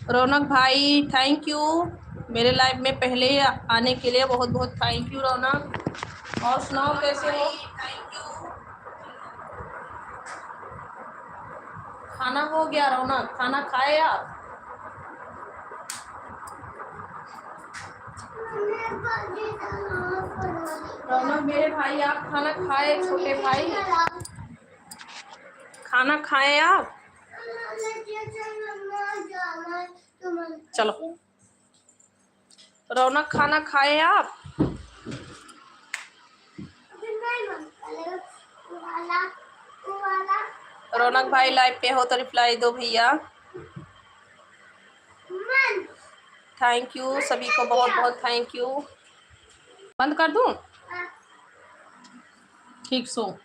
रौनक भाई thank you मेरे live में पहले आने के लिए, बहुत बहुत थैंक यू रौनक। और सुनाओ कैसे हो? खाना हो गया रौनक? खाना खाए आप? रौनक मेरे भाई, आप खाना खाए? छोटे भाई खाना खाए आप? चलो रौनक खाना खाए आप? रौनक भाई लाइव पे हो तो रिप्लाई दो भैया। थैंक यू सभी को, बहुत बहुत थैंक यू। बंद कर दूं? ठीक सो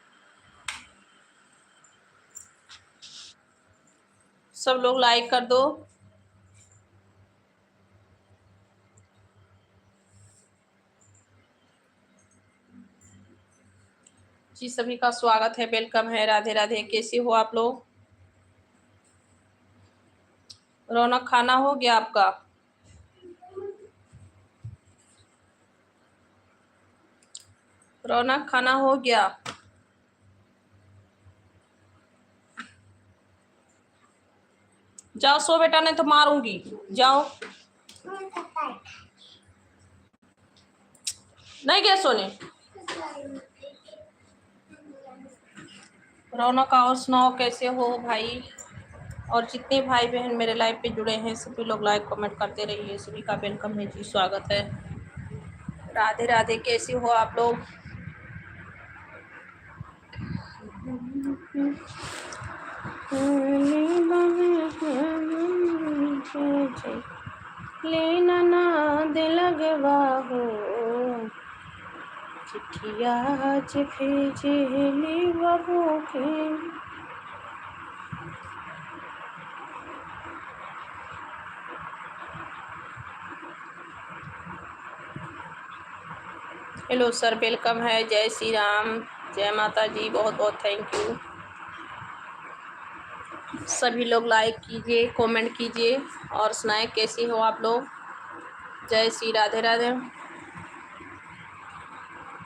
सब लोग लाइक कर दो। जी सभी का स्वागत है, वेलकम है, राधे राधे। कैसे हो आप लोग? रौनक खाना हो गया आपका? रौनक खाना हो गया? जाओ सो बेटा, नहीं तो मारूंगी। जाओ। नहीं गया सोने? रौनक और सुनाओ कैसे हो भाई? और जितने भाई बहन मेरे लाइव पे जुड़े हैं सभी लोग लाइक कमेंट करते रहिए, सभी का वेलकम है जी, स्वागत है। राधे राधे। कैसे हो आप लोग? लेना ना दिल लगवा हो, चिट्ठिया आज भेजे बहू के। हेलो सर, वेलकम है। जय श्री राम, जय माता जी, बहुत बहुत थैंक यू। सभी लोग लाइक कीजिए, कमेंट कीजिए और सुनाए कैसे हो आप लोग। जय श्री राधे राधे।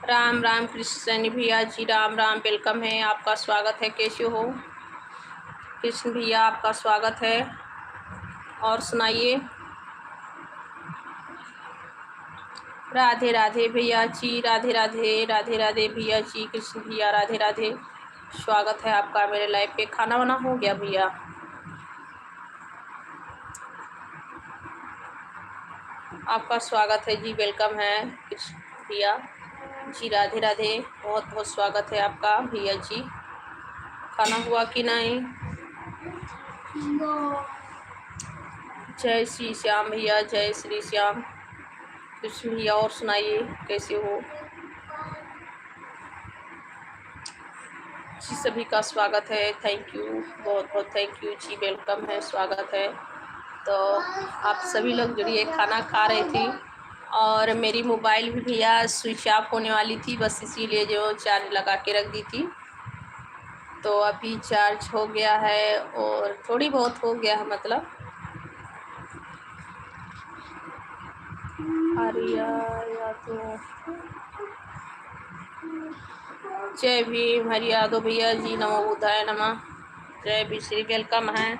राम राम कृष्ण भैया जी, राम राम, वेलकम है, आपका स्वागत है। कैसे हो कृष्ण भैया, आपका स्वागत है। और सुनाइए। राधे राधे भैया जी, राधे राधे, राधे राधे भैया जी, कृष्ण भैया, राधे राधे, स्वागत है आपका मेरे लाइव पे। खाना वाना हो गया भैया? आपका स्वागत है जी, वेलकम है कृष्ण भैया जी, राधे राधे, बहुत बहुत स्वागत है आपका भैया जी। खाना हुआ कि नहीं? जय श्री श्याम भैया, जय श्री श्याम कृष्ण भैया। और सुनाइए कैसे हो जी, सभी का स्वागत है। थैंक यू, बहुत बहुत थैंक यू जी, वेलकम है, स्वागत है। तो आप सभी लोग जुड़िए। खाना खा रही थी और मेरी मोबाइल भी भैया स्विच ऑफ होने वाली थी, बस इसीलिए जो चार्ज लगा के रख दी थी। तो अभी चार्ज हो गया है और थोड़ी बहुत हो गया है, मतलब आर्या या तो जय भीम, हरि यादव भैया जी, नमो बुद्धाय नमः, जय भी श्री, वेलकम है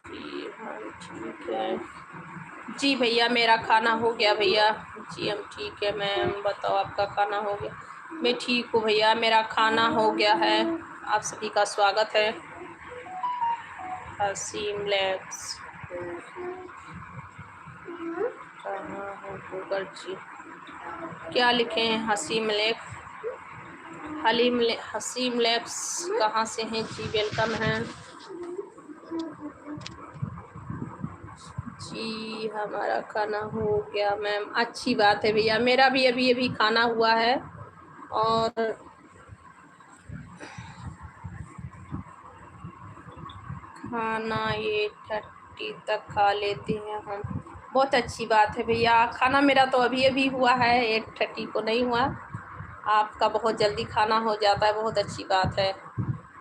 जी। हाँ ठीक है जी भैया, मेरा खाना हो गया भैया जी, हम ठीक है। मैम बताओ आपका खाना हो गया? मैं ठीक हूँ भैया, मेरा खाना हो गया है। आप सभी का स्वागत है। हसीम लैक्स कहाँ हो गूगल जी? क्या लिखे हैं? हसीम लेख, हसीम लैक्स कहाँ से हैं जी? वेलकम है जी, हमारा खाना हो गया मैम, अच्छी बात है भैया। मेरा भी अभी अभी खाना हुआ है और खाना 8:30 तक खा लेते हैं हम। बहुत अच्छी बात है भैया, खाना मेरा तो अभी अभी हुआ है, 8:30 को नहीं हुआ। आपका बहुत जल्दी खाना हो जाता है, बहुत अच्छी बात है।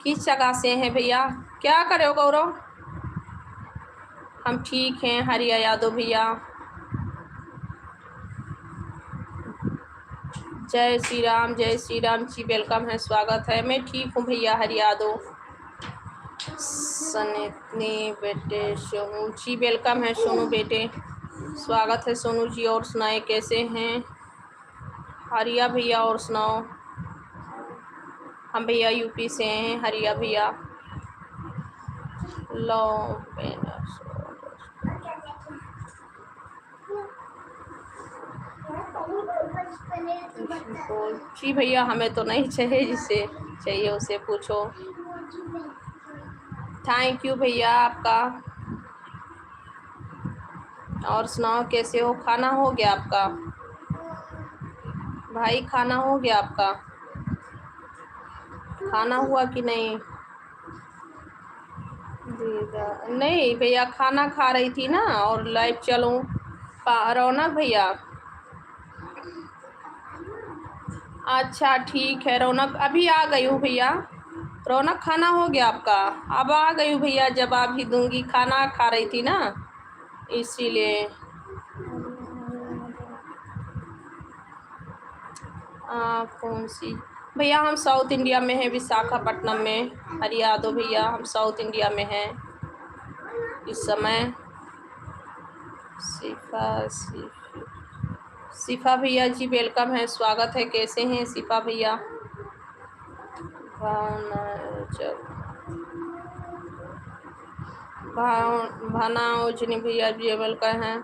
किस जगह से हैं भैया? क्या करे हो गौरव? हम ठीक हैं हरिया यादव भैया। जय श्री राम जी, वेलकम है, स्वागत है। मैं ठीक हूँ भैया हरिया यादव। सने बेटे सोनू जी, वेलकम है सोनू बेटे, स्वागत है सोनू जी। और सुनाए कैसे हैं हरिया भैया? और सुनाओ। हम भैया यूपी से हैं हरिया भैया। लो जी भैया, हमें तो नहीं चाहिए, जिसे चाहिए उसे पूछो। थैंक यू भैया आपका। और सुनाओ कैसे हो? खाना हो गया आपका भाई? खाना हो गया आपका? खाना हुआ कि नहीं? नहीं भैया, खाना खा रही थी ना और लाइव चलूं। रौनक भैया, अच्छा ठीक है रौनक, अभी आ गई हूँ भैया। रौनक खाना हो गया आपका? अब आ गई हूँ भैया, जवाब भी दूंगी। खाना खा रही थी ना इसीलिए। कौन सी भैया? हम साउथ इंडिया में हैं, विशाखापट्टनम में। हरिया यादव भैया, हम साउथ इंडिया में हैं इस समय। सिफा भैया जी वेलकम है, स्वागत है। कैसे हैं सिफा भैया? भाना उजनी भैया जी वेलकम हैं।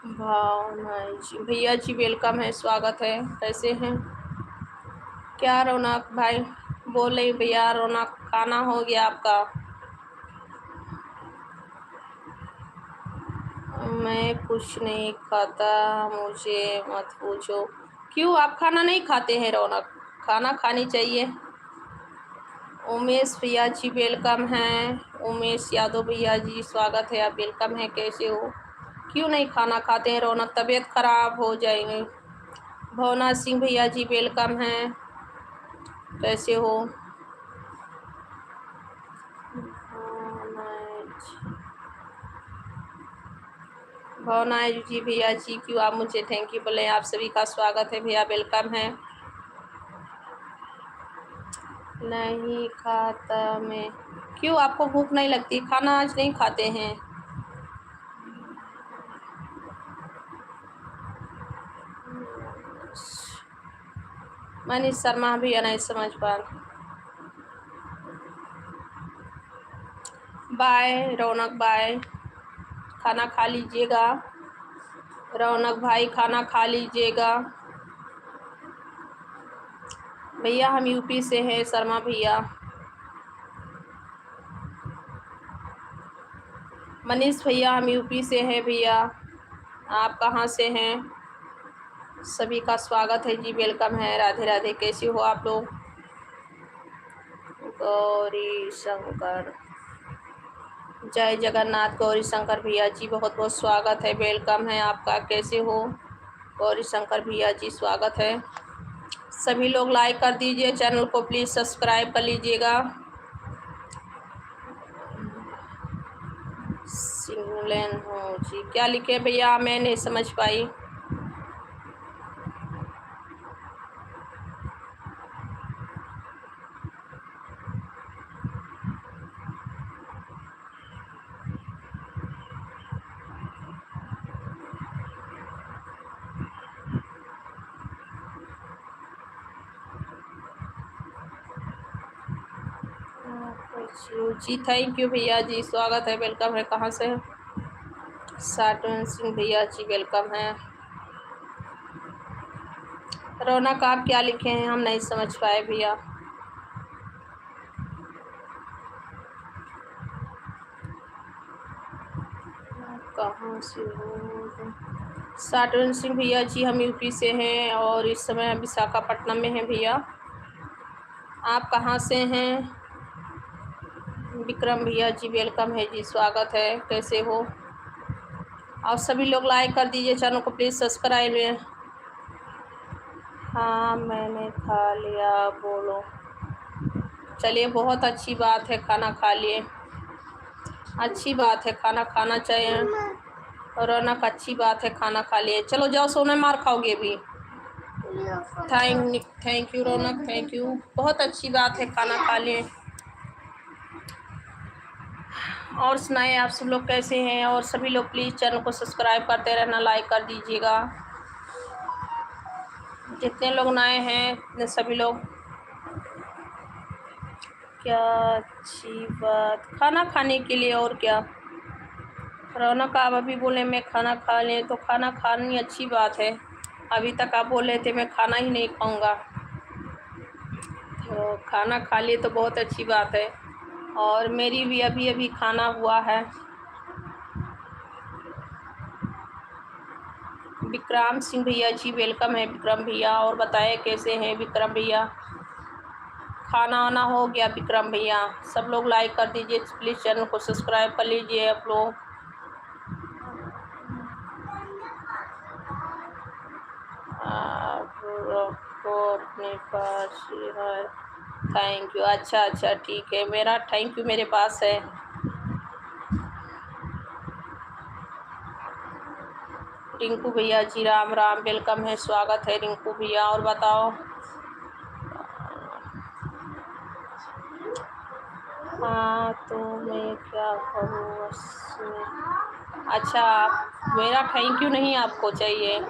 भावना जी भैया जी वेलकम है, स्वागत है। कैसे हैं? क्या रौनक भाई बोले भैया? रौनक खाना हो गया आपका? मैं कुछ नहीं खाता, मुझे मत पूछो। क्यों आप खाना नहीं खाते हैं रौनक? खाना खानी चाहिए। उमेश भैया जी वेलकम हैं। उमेश यादव भैया जी स्वागत है, आप वेलकम हैं। कैसे हो? क्यों नहीं खाना खाते हैं रौनक? तबीयत खराब हो जाएंगे। भवना सिंह भैया जी वेलकम हैं। कैसे हो? भवना जी भैया जी, क्यों आप मुझे थैंक यू बोले? आप सभी का स्वागत है भैया, वेलकम है। नहीं खाता मैं। क्यों आपको भूख नहीं लगती? खाना आज नहीं खाते हैं? मनीष शर्मा भैया नहीं समझ पा। बाय रौनक, बाय। खाना खा लीजिएगा रौनक भाई, खाना खा लीजिएगा। भैया हम यूपी से हैं शर्मा भैया। मनीष भैया हम यूपी से हैं भैया, आप कहाँ से हैं? सभी का स्वागत है जी, वेलकम है। राधे राधे, कैसे हो आप लोग? गौरी शंकर, जय जगन्नाथ गौरी शंकर भैया जी, बहुत बहुत स्वागत है, वेलकम है आपका। कैसे हो गौरी शंकर भैया जी? स्वागत है। सभी लोग लाइक कर दीजिए, चैनल को प्लीज़ सब्सक्राइब कर लीजिएगा। सिंगलेन हो जी, क्या लिखे भैया? मैं नहीं समझ पाई। जी थैंक यू भैया जी, स्वागत है, वेलकम है। कहाँ से? साटन सिंह भैया जी वेलकम है। रौनक आप क्या लिखे हैं? हम नहीं समझ पाए भैया। कहाँ से हो? साटन सिंह भैया जी हम यूपी से हैं और इस समय हम विशाखापट्टनम में हैं भैया। आप कहाँ से हैं? विक्रम भैया जी वेलकम है जी, स्वागत है। कैसे हो? और सभी लोग लाइक कर दीजिए, चैनल को प्लीज़ सब्सक्राइब है। हाँ मैंने खा लिया, बोलो। चलिए, बहुत अच्छी बात है, खाना खा लिए। अच्छी बात है, खाना खाना चाहिए। रौनक, अच्छी बात है, खाना खा लिए। चलो जाओ सोने, मार खाओगे भी। Thank you Raunak, thank you. बहुत अच्छी बात है, खाना खा लिए। और सुनाए, आप सब लोग कैसे हैं? और सभी लोग प्लीज़ चैनल को सब्सक्राइब करते रहना, लाइक कर दीजिएगा। जितने लोग नए हैं सभी लोग। क्या अच्छी बात, खाना खाने के लिए, और क्या। रौनक, आप अभी बोले मैं खाना खा लें, तो खाना खानी अच्छी बात है। अभी तक आप बोल रहे थे मैं खाना ही नहीं खाऊंगा, तो खाना खा लिए तो बहुत अच्छी बात है। और मेरी भी अभी अभी खाना हुआ है। विक्रम सिंह भैया जी, वेलकम है विक्रम भैया। और बताएं कैसे हैं विक्रम भैया? खाना वाना हो गया विक्रम भैया? सब लोग लाइक कर दीजिए प्लीज़, चैनल को सब्सक्राइब कर लीजिए आप लोग। आपको अपने पास है। Thank you. अच्छा अच्छा, ठीक है, मेरा थैंक यू मेरे पास है। रिंकू भैया जी, राम राम, वेलकम है, स्वागत है रिंकू भैया। और बताओ। हाँ, तो मैं क्या करूँ उसमें? अच्छा, मेरा थैंक यू नहीं आपको चाहिए?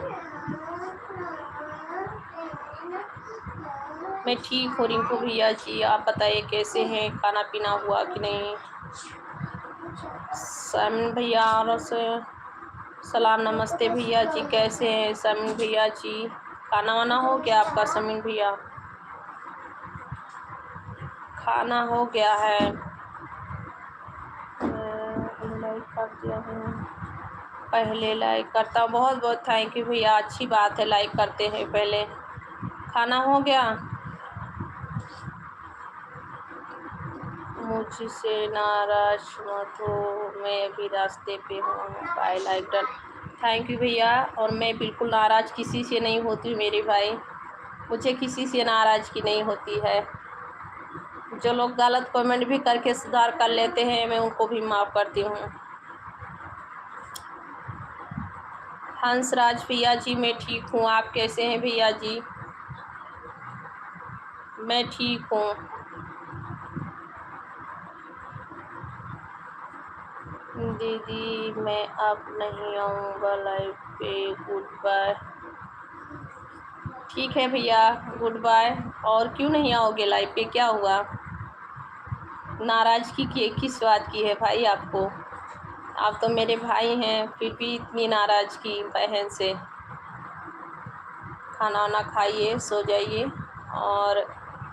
मैं ठीक हूँ रिंकू भैया जी, आप बताइए कैसे हैं? खाना पीना हुआ कि नहीं? समीन भैया और से सलाम, नमस्ते भैया जी, कैसे हैं समीन भैया जी? खाना वाना हो गया आपका समीन भैया? खाना हो गया है। लाइक कर दिया है, पहले लाइक करता हूँ। बहुत बहुत थैंक यू भैया, अच्छी बात है, लाइक करते हैं पहले। खाना हो गया? मुझसे नाराज मत हो, मैं अभी रास्ते पे हूँ। Bye, like done. Thank you भैया। और मैं बिल्कुल नाराज़ किसी से नहीं होती मेरे भाई, मुझे किसी से नाराज़गी नहीं होती है। जो लोग गलत कमेंट भी करके सुधार कर लेते हैं, मैं उनको भी माफ़ करती हूँ। हंसराज भैया जी, मैं ठीक हूँ, आप कैसे हैं भैया जी? मैं ठीक हूँ। दीदी मैं अब नहीं आऊँगा लाइव पे, गुड बाय। ठीक है भैया, गुड बाय। और क्यों नहीं आओगे लाइव पे, क्या हुआ? नाराज़गी की किस बात की है भाई आपको? आप तो मेरे भाई हैं, फिर भी इतनी नाराज़गी बहन से। खाना वाना खाइए, सो जाइए। और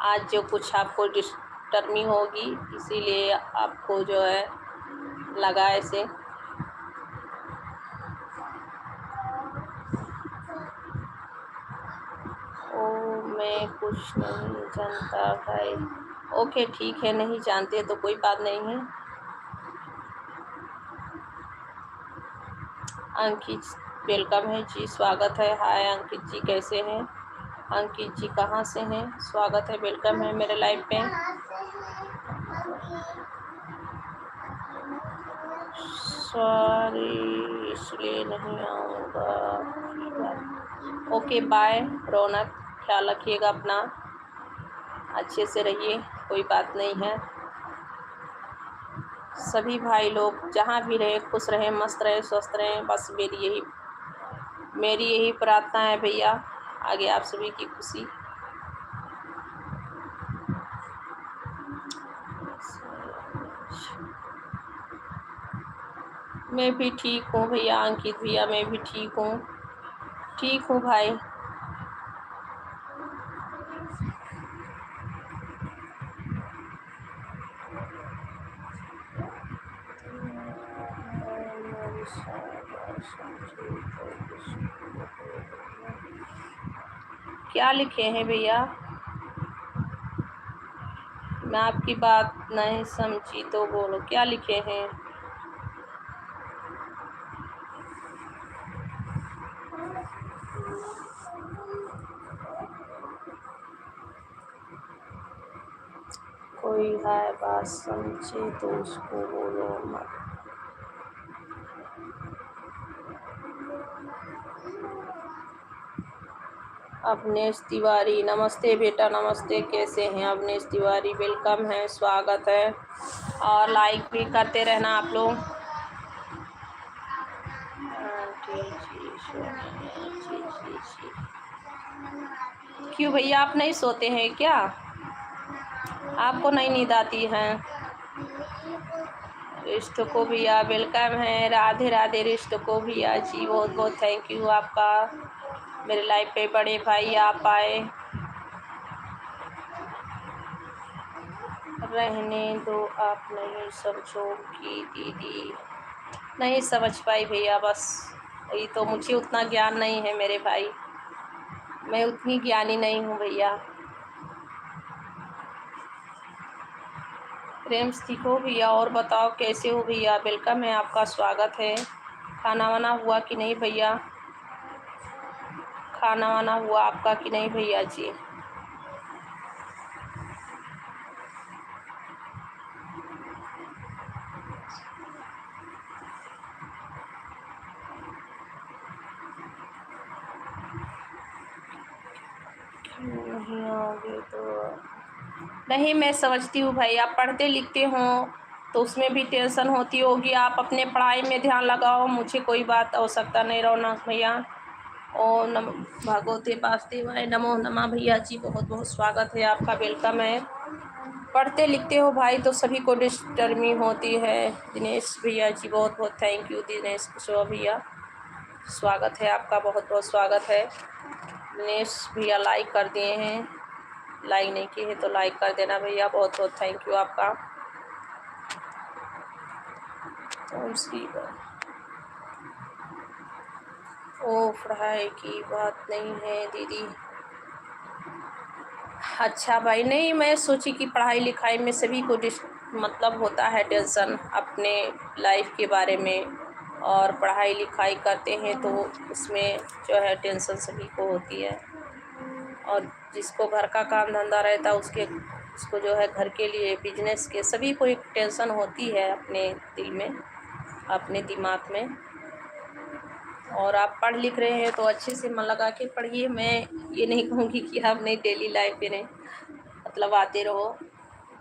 आज जो कुछ आपको डिस्टर्बिंग होगी, इसीलिए आपको जो है लगा ऐसे। ओ, मैं कुछ नहीं जानता भाई। ओके ठीक है, नहीं जानते तो कोई बात नहीं है। अंकित वेलकम है जी, स्वागत है। हाय अंकित जी, कैसे हैं? अंकित जी कहाँ से हैं? स्वागत है, वेलकम है मेरे लाइव पे। सॉरी, इसलिए नहीं आऊँगा। ओके बाय रौनक, ख्याल रखिएगा अपना, अच्छे से रहिए, कोई बात नहीं है। सभी भाई लोग जहाँ भी रहे खुश रहें, मस्त रहें, स्वस्थ रहें, बस मेरी यही प्रार्थना है भैया। आगे आप सभी की खुशी। मैं भी ठीक हूँ भैया, अंकित भैया मैं भी ठीक हूँ भाई। क्या लिखे हैं भैया? मैं आपकी बात नहीं समझी, तो बोलो क्या लिखे हैं? कोई है बात समझे तो उसको बोलो मत। अवनेश तिवारी, नमस्ते बेटा, नमस्ते, कैसे हैं अवनेश तिवारी? वेलकम है, स्वागत है, और लाइक भी करते रहना आप लोग। जी जी जी जी जी। क्यों भैया आप नहीं सोते हैं क्या? आपको नहीं नींद आती है? रिश्त को भैया वेलकम है, राधे राधे रिश्त को भैया जी, बहुत बहुत थैंक यू आपका, मेरे लाइफ पे बड़े भाई आप आए। रहने दो, आप नहीं समझोगी दीदी। नहीं समझ पाई भैया, बस ये तो मुझे उतना ज्ञान नहीं है मेरे भाई, मैं उतनी ज्ञानी नहीं हूँ भैया। प्रेम सीखो भैया, और बताओ कैसे हो भैया? वेलकम है आपका, स्वागत है। खाना वाना हुआ कि नहीं भैया? खाना वाना हुआ आपका कि नहीं भैया जी? नहीं आओगे तो नहीं, मैं समझती हूँ भाई, आप पढ़ते लिखते हो तो उसमें भी टेंशन होती होगी, आप अपने पढ़ाई में ध्यान लगाओ, मुझे कोई बात आवश्यकता नहीं। रौनक भैया, ओम नम भगवते वासुदेवाय नमो नमः भैया जी, बहुत बहुत स्वागत है आपका, वेलकम है। पढ़ते लिखते हो भाई तो सभी को डिस्टर्बिंग होती है। दिनेश भैया जी, बहुत बहुत थैंक यू दिनेश कुशवाहा भैया, स्वागत है आपका, बहुत बहुत स्वागत है। दिनेश भैया लाइक कर दिए हैं, लाइक नहीं किए हैं तो लाइक कर देना भैया, बहुत बहुत थैंक यू आपका। ओ पढ़ाई की बात नहीं है दीदी। अच्छा भाई, नहीं मैं सोची कि पढ़ाई लिखाई में सभी को मतलब होता है टेंशन अपने लाइफ के बारे में, और पढ़ाई लिखाई करते हैं तो उसमें जो है टेंशन सभी को होती है, और जिसको घर का काम धंधा रहता है उसको जो है घर के लिए, बिजनेस के, सभी को एक टेंशन होती है अपने दिल में, अपने दिमाग में। और आप पढ़ लिख रहे हैं तो अच्छे से मन लगा के पढ़िए, मैं ये नहीं कहूँगी कि आप नहीं डेली लाइफ में मतलब आते रहो,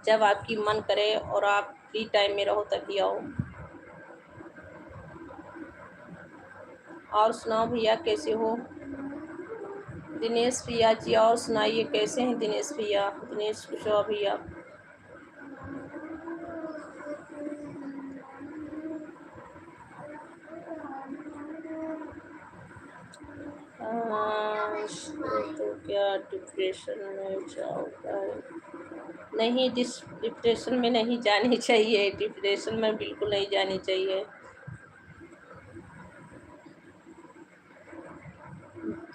जब आपकी मन करे और आप फ्री टाइम में रहो तभी आओ। और सुनाओ भैया कैसे हो? दिनेश भैया जी, और सुनाइए कैसे हैं दिनेश भैया? दिनेश कुशवाहा भैया, तो क्या डिप्रेशन में जाओगा? नहीं, डिप्रेशन में नहीं जानी चाहिए, डिप्रेशन में बिल्कुल नहीं जानी चाहिए।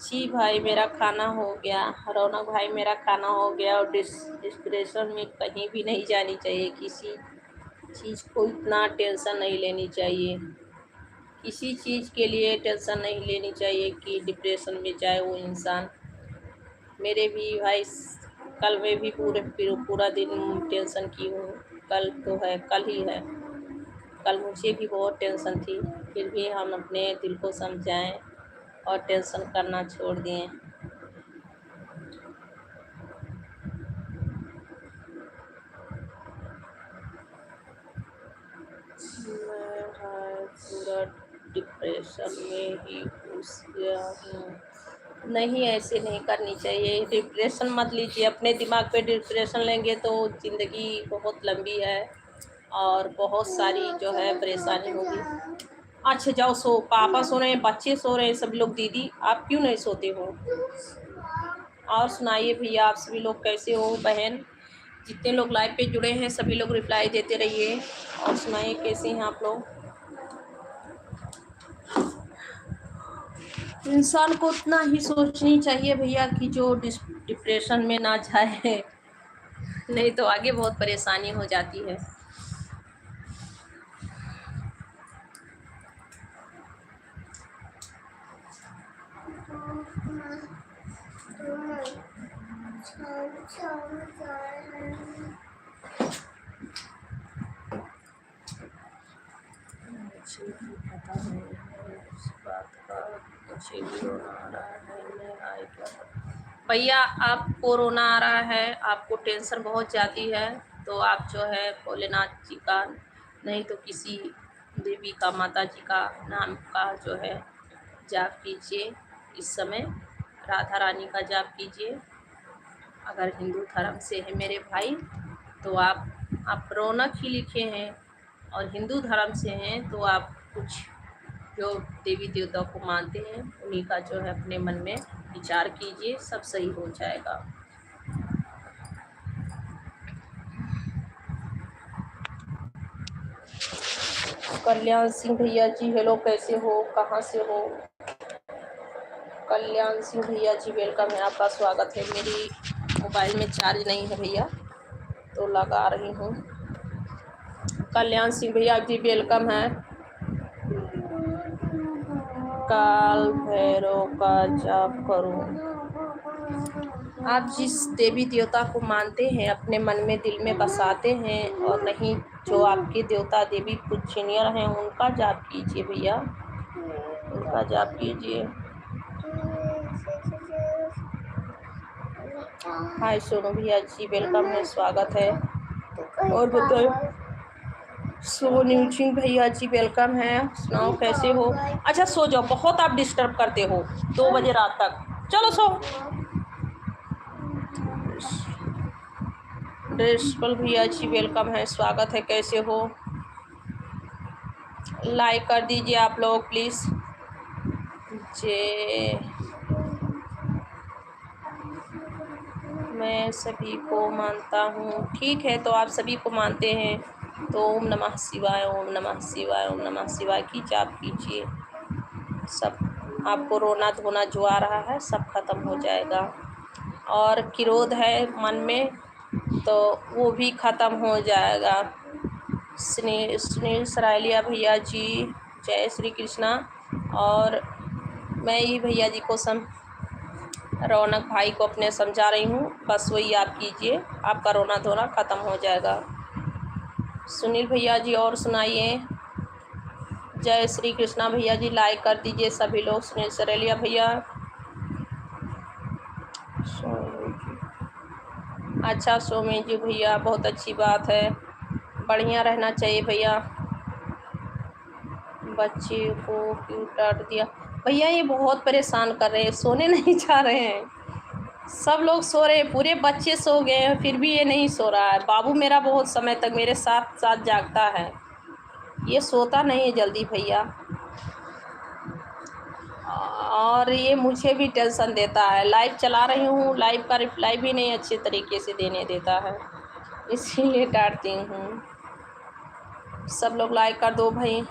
जी भाई, मेरा खाना हो गया। रौनक भाई, मेरा खाना हो गया, और डिप्रेशन में कहीं भी नहीं जानी चाहिए, किसी चीज़ को इतना टेंशन नहीं लेनी चाहिए, किसी चीज़ के लिए टेंशन नहीं लेनी चाहिए कि डिप्रेशन में जाए वो इंसान। मेरे भी भाई कल में भी पूरा दिन टेंशन की हूँ, कल तो है, कल ही है, कल मुझे भी बहुत टेंशन थी, फिर भी हम अपने दिल को समझाएं और टेंशन करना छोड़ दिए। मैं पूरा डिप्रेशन में ही घुस गया हूँ। नहीं, ऐसे नहीं करनी चाहिए, डिप्रेशन मत लीजिए, अपने दिमाग पे डिप्रेशन लेंगे तो ज़िंदगी बहुत लंबी है और बहुत सारी जो है परेशानी होगी। अच्छा जाओ सो, पापा सो रहे हैं, बच्चे सो रहे हैं, सब लोग, दीदी आप क्यों नहीं सोते हो? और सुनाइए भैया, आप सभी लोग कैसे हो? बहन जितने लोग लाइव पे जुड़े हैं सभी लोग रिप्लाई देते रहिए, और सुनाइए कैसे हैं आप लोग? इंसान को उतना ही सोचनी चाहिए भैया कि जो डिप्रेशन में ना जाए, नहीं तो आगे बहुत परेशानी हो जाती है। मुझे भी रोना आ रहा है, मैं आए क्या करूं? भैया आपको रोना आ रहा है, आपको टेंशन बहुत ज़्यादा है, तो आप जो है भोलेनाथ जी का नहीं तो किसी देवी का, माता जी का नाम का जो है जाप कीजिए। इस समय राधा रानी का जाप कीजिए। अगर हिंदू धर्म से है मेरे भाई तो आप रौनक ही लिखे हैं, और हिंदू धर्म से हैं तो आप कुछ जो देवी देवता को मानते हैं उन्हीं का जो है अपने मन में विचार कीजिए, सब सही हो जाएगा। कल्याण सिंह भैया जी हेलो, कैसे हो, कहाँ से हो? कल्याण सिंह भैया जी वेलकम है, आपका स्वागत है। मेरी मोबाइल में चार्ज नहीं है भैया, तो लगा रही हूँ। कल्याण सिंह भैया जी वेलकम है। काल भैरव का जाप करूं। आप जिस देवी देवता को मानते हैं अपने मन में दिल में बसाते हैं, और नहीं जो आपके देवता देवी पूजनीय हैं उनका जाप कीजिए भैया, उनका जाप कीजिए। हाय सोनू भैया जी वेलकम है, स्वागत है। और बताओ सोनू सिंह भैया जी वेलकम है, सुनाओ कैसे हो? अच्छा सो जाओ, बहुत आप डिस्टर्ब करते हो 2 बजे रात तक, चलो सो। प्रिंसिपल भैया जी वेलकम है, स्वागत है, कैसे हो? लाइक कर दीजिए आप लोग प्लीज़। जे मैं सभी को मानता हूँ, ठीक है, तो आप सभी को मानते हैं तो ओम नमः शिवाय, ओम नमः शिवाय, ओम नमः शिवाय की जाप कीजिए। सब आपको रोना धोना जो आ रहा है सब खत्म हो जाएगा, और क्रोध है मन में तो वो भी ख़त्म हो जाएगा। सुनील सराइलिया भैया जी जय श्री कृष्णा। और मैं ही भैया जी को रौनक भाई को अपने समझा रही हूँ, बस वही आप कीजिए, आपका रोना धोना ख़त्म हो जाएगा। सुनील भैया जी और सुनाइए। जय श्री कृष्णा भैया जी, लाइक कर दीजिए सभी लोग। सुनील सरेलिया भैया, अच्छा सोमी जी भैया बहुत अच्छी बात है, बढ़िया रहना चाहिए भैया। बच्चे को क्यों डांट दिया भैया? ये बहुत परेशान कर रहे हैं, सोने नहीं जा रहे हैं, सब लोग सो रहे हैं, पूरे बच्चे सो गए हैं, फिर भी ये नहीं सो रहा है। बाबू मेरा बहुत समय तक मेरे साथ साथ जागता है, ये सोता नहीं है जल्दी भैया, और ये मुझे भी टेंशन देता है। लाइव चला रही हूँ, लाइव का रिप्लाई भी नहीं अच्छे तरीके से देने देता है, इसीलिए डांटती हूँ। सब लोग लाइक कर दो भाई।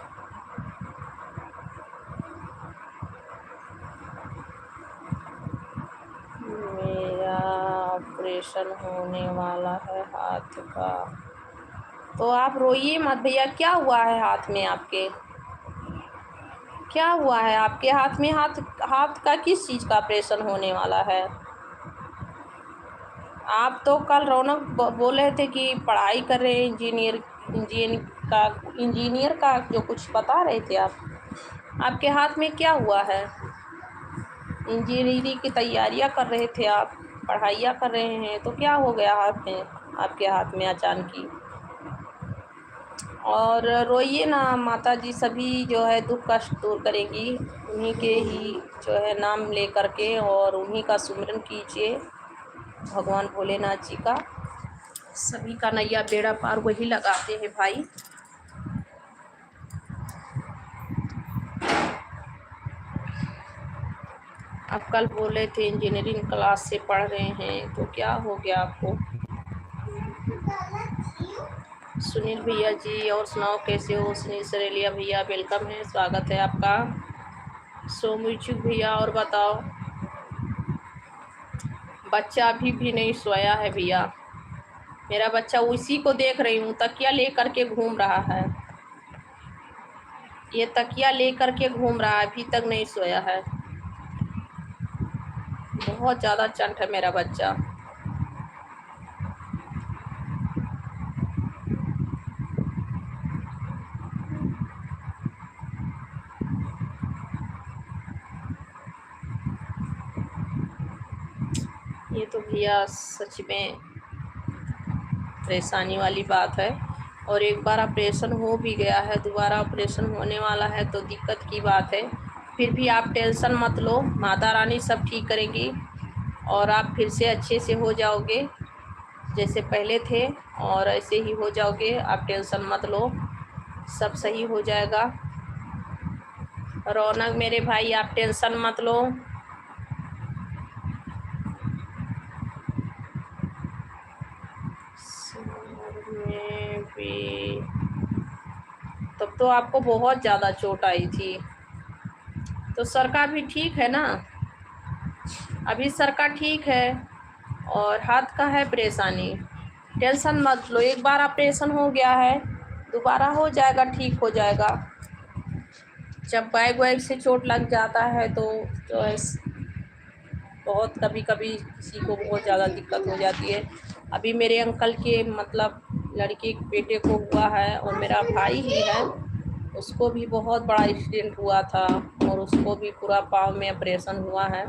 मेरा ऑपरेशन होने वाला है हाथ का, तो आप रोइए मत भैया। क्या हुआ है हाथ में आपके? क्या हुआ है आपके हाथ में? हाथ का किस चीज़ का ऑपरेशन होने वाला है? आप तो कल रौनक बोल रहे थे कि पढ़ाई कर रहे हैं, इंजीनियर का जो कुछ बता रहे थे आप। आपके हाथ में क्या हुआ है? इंजीनियरिंग की तैयारियां कर रहे थे आप, पढ़ाइयाँ कर रहे हैं, तो क्या हो गया हाथ में, आपके हाथ में अचानक ही? और रोइए ना, माता जी सभी जो है दुख कष्ट दूर करेंगी, उन्हीं के ही जो है नाम ले करके और उन्हीं का सुमिरन कीजिए, भगवान भोलेनाथ जी का। सभी का नैया बेड़ा पार वही लगाते हैं भाई। आप कल बोले थे इंजीनियरिंग क्लास से पढ़ रहे हैं, तो क्या हो गया आपको? सुनील भैया जी और सुनाओ कैसे हो? सुनील सरेलिया भैया वेलकम है, स्वागत है आपका। सोमुचुक भैया और बताओ। बच्चा अभी भी नहीं सोया है भैया, मेरा बच्चा उसी को देख रही हूँ, तकिया ले करके घूम रहा है, ये तकिया ले करके घूम रहा है, अभी तक नहीं सोया है। बहुत ज़्यादा चंट है मेरा बच्चा। ये तो भैया सच में परेशानी वाली बात है। और एक बार ऑपरेशन हो भी गया है, दोबारा ऑपरेशन होने वाला है तो दिक्कत की बात है। फिर भी आप टेंशन मत लो, माता रानी सब ठीक करेंगी और आप फिर से अच्छे से हो जाओगे जैसे पहले थे, और ऐसे ही हो जाओगे। आप टेंशन मत लो, सब सही हो जाएगा। रौनक मेरे भाई, आप टेंशन मत लो। में भी तब तो आपको बहुत ज़्यादा चोट आई थी, तो सरकार भी ठीक है ना, अभी सरकार ठीक है। और हाथ का है परेशानी, टेंशन मत लो। एक बार ऑपरेशन हो गया है, दोबारा हो जाएगा, ठीक हो जाएगा। जब बैग वैग से चोट लग जाता है तो बहुत कभी कभी किसी को बहुत ज़्यादा दिक्कत हो जाती है। अभी मेरे अंकल के मतलब लड़के के बेटे को हुआ है, और मेरा भाई ही है, उसको भी बहुत बड़ा एक्सीडेंट हुआ था और उसको भी पूरा पाँव में ऑपरेशन हुआ है।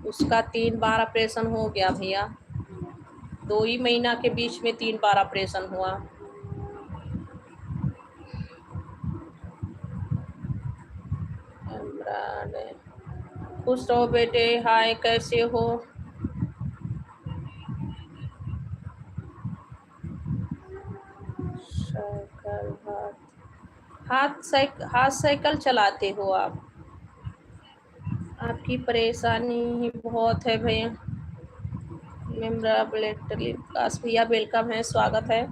उसका 3 बार ऑपरेशन हो गया भैया, 2 ही महीना के बीच में 3 बार ऑपरेशन हुआ। खुश रहो बेटे। हाय, कैसे हो? हाथ साइकिल चलाते हो आप? आपकी परेशानी ही बहुत है भैया। विकास भैया वेलकम है, स्वागत है।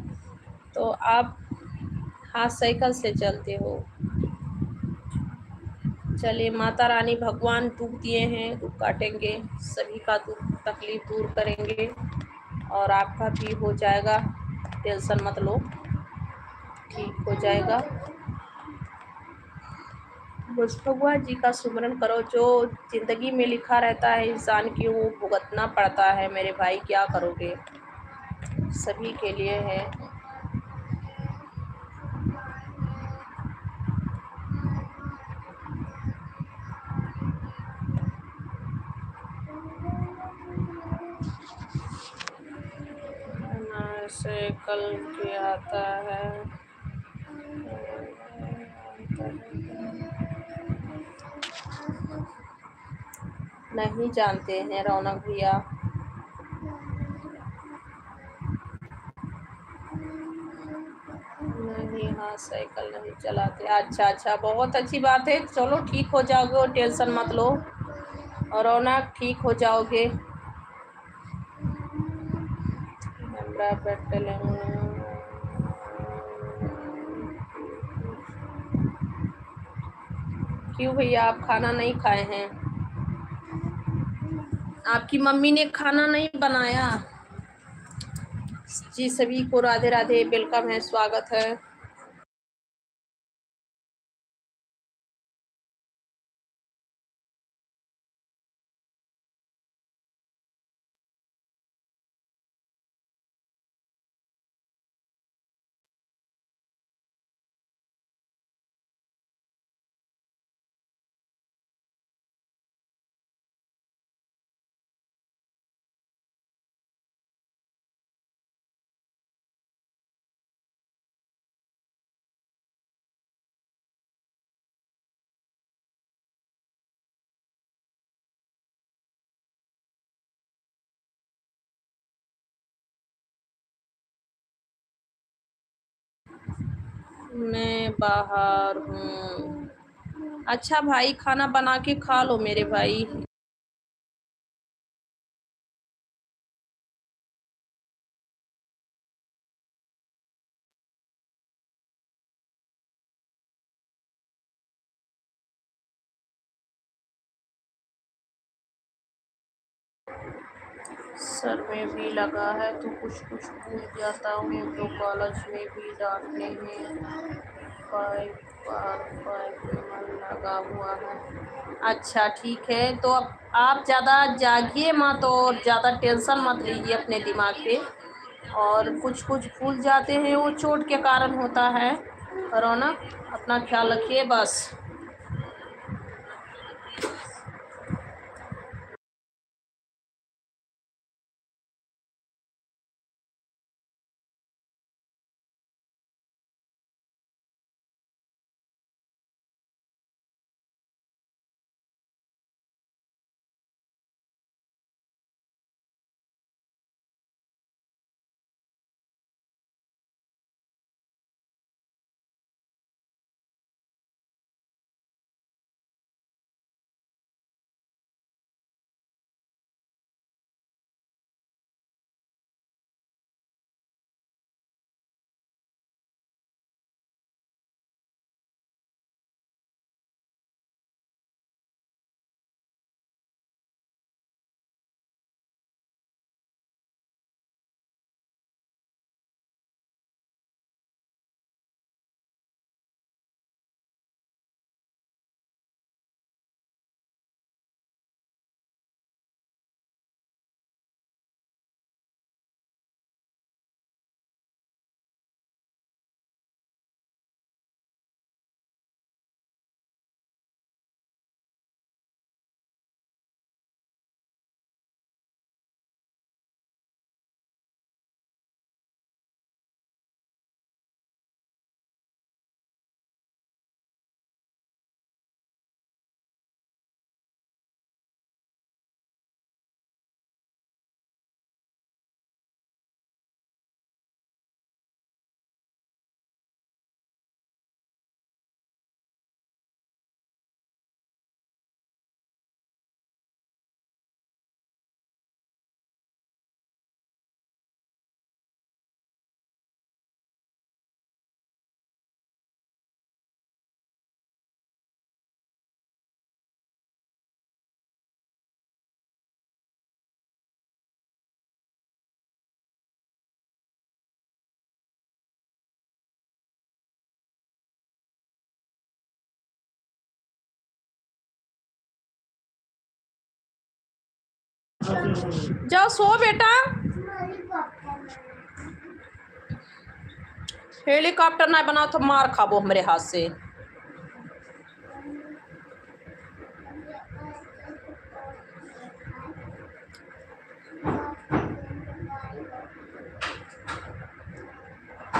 तो आप हाथ साइकिल से चलते हो? चलिए, माता रानी भगवान दुख दिए हैं, दुख काटेंगे, सभी का दुख तकलीफ दूर करेंगे और आपका भी हो जाएगा। टेंशन मत लो, ठीक हो जाएगा। बस भगवान जी का सुमरन करो, जो ज़िंदगी में लिखा रहता है इंसान की वो भुगतना पड़ता है मेरे भाई, क्या करोगे, सभी के लिए है। से कल के आता है, नहीं जानते हैं रौनक भैया। नहीं, हाँ साइकिल नहीं चलाते। अच्छा अच्छा, बहुत अच्छी बात है। चलो ठीक हो जाओगे, टेंशन मत लो, और रौनक ठीक हो जाओगे। क्यों भैया, आप खाना नहीं खाए हैं? आपकी मम्मी ने खाना नहीं बनाया? जी, सभी को राधे राधे, वेलकम है, स्वागत है। मैं बाहर हूँ। अच्छा भाई, खाना बना के खा लो मेरे भाई। सर में भी लगा है तो कुछ कुछ भूल जाता हूँ, तो कॉलेज में भी डांटने हैं। पाइप में मन लगा हुआ है। अच्छा ठीक है, तो अब आप ज़्यादा जागिए मत और ज़्यादा टेंशन मत लीजिए अपने दिमाग पे, और कुछ कुछ भूल जाते हैं, वो चोट के कारण होता है। रौनक, अपना ख्याल रखिए बस। जाओ सो बेटा। हेलीकॉप्टर ना बनाओ तो मार खाबो हमारे हाथ से।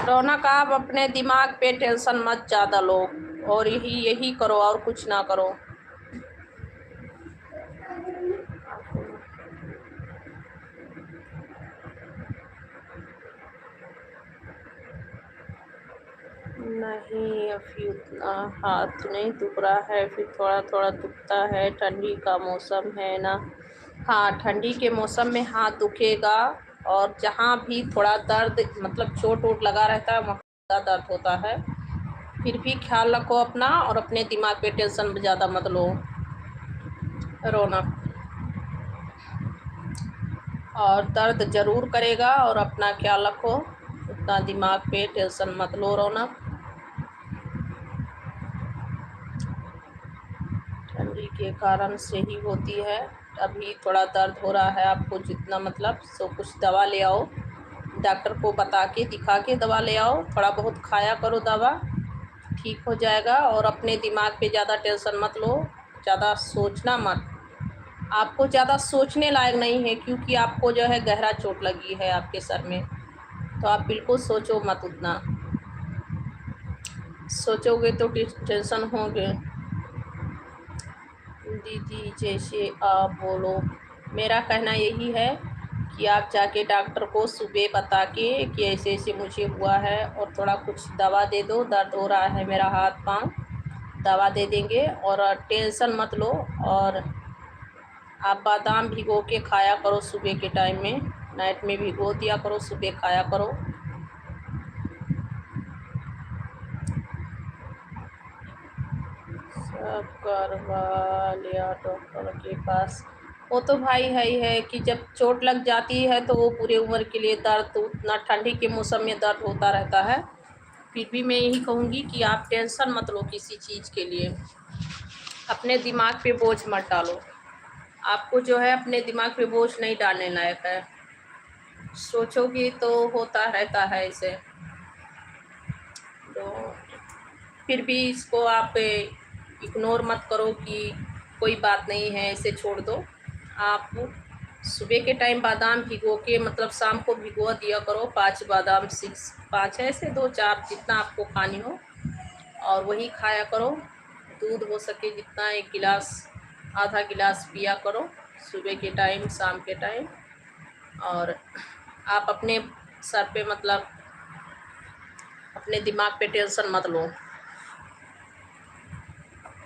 रौनक, आप अपने दिमाग पे टेंशन मत ज़्यादा लो और यही यही करो और कुछ ना करो। नहीं, अभी उतना हाथ नहीं दुख रहा है, फिर थोड़ा थोड़ा दुखता है। ठंडी का मौसम है ना। हाँ, ठंडी के मौसम में हाथ दुखेगा और जहाँ भी थोड़ा दर्द मतलब चोट वोट लगा रहता है वहाँ ज़्यादा दर्द होता है। फिर भी ख्याल रखो अपना और अपने दिमाग पे टेंशन ज़्यादा मत लो रौनक। और दर्द ज़रूर करेगा और अपना ख्याल रखो, उतना दिमाग पे टेंशन मत लो रौनक। ठंडी के कारण से ही होती है। अभी थोड़ा दर्द हो रहा है आपको, जितना मतलब सो कुछ दवा ले आओ, डॉक्टर को बता के दिखा के दवा ले आओ, थोड़ा बहुत खाया करो दवा, ठीक हो जाएगा। और अपने दिमाग पे ज़्यादा टेंशन मत लो, ज़्यादा सोचना मत। आपको ज़्यादा सोचने लायक नहीं है क्योंकि आपको जो है गहरा चोट लगी है आपके सर में, तो आप बिल्कुल सोचो मत उतना। सोचोगे तो टेंशन होगे। दीदी जैसे आप बोलो, मेरा कहना यही है कि आप जाके डॉक्टर को सुबह बता के कि ऐसे ऐसे मुझे हुआ है और थोड़ा कुछ दवा दे दो, दर्द हो रहा है मेरा हाथ पाँव, दवा दे देंगे और टेंशन मत लो। और आप बादाम भिगो के खाया करो सुबह के टाइम में, नाइट में भिगो दिया करो, सुबह खाया करो। सब करवा लिया डॉक्टर के पास। वो तो भाई है ही है कि जब चोट लग जाती है तो वो पूरे उम्र के लिए दर्द, उतना ठंडी के मौसम में दर्द होता रहता है। फिर भी मैं यही कहूँगी कि आप टेंशन मत लो किसी चीज़ के लिए, अपने दिमाग पे बोझ मत डालो। आपको जो है अपने दिमाग पे बोझ नहीं डालने लायक है, सोचोगी तो होता रहता है ऐसे। तो फिर भी इसको आप इग्नोर मत करो कि कोई बात नहीं है, ऐसे छोड़ दो। आप सुबह के टाइम बादाम भिगो के मतलब शाम को भिगो दिया करो, 5 बादाम, 6 5 ऐसे 2 4 जितना आपको खानी हो, और वही खाया करो। दूध हो सके जितना 1 गिलास आधा गिलास पिया करो सुबह के टाइम शाम के टाइम। और आप अपने सर पे मतलब अपने दिमाग पे टेंशन मत लो,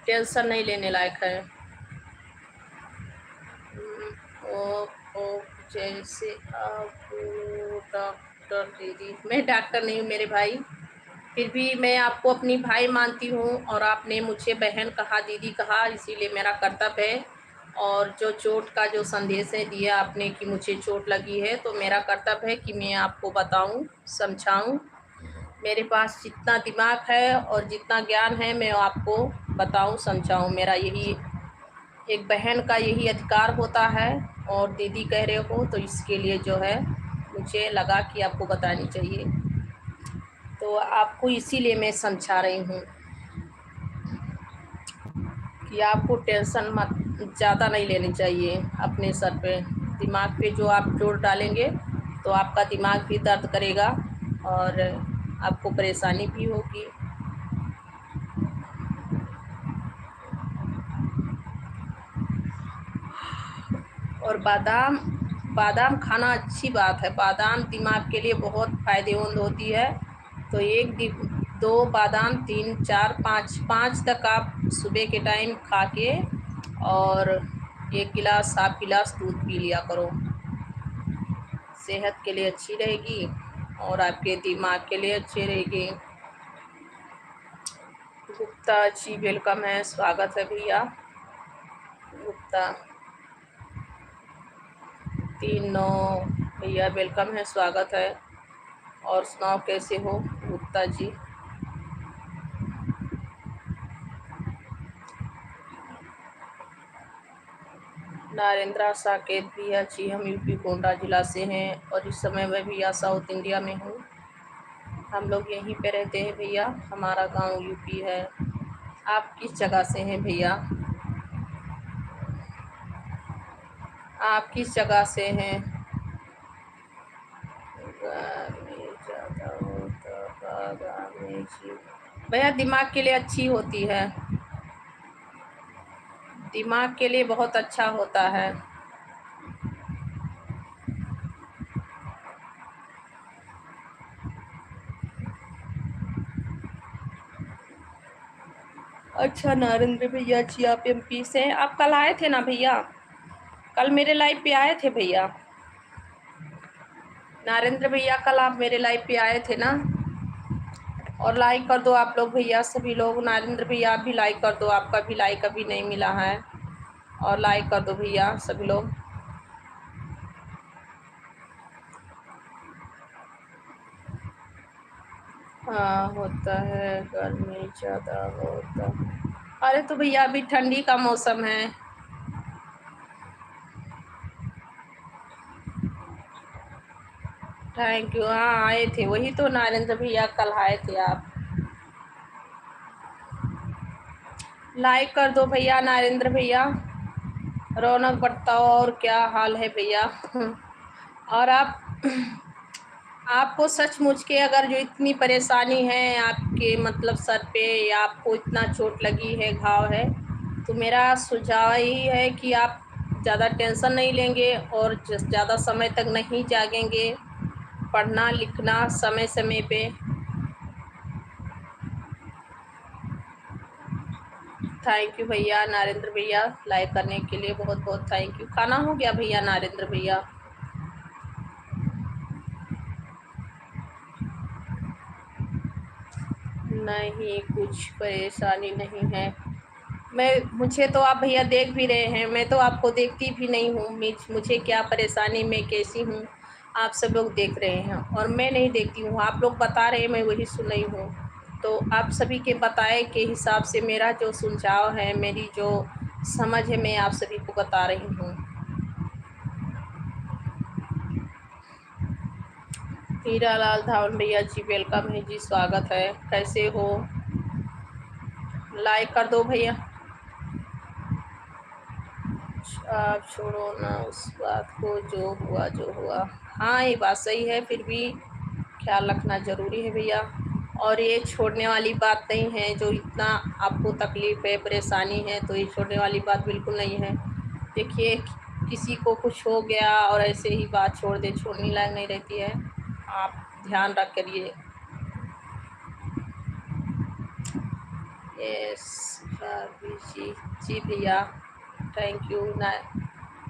टेंशन नहीं लेने लायक है। ओ, ओ जैसे आप डॉक्टर दीदी, मैं डॉक्टर नहीं हूँ मेरे भाई, फिर भी मैं आपको अपनी भाई मानती हूँ और आपने मुझे बहन कहा, दीदी कहा, इसीलिए मेरा कर्तव्य है। और जो चोट का जो संदेश है दिया आपने कि मुझे चोट लगी है, तो मेरा कर्तव्य है कि मैं आपको बताऊँ, समझाऊँ। मेरे पास जितना दिमाग है और जितना ज्ञान है मैं आपको बताऊँ, समझाऊँ। मेरा यही एक बहन का यही अधिकार होता है। और दीदी कह रहे हो तो इसके लिए जो है मुझे लगा कि आपको बतानी चाहिए, तो आपको इसीलिए मैं समझा रही हूँ कि आपको टेंशन मत ज़्यादा नहीं लेनी चाहिए अपने सर पे। दिमाग पे जो आप जोर डालेंगे तो आपका दिमाग भी दर्द करेगा और आपको परेशानी भी होगी। और बादाम बादाम खाना अच्छी बात है, बादाम दिमाग के लिए बहुत फ़ायदेमंद होती है। तो एक 2 बादाम 3 4 5 5 तक आप सुबह के टाइम खा के और 1 गिलास हाफ गिलास दूध पी लिया करो, सेहत के लिए अच्छी रहेगी और आपके दिमाग के लिए अच्छी रहेगी। गुप्ता जी वेलकम है, स्वागत है भैया। गुप्ता 39 भैया वेलकम है, स्वागत है। और सुनाओ कैसे हो गुप्ता जी। नरेंद्र साकेत भैया जी, हम यूपी गोंडा जिला से हैं और इस समय मैं भैया साउथ इंडिया में हूँ। हम लोग यहीं पे रहते हैं भैया, हमारा गांव यूपी है। आप किस जगह से हैं भैया? आप किस जगह से हैं? भैया दिमाग के लिए अच्छी होती है, दिमाग के लिए बहुत अच्छा होता है। अच्छा नरेंद्र भैया जी, आप एमपी से हैं। आप कल आए थे ना भैया? कल मेरे लाइव पे आए थे भैया? नरेंद्र भैया कल आप मेरे लाइव पे आए थे ना? और लाइक कर दो आप लोग भैया, सभी लोग। नरेंद्र भैया आप भी लाइक कर दो, आपका भी लाइक अभी नहीं मिला है, और लाइक कर दो भैया सभी लोग। हाँ होता है, गर्मी ज़्यादा होता। अरे तो भैया अभी ठंडी का मौसम है। Thank you. हाँ आए थे, वही तो नरेंद्र भैया कल आए थे आप। लाइक कर दो भैया नरेंद्र भैया। रौनक बताओ और क्या हाल है भैया? और आपको सचमुच के अगर जो इतनी परेशानी है आपके मतलब सर पे, या आपको इतना चोट लगी है, घाव है, तो मेरा सुझाव यही है कि आप ज़्यादा टेंशन नहीं लेंगे और ज़्यादा समय तक नहीं जागेंगे। पढ़ना लिखना समय समय पे। थैंक यू भैया नरेंद्र भैया, लाइक करने के लिए बहुत बहुत थैंक यू। खाना हो गया भैया नरेंद्र भैया? नहीं कुछ परेशानी नहीं है। मुझे तो आप भैया देख भी रहे हैं, मैं तो आपको देखती भी नहीं हूँ। मुझे क्या परेशानी, मैं कैसी हूँ, आप सब लोग देख रहे हैं और मैं नहीं देखती हूँ। आप लोग बता रहे हैं, मैं वही सुन रही हूँ। तो आप सभी के बताए के हिसाब से मेरा जो सुझाव है, मेरी जो समझ है, मैं आप सभी को बता रही हूँ। हीरा लाल धावन भैया जी वेलकम है जी, स्वागत है। कैसे हो? लाइक कर दो भैया। आप छोड़ो ना उस बात को, जो हुआ जो हुआ। हाँ ये बात सही है, फिर भी ख्याल रखना ज़रूरी है भैया। और ये छोड़ने वाली बात नहीं है, जो इतना आपको तकलीफ़ है, परेशानी है, तो ये छोड़ने वाली बात बिल्कुल नहीं है। देखिए किसी को कुछ हो गया और ऐसे ही बात छोड़ दे, छोड़ने लायक नहीं रहती है। आप ध्यान रख करिए। यस भाभी जी, जी भैया थैंक यू ना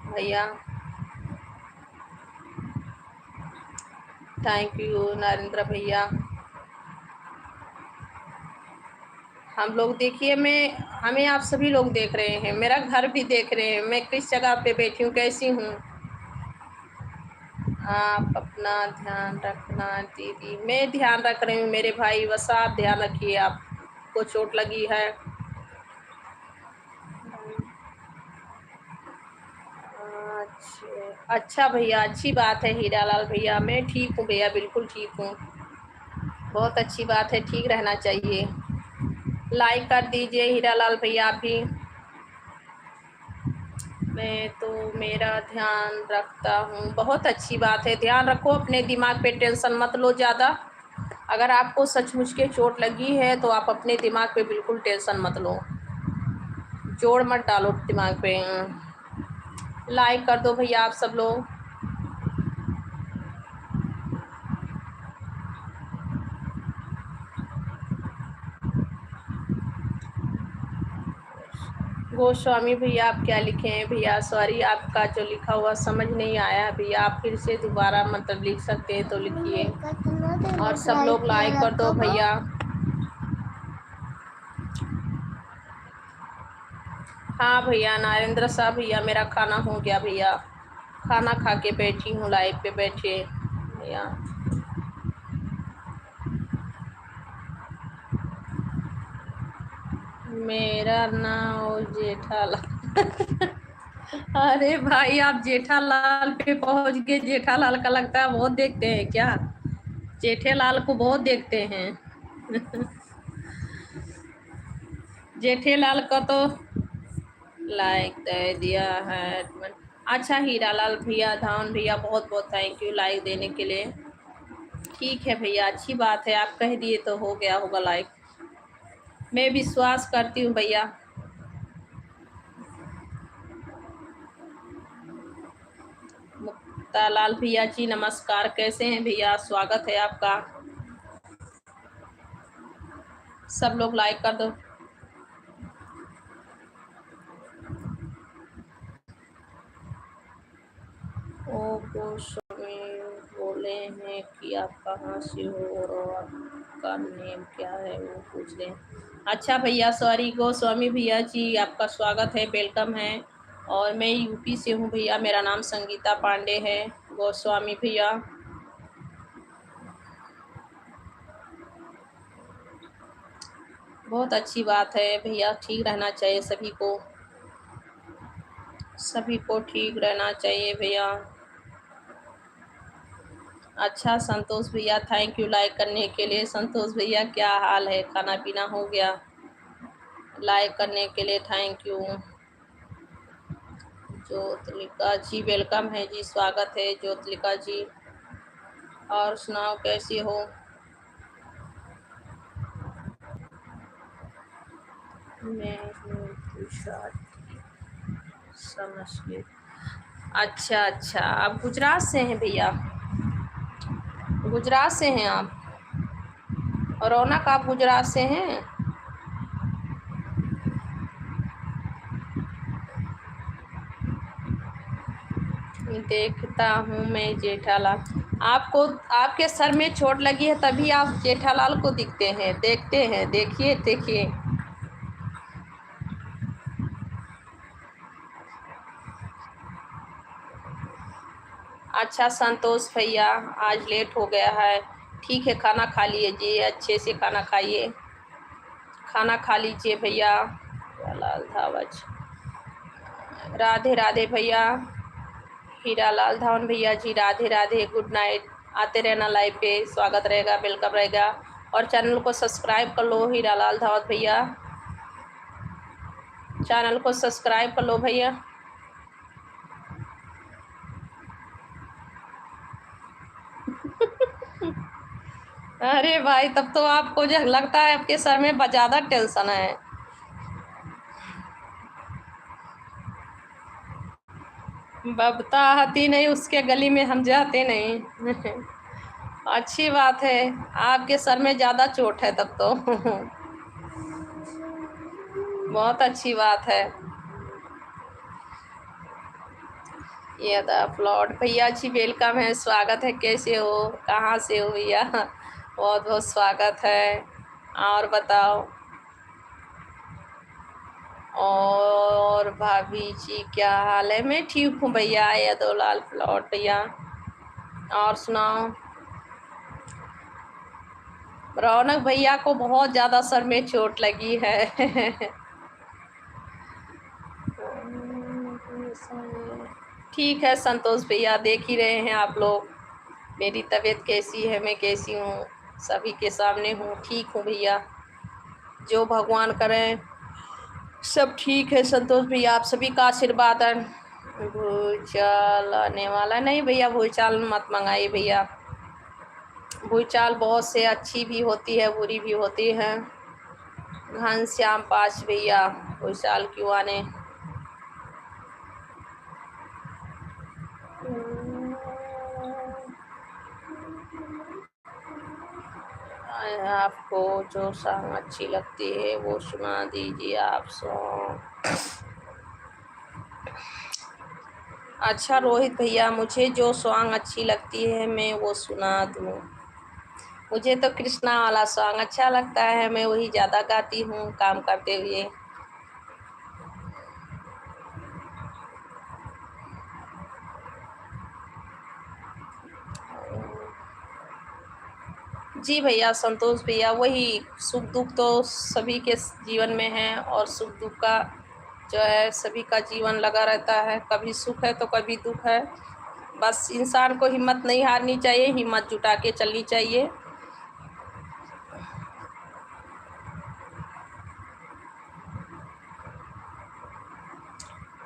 भैया, थैंक यू नरेंद्र भैया। हम लोग देखिए, मैं हमें आप सभी लोग देख रहे हैं, मेरा घर भी देख रहे हैं, मैं किस जगह पे बैठी हूँ, कैसी हूँ। आप अपना ध्यान रखना दीदी। मैं ध्यान रख रही हूँ मेरे भाई, बस आप ध्यान रखिए। आपको चोट लगी है? अच्छा अच्छा भैया, अच्छी बात है हीरालाल भैया। मैं ठीक हूँ भैया, बिल्कुल ठीक हूँ। बहुत अच्छी बात है, ठीक रहना चाहिए। लाइक कर दीजिए हीरालाल भैया आप भी। मैं तो मेरा ध्यान रखता हूँ, बहुत अच्छी बात है। ध्यान रखो, अपने दिमाग पे टेंशन मत लो ज़्यादा। अगर आपको सचमुच के चोट लगी है तो आप अपने दिमाग पे बिल्कुल टेंशन मत लो, जोड़ मत डालो दिमाग पे। लाइक कर दो भैया आप सब लोग। गोस्वामी भैया आप क्या लिखे हैं भैया? सॉरी, आपका जो लिखा हुआ समझ नहीं आया भैया, आप फिर से दोबारा मतलब लिख सकते हैं तो लिखिए। और सब लोग लाइक कर दो भैया। हाँ भैया नरेंद्र साहब भैया, मेरा खाना हो गया भैया, खाना खा के बैठी हूँ, लाइव पे बैठे भैया। मेरा नाम जेठालाल अरे भाई आप जेठालाल पे पहुंच गए। जेठालाल का लगता है बहुत देखते हैं क्या? जेठेलाल को बहुत देखते हैं। जेठेलाल का तो लाइक दे दिया है। अच्छा हीरालाल भैया, धान भैया, बहुत बहुत थैंक यू लाइक देने के लिए। ठीक है भैया, अच्छी बात है, आप कह दिए तो हो गया होगा लाइक। मैं विश्वास करती हूँ भैया। मुक्तालाल भैया जी नमस्कार, कैसे हैं भैया? स्वागत है आपका। सब लोग लाइक कर दो। ओ गोस्वामी बोले हैं कि आप कहाँ से हो और आपका नेम क्या है वो पूछ रहे हैं। अच्छा भैया, सॉरी गोस्वामी भैया जी, आपका स्वागत है, वेलकम है। और मैं यूपी से हूँ भैया, मेरा नाम संगीता पांडे है। गोस्वामी भैया बहुत अच्छी बात है भैया, ठीक रहना चाहिए सभी को, सभी को ठीक रहना चाहिए भैया। अच्छा संतोष भैया, थैंक यू लाइक करने के लिए। संतोष भैया क्या हाल है, खाना पीना हो गया? लाइक करने के लिए thank you. Jyotika ji welcome है जी, स्वागत है ज्योतिका जी। और सुनाओ कैसी हो? मैं समझ गई। अच्छा अच्छा, आप गुजरात से हैं भैया? गुजरात से हैं आप? रौनक आप गुजरात से हैं? देखता हूँ मैं जेठालाल। आपको, आपके सर में चोट लगी है तभी आप जेठालाल को दिखते हैं, देखते हैं, देखिए देखिए। अच्छा संतोष भैया, आज लेट हो गया है, ठीक है, खाना खा लीजिए, अच्छे से खाना खाइए, खाना खा लीजिए भैया। लाल धावज, राधे राधे भैया। हीरालाल धावन भैया जी राधे राधे, गुड नाइट। आते रहना लाइव पे, स्वागत रहेगा, वेलकम रहेगा। और चैनल को सब्सक्राइब कर लो हीरालाल धावत भैया, चैनल को सब्सक्राइब कर लो भैया। अरे भाई तब तो आपको जो लगता है आपके सर में ज़्यादा टेंशन है। बबता आती नहीं उसके गली में हम जाते नहीं। अच्छी बात है, आपके सर में ज़्यादा चोट है तब तो। बहुत अच्छी बात है। ये प्लॉट भैया जी वेलकम है, स्वागत है, कैसे हो, कहाँ से हो भैया? बहुत बहुत स्वागत है। और बताओ, और भाभी जी क्या हाल है? मैं ठीक हूँ भैया, ये दो लाल प्लॉट भैया। और सुनाओ। रौनक भैया को बहुत ज़्यादा सर में चोट लगी है। ठीक है संतोष भैया, देख ही रहे हैं आप लोग मेरी तबीयत कैसी है, मैं कैसी हूँ, सभी के सामने हूँ, ठीक हूँ भैया, जो भगवान करें सब ठीक है। संतोष भैया आप सभी का आशीर्वाद है। भूचाल आने वाला नहीं भैया, भूचाल मत मंगाइए भैया, भूचाल बहुत से अच्छी भी होती है बुरी भी होती है। घनश्याम पास भैया भूचाल क्यों आने? आपको जो सॉन्ग अच्छी लगती है वो सुना दीजिए आप सॉन्ग। अच्छा रोहित भैया, मुझे जो सॉन्ग अच्छी लगती है मैं वो सुना दूँ। मुझे तो कृष्णा वाला सॉन्ग अच्छा लगता है, मैं वही ज़्यादा गाती हूँ काम करते हुए। जी भैया संतोष भैया, वही सुख दुख तो सभी के जीवन में है, और सुख दुख का जो है सभी का जीवन लगा रहता है, कभी सुख है तो कभी दुख है। बस इंसान को हिम्मत नहीं हारनी चाहिए, हिम्मत जुटा के चलनी चाहिए।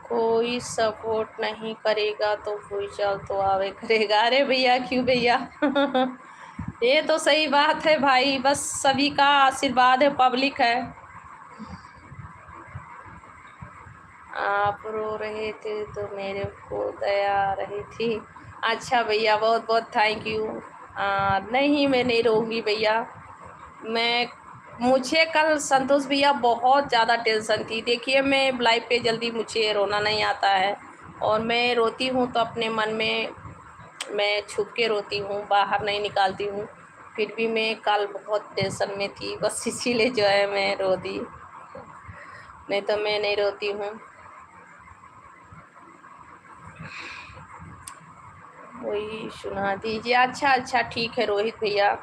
कोई सपोर्ट नहीं करेगा तो भूचाल तो आवे करेगा। अरे भैया क्यों भैया ये तो सही बात है भाई, बस सभी का आशीर्वाद है, पब्लिक है। आप रो रहे थे तो मेरे को दया आ रही थी। अच्छा भैया, बहुत बहुत थैंक यू। नहीं, मैं नहीं रोऊंगी भैया। मुझे कल संतोष भैया बहुत ज़्यादा टेंशन थी। देखिए, मैं लाइफ पे जल्दी मुझे रोना नहीं आता है, और मैं रोती हूँ तो अपने मन में मैं छुप के रोती हूँ, बाहर नहीं निकालती हूँ। फिर भी मैं कल बहुत टेंशन में थी, बस इसीलिए जो है मैं रो दी, नहीं तो मैं नहीं रोती हूँ। वही सुना दीजिए। अच्छा अच्छा ठीक है रोहित भैया।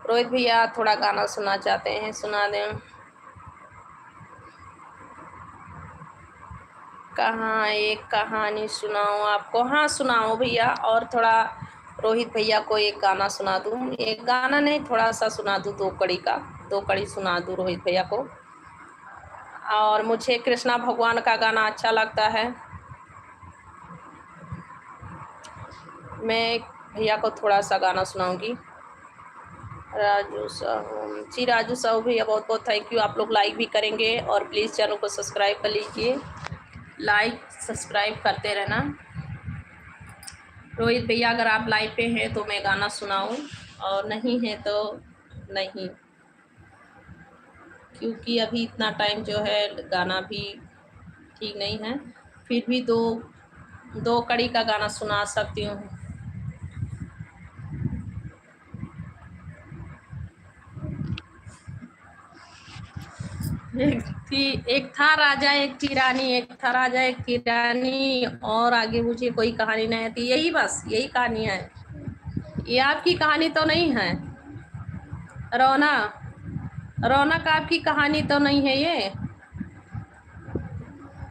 रोहित भैया थोड़ा गाना सुनना चाहते हैं, सुना दें। कहाँ एक कहानी सुनाऊँ आपको? हाँ सुनाओ भैया, और थोड़ा रोहित भैया को एक गाना सुना दूँ। एक गाना नहीं, थोड़ा सा सुना दूँ, 2 कड़ी का, 2 कड़ी सुना दूँ रोहित भैया को। और मुझे कृष्णा भगवान का गाना अच्छा लगता है। मैं भैया को थोड़ा सा गाना सुनाऊंगी। राजू साहू जी, राजू साहू भैया बहुत बहुत थैंक यू। आप लोग लाइक भी करेंगे और प्लीज़ चैनल को सब्सक्राइब कर लीजिए, लाइक सब्सक्राइब करते रहना। रोहित भैया अगर आप लाइव पे हैं तो मैं गाना सुनाऊं, और नहीं है तो नहीं, क्योंकि अभी इतना टाइम जो है गाना भी ठीक नहीं है। फिर भी दो कड़ी का गाना सुना सकती हूँ। एक था राजा एक थी रानी, एक था राजा एक थी रानी, और आगे मुझे कोई कहानी नहीं आती। यही बस, यही कहानी है। ये आपकी कहानी तो नहीं है रोना? रौनक आपकी कहानी तो नहीं है ये?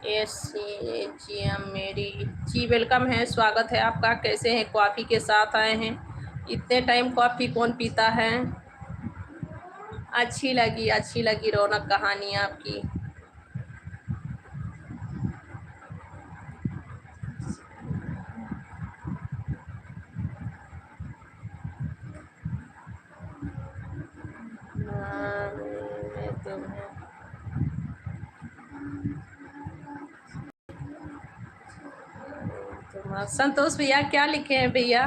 जी मेरी जी वेलकम है, स्वागत है आपका। कैसे हैं? कॉफ़ी के साथ आए हैं? इतने टाइम कॉफ़ी कौन पीता है? अच्छी लगी रौनक कहानी आपकी। मैं तुम्हें संतोष भैया क्या लिखे हैं भैया?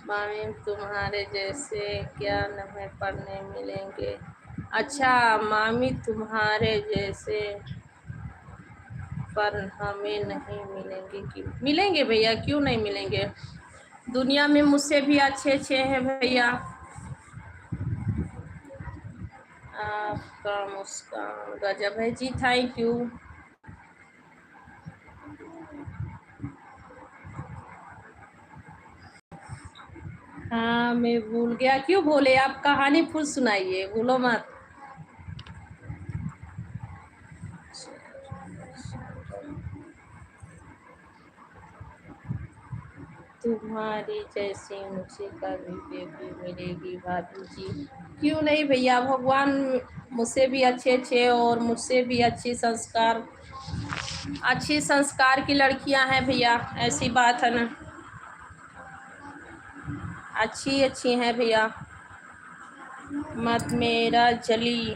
मामी तुम्हारे जैसे क्या नन्हे पढ़ने मिलेंगे? अच्छा, मामी तुम्हारे जैसे पर हमें नहीं मिलेंगे। क्यों मिलेंगे भैया, क्यों नहीं मिलेंगे? दुनिया में मुझसे भी अच्छे अच्छे हैं भैया। आपका मुस्कान गजब है जी, थैंक यू। हाँ मैं भूल गया। क्यों भूले? आप कहानी फुल सुनाइए, भूलो मत। तुम्हारी जैसी मुझे कभी बेबी मिलेगी भाभी जी। क्यों नहीं भैया, भगवान मुझसे भी अच्छे अच्छे और मुझसे भी अच्छी संस्कार की लड़कियां हैं भैया, ऐसी बात है ना। अच्छी अच्छी हैं भैया। मत मेरा जली,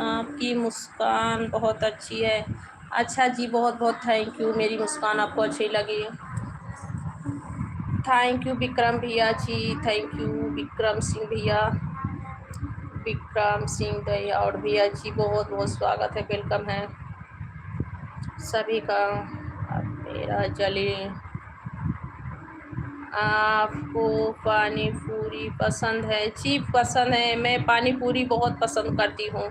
आपकी मुस्कान बहुत अच्छी है। अच्छा जी, बहुत बहुत थैंक यू, मेरी मुस्कान आपको अच्छी लगी। थैंक यू विक्रम भैया जी, थैंक यू विक्रम सिंह भैया, विक्रम सिंह भैया और भैया जी बहुत बहुत स्वागत है, वेलकम है सभी का। मेरा जली, आपको पानी पूरी पसंद है जी? पसंद है, मैं पानी पूरी बहुत पसंद करती हूँ।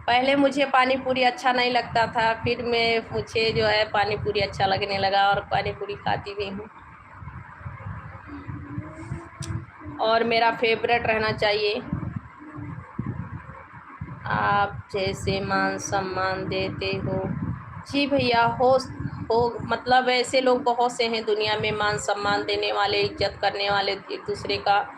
पहले मुझे पानी पूरी अच्छा नहीं लगता था, फिर मुझे जो है पानी पूरी अच्छा लगने लगा और पानी पूरी खाती भी हूँ, और मेरा फेवरेट रहना चाहिए। आप जैसे मान सम्मान देते हो जी भैया, हो मतलब ऐसे लोग बहुत से हैं दुनिया में, मान सम्मान देने वाले, इज्जत करने वाले एक दूसरे का।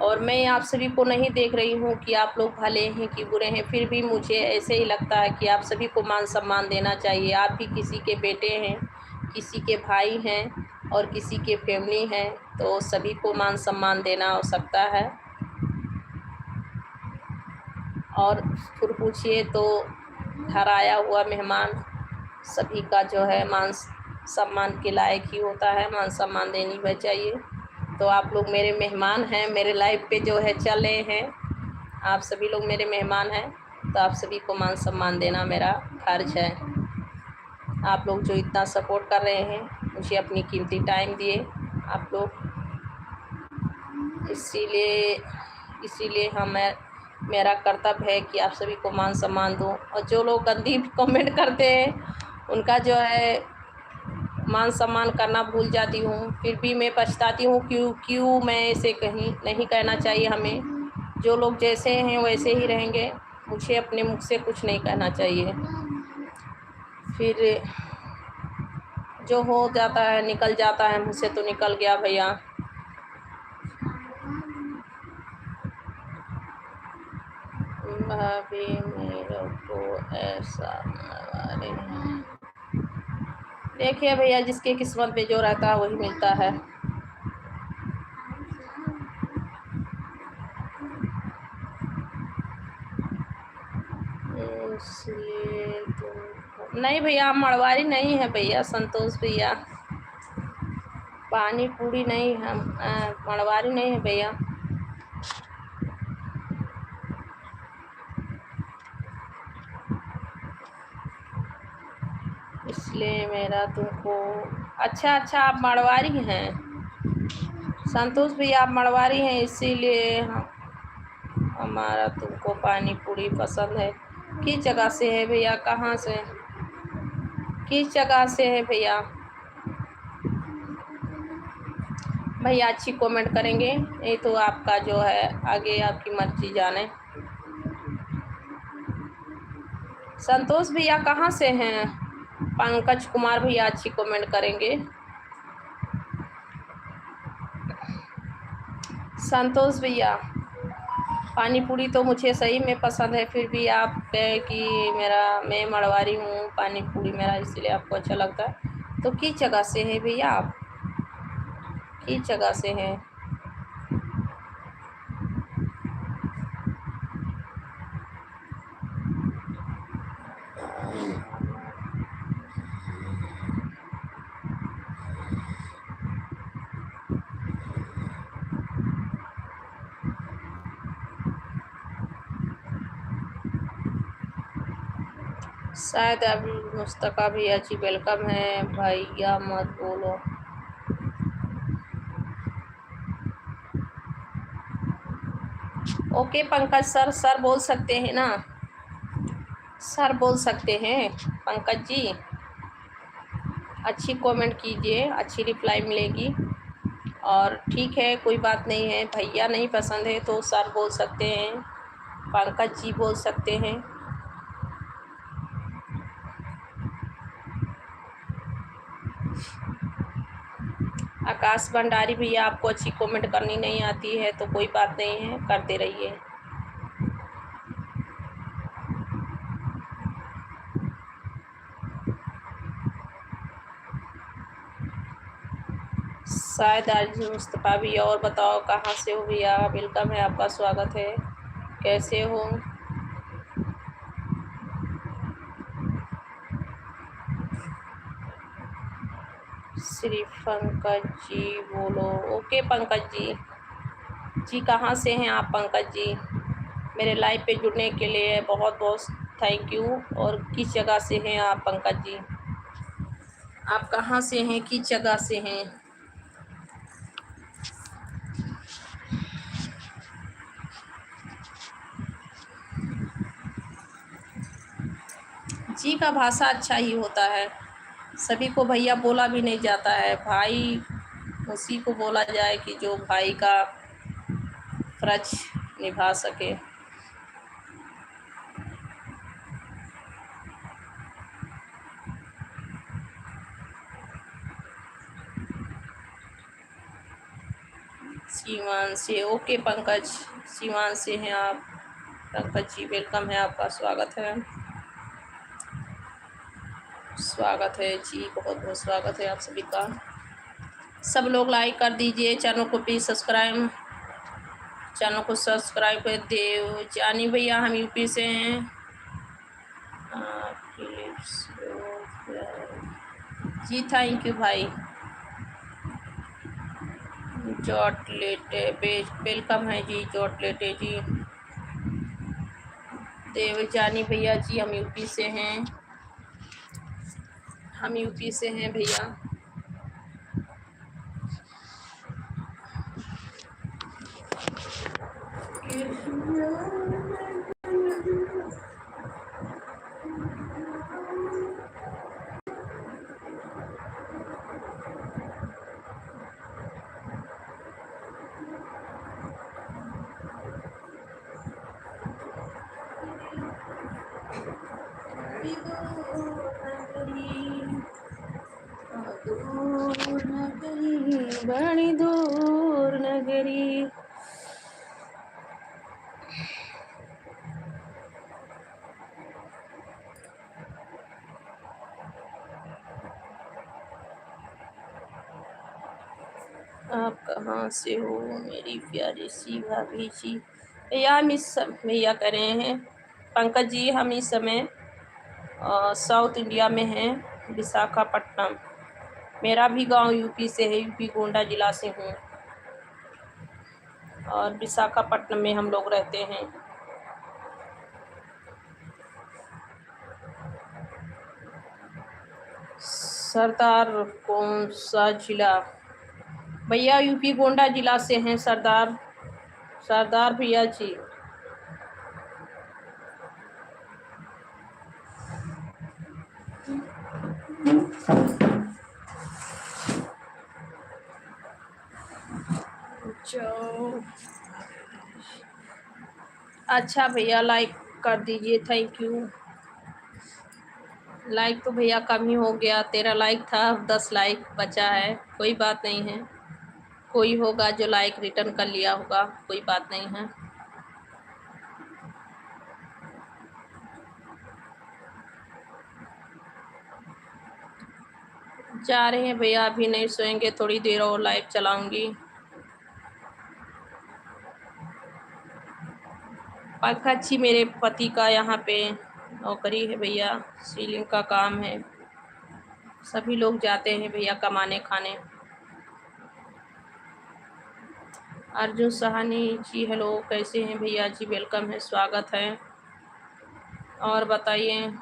और मैं आप सभी को नहीं देख रही हूँ कि आप लोग भले हैं कि बुरे हैं, फिर भी मुझे ऐसे ही लगता है कि आप सभी को मान सम्मान देना चाहिए। आप भी किसी के बेटे हैं, किसी के भाई हैं और किसी के फैमिली हैं, तो सभी को मान सम्मान देना आवश्यकता है। और फिर पूछिए तो घर आया हुआ मेहमान सभी का जो है मान सम्मान के लायक ही होता है, मान सम्मान देनी भी चाहिए। तो आप लोग मेरे मेहमान हैं, मेरे लाइफ पे जो है चल रहे हैं, आप सभी लोग मेरे मेहमान हैं, तो आप सभी को मान सम्मान देना मेरा फ़र्ज है। आप लोग जो इतना सपोर्ट कर रहे हैं, मुझे अपनी कीमती टाइम दिए आप लोग, इसीलिए मेरा कर्तव्य है कि आप सभी को मान सम्मान दूं। और जो लोग गंदी कमेंट करते हैं उनका जो है मान सम्मान करना भूल जाती हूँ, फिर भी मैं पछताती हूँ क्यों मैं ऐसे कहीं नहीं कहना चाहिए हमें। जो लोग जैसे हैं वैसे ही रहेंगे, मुझे अपने मुख से कुछ नहीं कहना चाहिए। फिर जो हो जाता है निकल जाता है, मुझसे तो निकल गया भैया। भाभी मेरे को ऐसा मारे हैं। देखिए भैया, जिसके किस्मत में जो रहता है वही मिलता है। इसलिए तो नहीं भैया, हम मड़वारी नहीं है भैया, संतोष भैया। पानी पूरी नहीं, हम मड़वारी नहीं है भैया। इसलिए मेरा तुमको अच्छा आप मड़वारी हैं संतोष भैया, आप मड़वारी हैं, इसीलिए हमारा तुमको पानी पूरी पसंद है। किस जगह से है भैया, कहाँ से, किस जगह से है भैया? भैया अच्छी कमेंट करेंगे, नहीं तो आपका जो है आगे आपकी मर्जी जाने। संतोष भैया कहाँ से हैं? पंकज कुमार भैया अच्छी कमेंट करेंगे। संतोष भैया, पानी पूरी तो मुझे सही में पसंद है, फिर भी आप कहे कि मैं मड़वारी हूँ, पानी पूरी मेरा इसलिए आपको अच्छा लगता है। तो किस जगह से हैं भैया आप, किस जगह से हैं? शायद अब मुस्तफ़ा भैया जी वेलकम है। भैया मत बोलो। ओके पंकज सर बोल सकते हैं ना, सर बोल सकते हैं पंकज जी। अच्छी कमेंट कीजिए, अच्छी रिप्लाई मिलेगी। और ठीक है, कोई बात नहीं है, भैया नहीं पसंद है तो सर बोल सकते हैं, पंकज जी बोल सकते हैं। आकाश भंडारी भैया, आपको अच्छी कमेंट करनी नहीं आती है तो कोई बात नहीं है, करते रहिए। शायद आज मुस्तफ़ा भैया, और बताओ कहाँ से हो भैया? वेलकम है, आपका स्वागत है, कैसे हो? श्री पंकज जी बोलो। ओके पंकज जी, कहाँ से हैं आप पंकज जी? मेरे लाइव पे जुड़ने के लिए बहुत बहुत थैंक यू। और किस जगह से हैं आप पंकज जी? आप कहाँ से हैं, किस जगह से हैं? जी का भाषा अच्छा ही होता है, सभी को भैया बोला भी नहीं जाता है, भाई उसी को बोला जाए कि जो भाई का फ़र्ज निभा सके। सीवान से। ओके पंकज, सीवान से हैं आप। पंकज जी वेलकम है, आपका स्वागत है। स्वागत है जी, बहुत बहुत स्वागत है आप सभी का। सब लोग लाइक कर दीजिए, चैनल को प्लीज सब्सक्राइब, चैनल को सब्सक्राइब कर दे। जानी भैया हम यूपी से हैं। जी थैंक यू भाई। जॉट लेटे वेलकम है जी, जॉट लेटे जी। देवजानी भैया जी हम यूपी से हैं, हम यूपी से हैं भैया। बड़ी दूर नगरी। आप कहाँ से हो मेरी प्यारी सी भाभी जी? भैया हम इस भैया कर रहे हैं पंकज जी, हम इस समय साउथ इंडिया में हैं, विशाखापट्टनम। मेरा भी गांव यूपी से है, यूपी गोंडा जिला से हूँ और विशाखापट्टनम में हम लोग रहते हैं। सरदार कौन सा जिला? भैया यूपी गोंडा जिला से हैं सरदार, सरदार भैया जी। जो अच्छा भैया लाइक कर दीजिए, थैंक यू। लाइक तो भैया कम ही हो गया, 13 लाइक था, 10 लाइक बचा है। कोई बात नहीं है, कोई होगा जो लाइक रिटर्न कर लिया होगा, कोई बात नहीं है। जा रहे हैं भैया, अभी नहीं सोएंगे, थोड़ी देर और लाइव चलाऊंगी। पंकज जी मेरे पति का यहाँ पे नौकरी है भैया, सीलिंग का काम है। सभी लोग जाते हैं भैया कमाने खाने। अर्जुन सहानी जी हेलो, कैसे हैं भैया जी? वेलकम है, स्वागत है। और बताइए।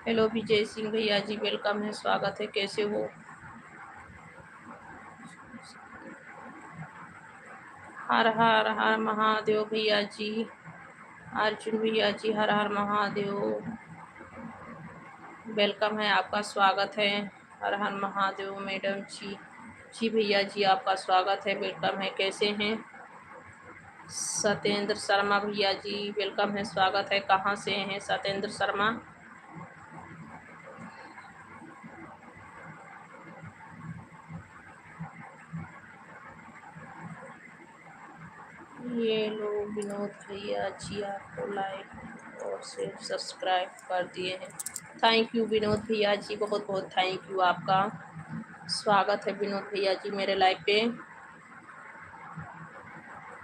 हेलो विजय सिंह भैया जी वेलकम है, स्वागत है, कैसे हो? हर हर हर महादेव भैया जी। अर्जुन भैया जी हर हर महादेव, वेलकम है, आपका स्वागत है। हर हर महादेव मैडम जी। जी भैया जी आपका स्वागत है, वेलकम है, कैसे हैं? सत्येंद्र शर्मा भैया जी वेलकम है, स्वागत है। कहाँ से हैं सत्येंद्र शर्मा? ये लो विनोद भैया जी आपको लाइक और शेयर सब्सक्राइब कर दिए हैं, थैंक यू विनोद भैया जी, बहुत बहुत थैंक यू आपका। स्वागत है विनोद भैया जी मेरे लाइव पे,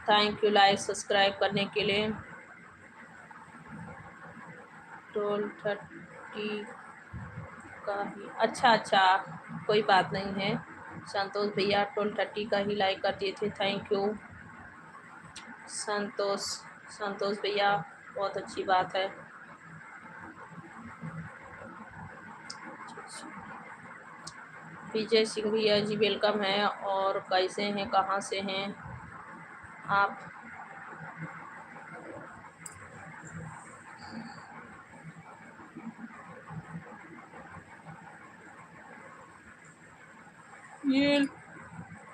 थैंक यू लाइक सब्सक्राइब करने के लिए। 12:30 का ही, अच्छा कोई बात नहीं है। संतोष भैया 12:30 का ही लाइक कर दिए थे, थैंक यू संतोष। संतोष भैया बहुत अच्छी बात है। विजय सिंह भैया जी वेलकम है, और कैसे हैं, कहाँ से हैं आप?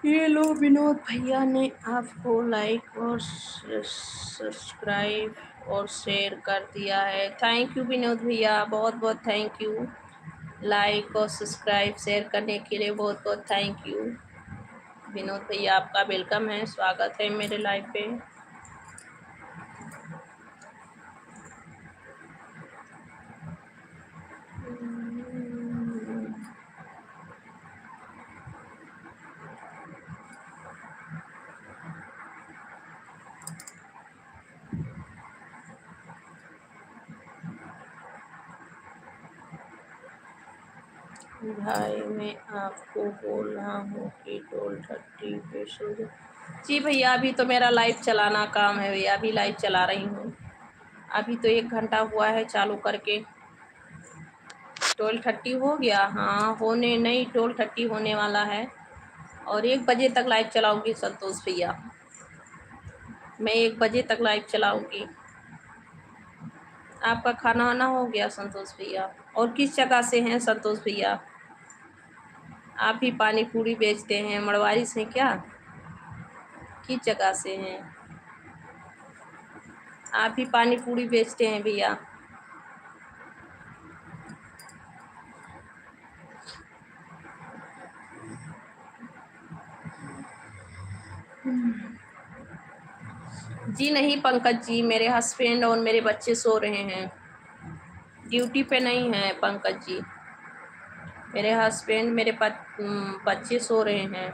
ये लो विनोद भैया ने आपको लाइक और सब्सक्राइब और शेयर कर दिया है, थैंक यू विनोद भैया, बहुत बहुत थैंक यू। लाइक और सब्सक्राइब शेयर करने के लिए बहुत बहुत थैंक यू। विनोद भैया आपका वेलकम है, स्वागत है मेरे लाइव पे। भाई मैं आपको बोल रहा हूँ कि टोल 30 पे शुरू। जी भैया अभी तो मेरा लाइव चलाना काम है भैया, अभी लाइव चला रही हूँ। अभी तो 1 घंटा हुआ है चालू करके। टोल 30 हो गया, हाँ होने नहीं, टोल 30 होने वाला है और 1 बजे तक लाइव चलाऊँगी संतोष भैया। मैं 1 बजे तक लाइव चलाऊँगी। आपका खाना वाना हो गया संतोष भैया? और किस जगह से हैं संतोष भैया? आप भी पानी पूरी बेचते हैं, मड़वारी से क्या? किस जगह से हैं? आप भी पानी पूरी बेचते हैं भैया? जी नहीं पंकज जी, मेरे हस्बैंड और मेरे बच्चे सो रहे हैं, ड्यूटी पे नहीं है पंकज जी। मेरे हस्बैंड मेरे बच्चे सो रहे हैं।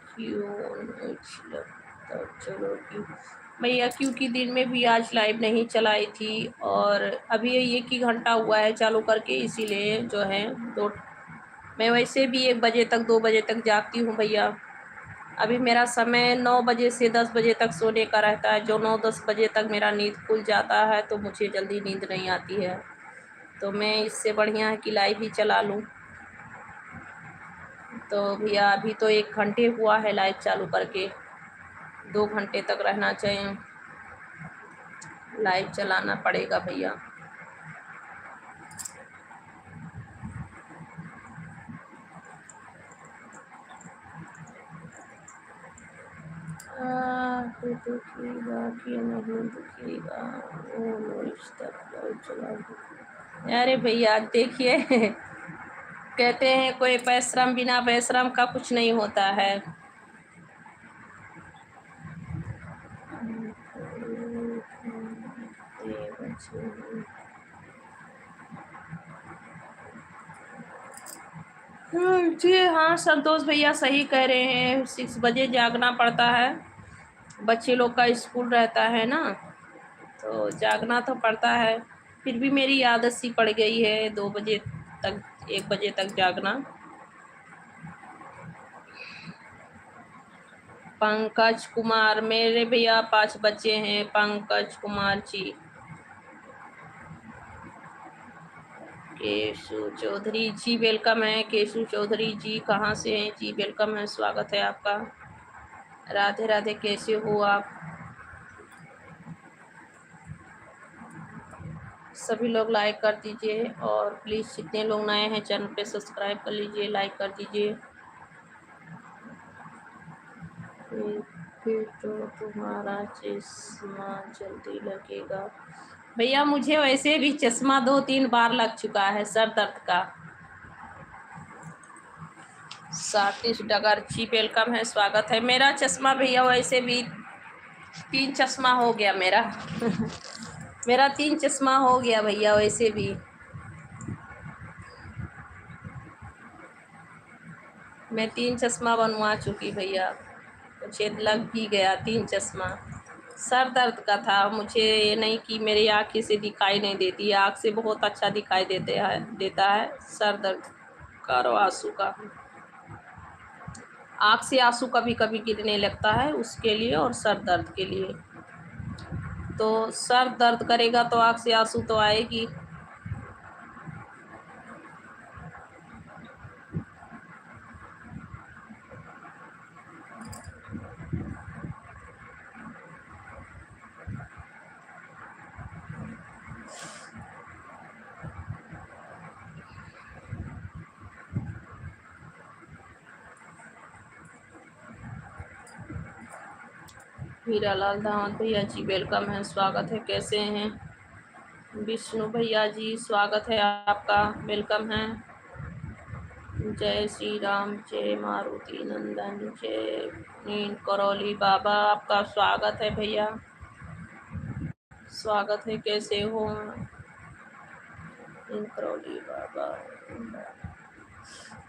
क्यों नहीं लगता? चलो कि भैया क्योंकि दिन में भी आज लाइव नहीं चलाई थी और अभी 1 ही घंटा हुआ है चालू करके, इसीलिए जो है दो, मैं वैसे भी 1 बजे तक 2 बजे तक जागती हूँ भैया। अभी मेरा समय 9 बजे से 10 बजे तक सोने का रहता है, जो 9-10 बजे तक मेरा नींद खुल जाता है तो मुझे जल्दी नींद नहीं आती है, तो मैं इससे बढ़िया है कि लाइव ही चला लूँ। तो भैया अभी तो 1 घंटे हुआ है लाइव चालू करके, 2 घंटे तक रहना चाहिए, लाइव चलाना पड़ेगा भैया। दुखीगा कि नहीं दुखीगा, अरे भैया देखिए कहते हैं कोई परिश्रम बिना परिश्रम का कुछ नहीं होता है। जी हाँ संतोष भैया सही कह रहे हैं, 6 बजे जागना पड़ता है, बच्चे लोग का स्कूल रहता है ना, तो जागना तो पड़ता है। फिर भी मेरी आदत सी पड़ गई है 2 बजे तक 1 बजे तक जागना। पंकज कुमार, मेरे भैया 5 बच्चे हैं पंकज कुमार जी। केशु चौधरी जी वेलकम है, केशु चौधरी जी कहाँ से हैं जी? वेलकम है, स्वागत है आपका। राधे राधे, कैसे हो आप? सभी लोग लाइक कर दीजिए और प्लीज़ जितने लोग नए हैं चैनल पे सब्सक्राइब कर लीजिए, लाइक कर दीजिए। फिर तो तुम्हारा चश्मा जल्दी लगेगा भैया। मुझे वैसे भी चश्मा 2-3 बार लग चुका है सर दर्द का। सातिश डगर जी वेलकम है, स्वागत है। मेरा चश्मा भैया वैसे भी 3 चश्मा हो गया मेरा मेरा 3 चश्मा हो गया भैया वैसे भी। मैं 3 चश्मा बनवा चुकी भैया, मुझे लग भी गया 3 चश्मा। सर दर्द का था, मुझे ये नहीं कि मेरी आँखें से दिखाई नहीं देती, आँख से बहुत अच्छा दिखाई देता है सर दर्द का और आंसू का। आँख से आंसू कभी कभी गिरने लगता है, उसके लिए और सर दर्द के लिए। तो सर दर्द करेगा तो आँख से आंसू तो आएगी। हीरालाल दामद भैया जी वेलकम है, स्वागत है, कैसे हैं? विष्णु भैया जी स्वागत है आपका, वेलकम है। जय श्री राम, जय मारुति नंदन, जय नील करौली बाबा, आपका स्वागत है भैया, स्वागत है। कैसे हो नील करौली बाबा?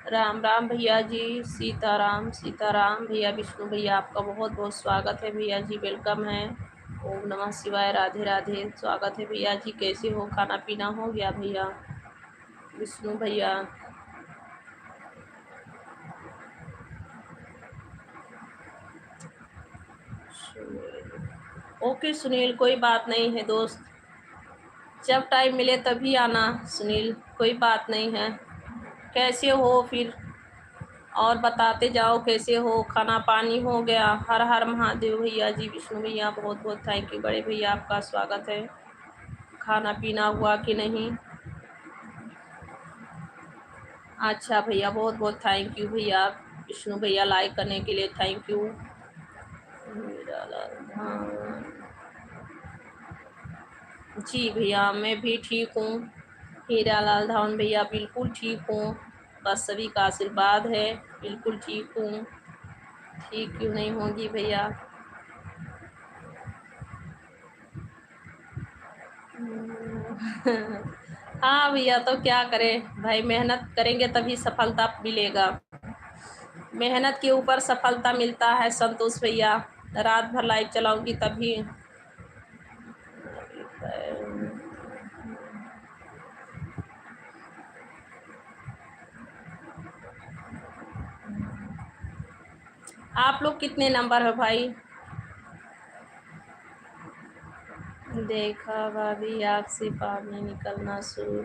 राम राम भैया जी, सीताराम सीताराम भैया। विष्णु भैया आपका बहुत बहुत स्वागत है भैया जी, वेलकम है। ओम नमः शिवाय, राधे राधे, स्वागत है भैया जी। कैसे हो, खाना पीना हो गया भैया? विष्णु भैया ओके सुनील, कोई बात नहीं है दोस्त, जब टाइम मिले तभी आना सुनील, कोई बात नहीं है। कैसे हो फिर, और बताते जाओ कैसे हो, खाना पानी हो गया? हर हर महादेव भैया जी। विष्णु भैया बहुत बहुत थैंक यू। बड़े भैया आपका स्वागत है। खाना पीना हुआ कि नहीं? अच्छा भैया, बहुत बहुत थैंक यू भैया। विष्णु भैया लाइक करने के लिए थैंक यू। हाँ जी भैया, मैं भी ठीक हूँ। हीरा लाल धावन भैया बिल्कुल ठीक हूँ, बस सभी का आशीर्वाद है, बिल्कुल ठीक हूँ। ठीक क्यों नहीं होगी भैया? हाँ भैया, तो क्या करें भाई, मेहनत करेंगे तभी सफलता मिलेगा, मेहनत के ऊपर सफलता मिलता है संतोष भैया। रात भर लाइव चलाऊंगी तभी। आप लोग कितने नंबर है भाई? देखा भाभी, आँख से पानी निकलना शुरू।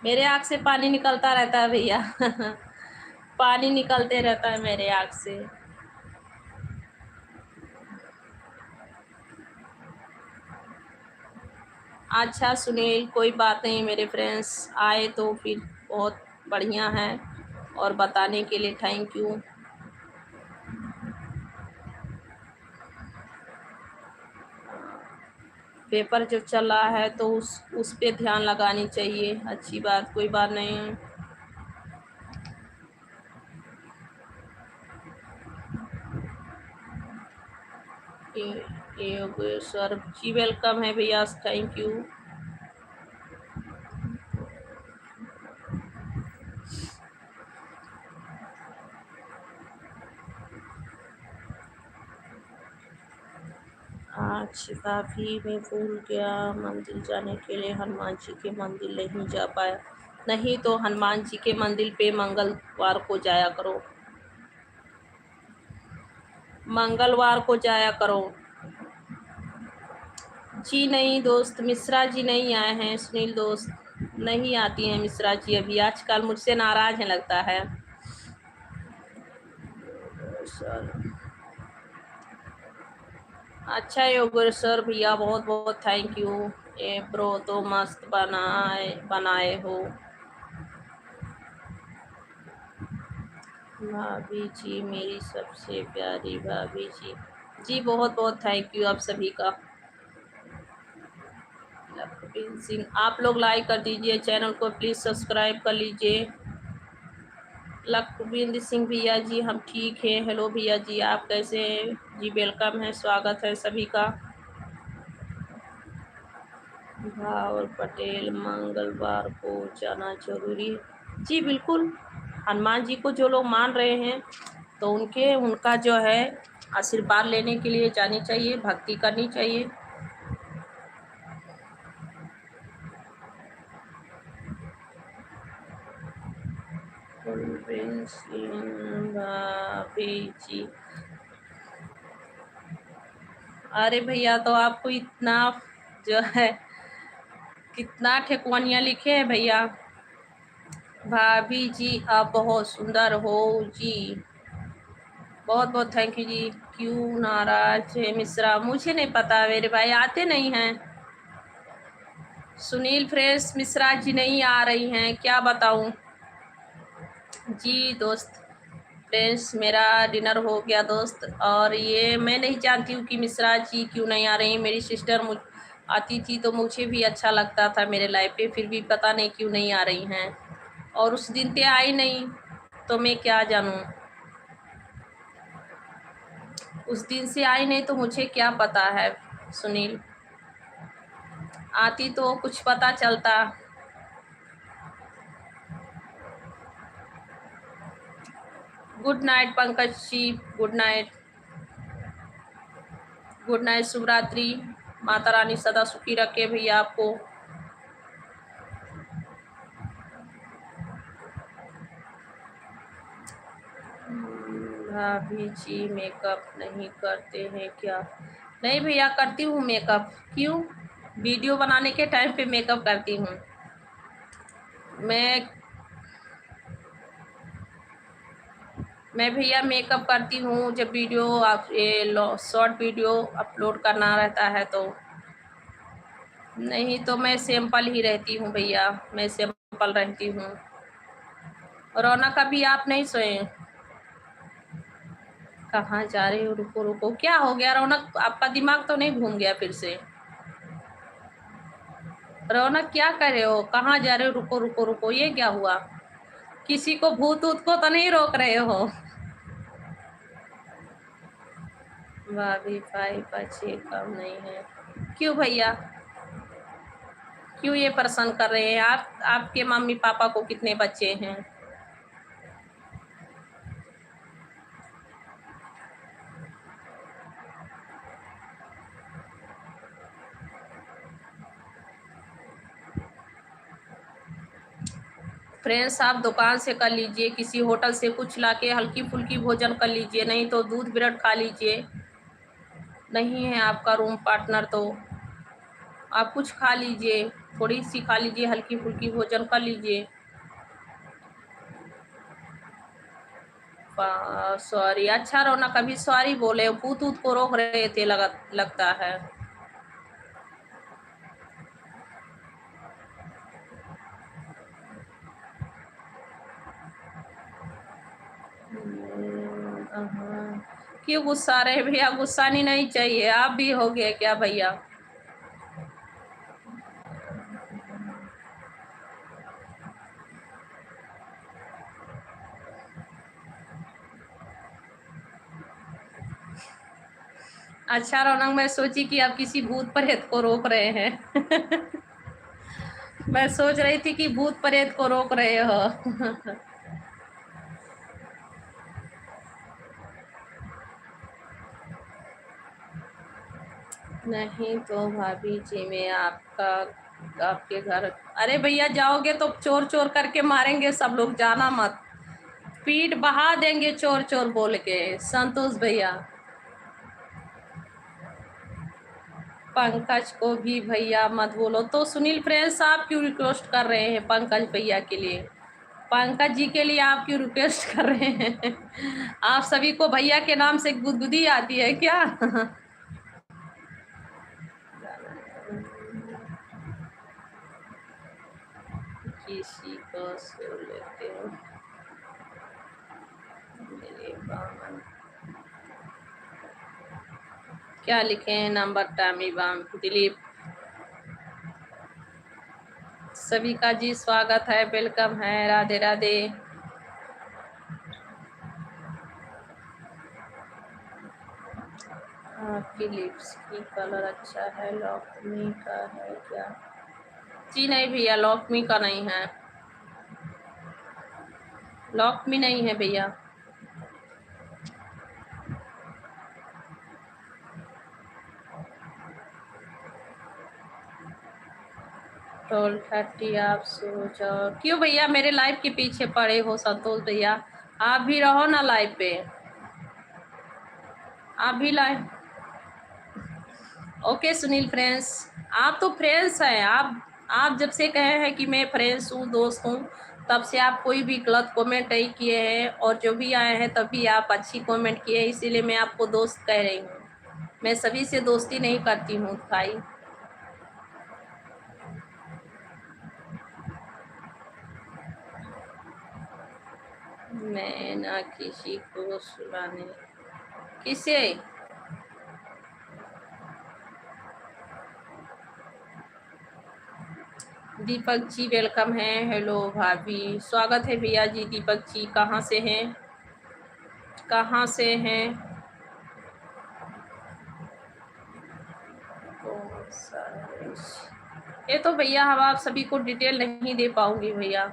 मेरे आँख से पानी निकलता रहता है भैया। पानी निकलते रहता है मेरे आँख से। अच्छा सुनील, कोई बात नहीं मेरे फ्रेंड्स, आए तो फिर बहुत बढ़िया है, और बताने के लिए थैंक यू। पेपर जो चल रहा है तो उस पे ध्यान लगानी चाहिए, अच्छी बात, कोई बात नहीं है। योगेश्वर जी वेलकम है भैया, थैंक यू। आज काफ़ी मैं भूल गया मंदिर जाने के लिए, हनुमान जी के मंदिर नहीं जा पाया। नहीं तो हनुमान जी के मंदिर पे मंगलवार को जाया करो, मंगलवार को जाया करो। जी नहीं दोस्त, मिश्रा जी नहीं आए हैं, सुनील दोस्त नहीं आती हैं मिश्रा जी अभी, आजकल मुझसे नाराज है लगता है। अच्छा योगेश्वर भैया, बहुत बहुत थैंक यू। ये प्रो तो मस्त बनाए हो भाभी जी, मेरी सबसे प्यारी भाभी जी। जी बहुत बहुत थैंक यू आप सभी का। लखबीर सिंह, आप लोग लाइक कर दीजिए, चैनल को प्लीज़ सब्सक्राइब कर लीजिए। लखविंद्र सिंह भैया जी, हम ठीक हैं। हेलो भैया जी, आप कैसे हैं जी? वेलकम है, स्वागत है सभी का। भावर पटेल, मंगलवार को जाना जरूरी है जी, बिल्कुल। हनुमान जी को जो लोग मान रहे हैं तो उनका जो है आशीर्वाद लेने के लिए जानी चाहिए, भक्ति करनी चाहिए। भाभी जी, अरे भैया, तो आपको इतना जो है कितना ठेकुआनिया लिखे हैं भैया। भाभी जी आप बहुत सुंदर हो जी, बहुत बहुत थैंक यू जी। क्यों नाराज है मिश्रा? मुझे नहीं पता मेरे भाई, आते नहीं हैं। सुनील फ्रेश मिश्रा जी नहीं आ रही हैं, क्या बताऊं जी दोस्त। फ्रेंड्स, मेरा डिनर हो गया दोस्त, और ये मैं नहीं जानती हूँ कि मिश्रा जी क्यों नहीं आ रही। मेरी सिस्टर आती थी तो मुझे भी अच्छा लगता था मेरे लाइफ पे, फिर भी पता नहीं क्यों नहीं आ रही हैं। और उस दिन पे आई नहीं तो मैं क्या जानूँ, उस दिन से आई नहीं तो मुझे क्या पता है सुनील, आती तो कुछ पता चलता। Good night Pankaj ji, good night, good night, शुभ रात्रि। माता रानी सदा सुखी रखे भैया आपको। भाभी जी मेकअप नहीं करते हैं क्या? नहीं भैया करती हूँ मेकअप, क्यों? वीडियो बनाने के टाइम पे मेकअप करती हूँ मैं मैं भैया मेकअप करती हूँ जब वीडियो आप शॉर्ट वीडियो अपलोड करना रहता है तो। नहीं तो मैं सिंपल ही रहती हूँ भैया, मैं सिंपल रहती हूँ। रौनक अभी आप नहीं सोए? कहाँ जा रही हो? रुको रुको, क्या हो गया रौनक, आपका दिमाग तो नहीं घूम गया फिर से? रौनक क्या कर रहे हो, कहाँ जा रहे हो? रुको रुको रुको, ये क्या हुआ? किसी को भूत ऊत को तो नहीं रोक रहे हो? भाभी भाई बच्चे कम नहीं है? क्यों भैया, क्यों ये परेशान कर रहे हैं आप? आपके मम्मी पापा को कितने बच्चे हैं? फ्रेंड्स आप दुकान से कर लीजिए, किसी होटल से कुछ लाके हल्की फुल्की भोजन कर लीजिए, नहीं तो दूध ब्रेड खा लीजिए। नहीं है आपका रूम पार्टनर तो आप कुछ खा लीजिए, थोड़ी सी खा लीजिए, हल्की फुल्की भोजन कर लीजिए। सॉरी, अच्छा रौनक अभी सॉरी बोले, भूत ऊत को रोक रहे थे लगता है। क्यों गुस्सा रहे भैया? गुस्सा नहीं चाहिए, आप भी हो गए क्या भैया? अच्छा रौनक, मैं सोची कि आप किसी भूत प्रेत को रोक रहे हैं। मैं सोच रही थी कि भूत प्रेत को रोक रहे हो। नहीं तो भाभी जी मैं आपका आपके घर, अरे भैया जाओगे तो चोर चोर करके मारेंगे सब लोग, जाना मत, पीठ बहा देंगे चोर चोर बोल के। संतोष भैया, पंकज को भी भैया मत बोलो तो सुनील फ्रेंड्स आप क्यों रिक्वेस्ट कर रहे हैं पंकज भैया के लिए? पंकज जी के लिए आप क्यों रिक्वेस्ट कर रहे हैं? आप सभी को भैया के नाम से गुदगुदी आती है क्या? किसी को सुन लेते हो मेरे बामन, क्या लिखे हैं नंबर टामी बाम दिलीप। सभी का जी स्वागत है, वेलकम है, राधे राधे। आपकी लिप्स की कलर अच्छा है, लॉकमी का है क्या? जी नहीं भैया, लॉकमी का नहीं है, लॉकमी नहीं है भैया। 12:30 आप सो जाओ। क्यों भैया मेरे लाइव के पीछे पड़े हो संतोष भैया? आप भी रहो ना लाइव पे, आप भी लाइव। ओके सुनील फ्रेंड्स, आप तो फ्रेंड्स हैं, आप जब से कहे हैं कि मैं फ्रेंड्स हूँ, दोस्त हूँ, तब से आप कोई भी गलत कमेंट नहीं किए हैं, और जो भी आए हैं तभी आप अच्छी कमेंट किए हैं, इसीलिए मैं आपको दोस्त कह रही हूँ। मैं सभी से दोस्ती नहीं करती हूँ भाई। मैं ना किसी को सुनाने, किसे? दीपक जी वेलकम है। हेलो भाभी, स्वागत है भैया जी। दीपक जी कहाँ से हैं, कहाँ से हैं? ये तो भैया हम आप सभी को डिटेल नहीं दे पाऊंगी भैया।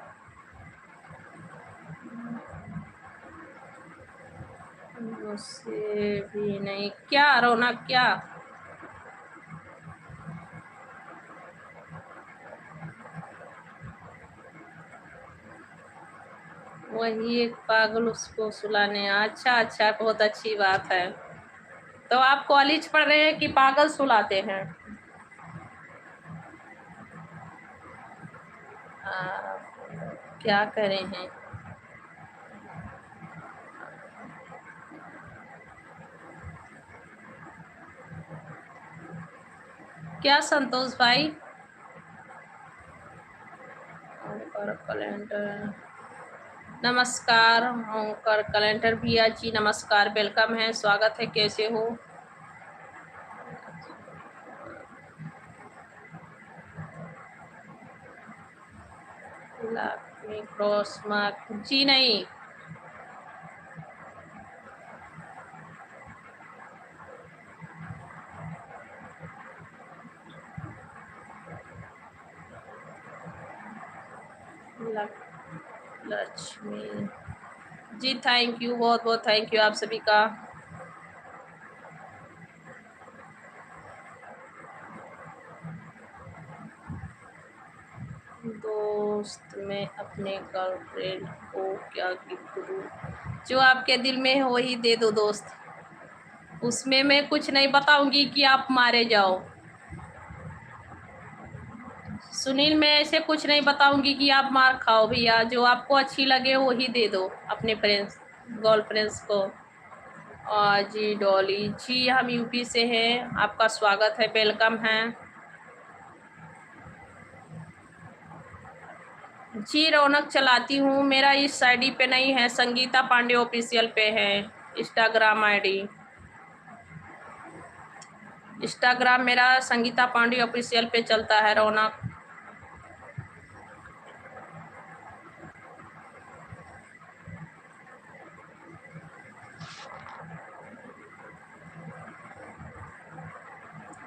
मुझसे भी नहीं। क्या रौनक, क्या? वही एक पागल उसको सुलाने। अच्छा अच्छा, बहुत अच्छी बात है। तो आप कॉलेज पढ़ रहे हैं कि पागल सुलाते हैं? क्या करें हैं? क्या संतोष भाई? कैलेंडर नमस्कार। ओंकार कैलेंडर भैया जी नमस्कार, वेलकम है, स्वागत है। कैसे हो? क्रॉस मार्क जी नहीं। लक्ष्मी जी थैंक यू, बहुत बहुत थैंक यू आप सभी का। दोस्त मैं अपने गर्लफ्रेंड को क्या गिफ्ट दूँ? जो आपके दिल में है वही दे दो दोस्त। उसमें मैं कुछ नहीं बताऊंगी कि आप मारे जाओ। सुनील, मैं ऐसे कुछ नहीं बताऊंगी कि आप मार खाओ भैया। जो आपको अच्छी लगे वही दे दो अपने फ्रेंड्स, गर्लफ्रेंड्स को। और जी डॉली जी, हम यूपी से हैं, आपका स्वागत है, वेलकम है जी। रौनक चलाती हूँ, मेरा इस आईडी पे नहीं है, संगीता पांडे ऑफिशियल पे है इंस्टाग्राम आईडी। इंस्टाग्राम मेरा संगीता पांडे ऑफिशियल पे चलता है। रौनक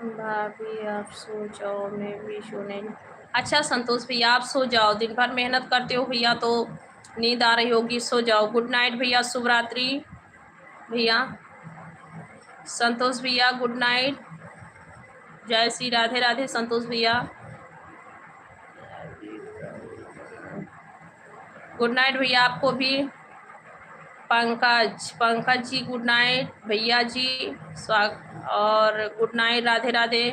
भाभी आप सो जाओ, मैं भी सोने। अच्छा संतोष भैया आप सो जाओ, दिन भर मेहनत करते हो भैया तो नींद आ रही होगी, सो जाओ। गुड नाइट भैया, शुभ रात्रि भैया। संतोष भैया गुड नाइट, जय श्री राधे राधे संतोष भैया, गुड नाइट भैया आपको भी। पंकज, पंकज जी गुड नाइट भैया जी, स्वागत और गुड नाइट, राधे राधे।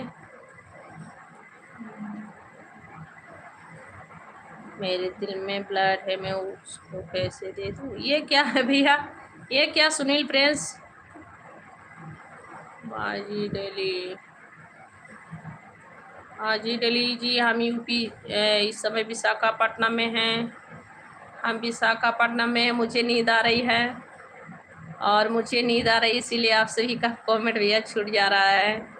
मेरे दिल में ब्लड है, मैं उसको कैसे दे दूँ? ये क्या है भैया, ये क्या? सुनील प्रिंस बाजी डेली, हाजी डेली जी, हम यूपी इस समय विशाखापट्टनम में हैं। हम विशाखापट्टनम में, मुझे नींद आ रही है और मुझे नींद आ रही है, इसीलिए आप सभी का कमेंट भैया छूट जा रहा है।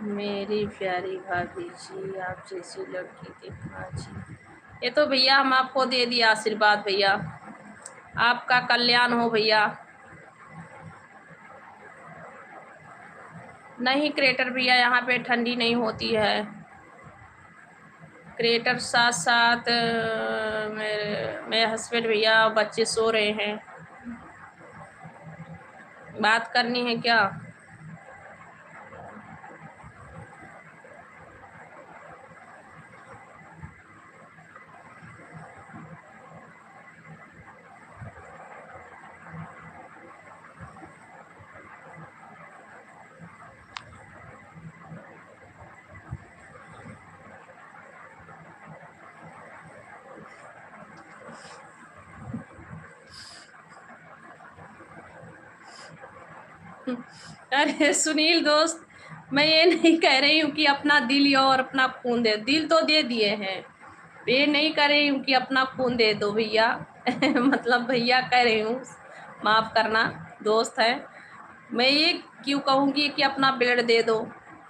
मेरी प्यारी भाभी जी, आप जैसी लड़की देखना जी। ये तो भैया हम आपको दे दिया आशीर्वाद भैया, आपका कल्याण हो भैया। नहीं क्रेटर भैया, यहाँ पे ठंडी नहीं होती है। क्रेटर साथ साथ मेरे हस्बैंड भैया, बच्चे सो रहे हैं। बात करनी है क्या? अरे सुनील दोस्त, मैं ये नहीं कह रही हूँ कि अपना दिल और अपना खून दे, दिल तो दे दिए हैं, ये नहीं कर रही हूँ कि अपना खून दे दो भैया मतलब भैया कह रही हूँ, माफ़ करना, दोस्त है। मैं ये क्यों कहूँगी कि अपना ब्लड दे दो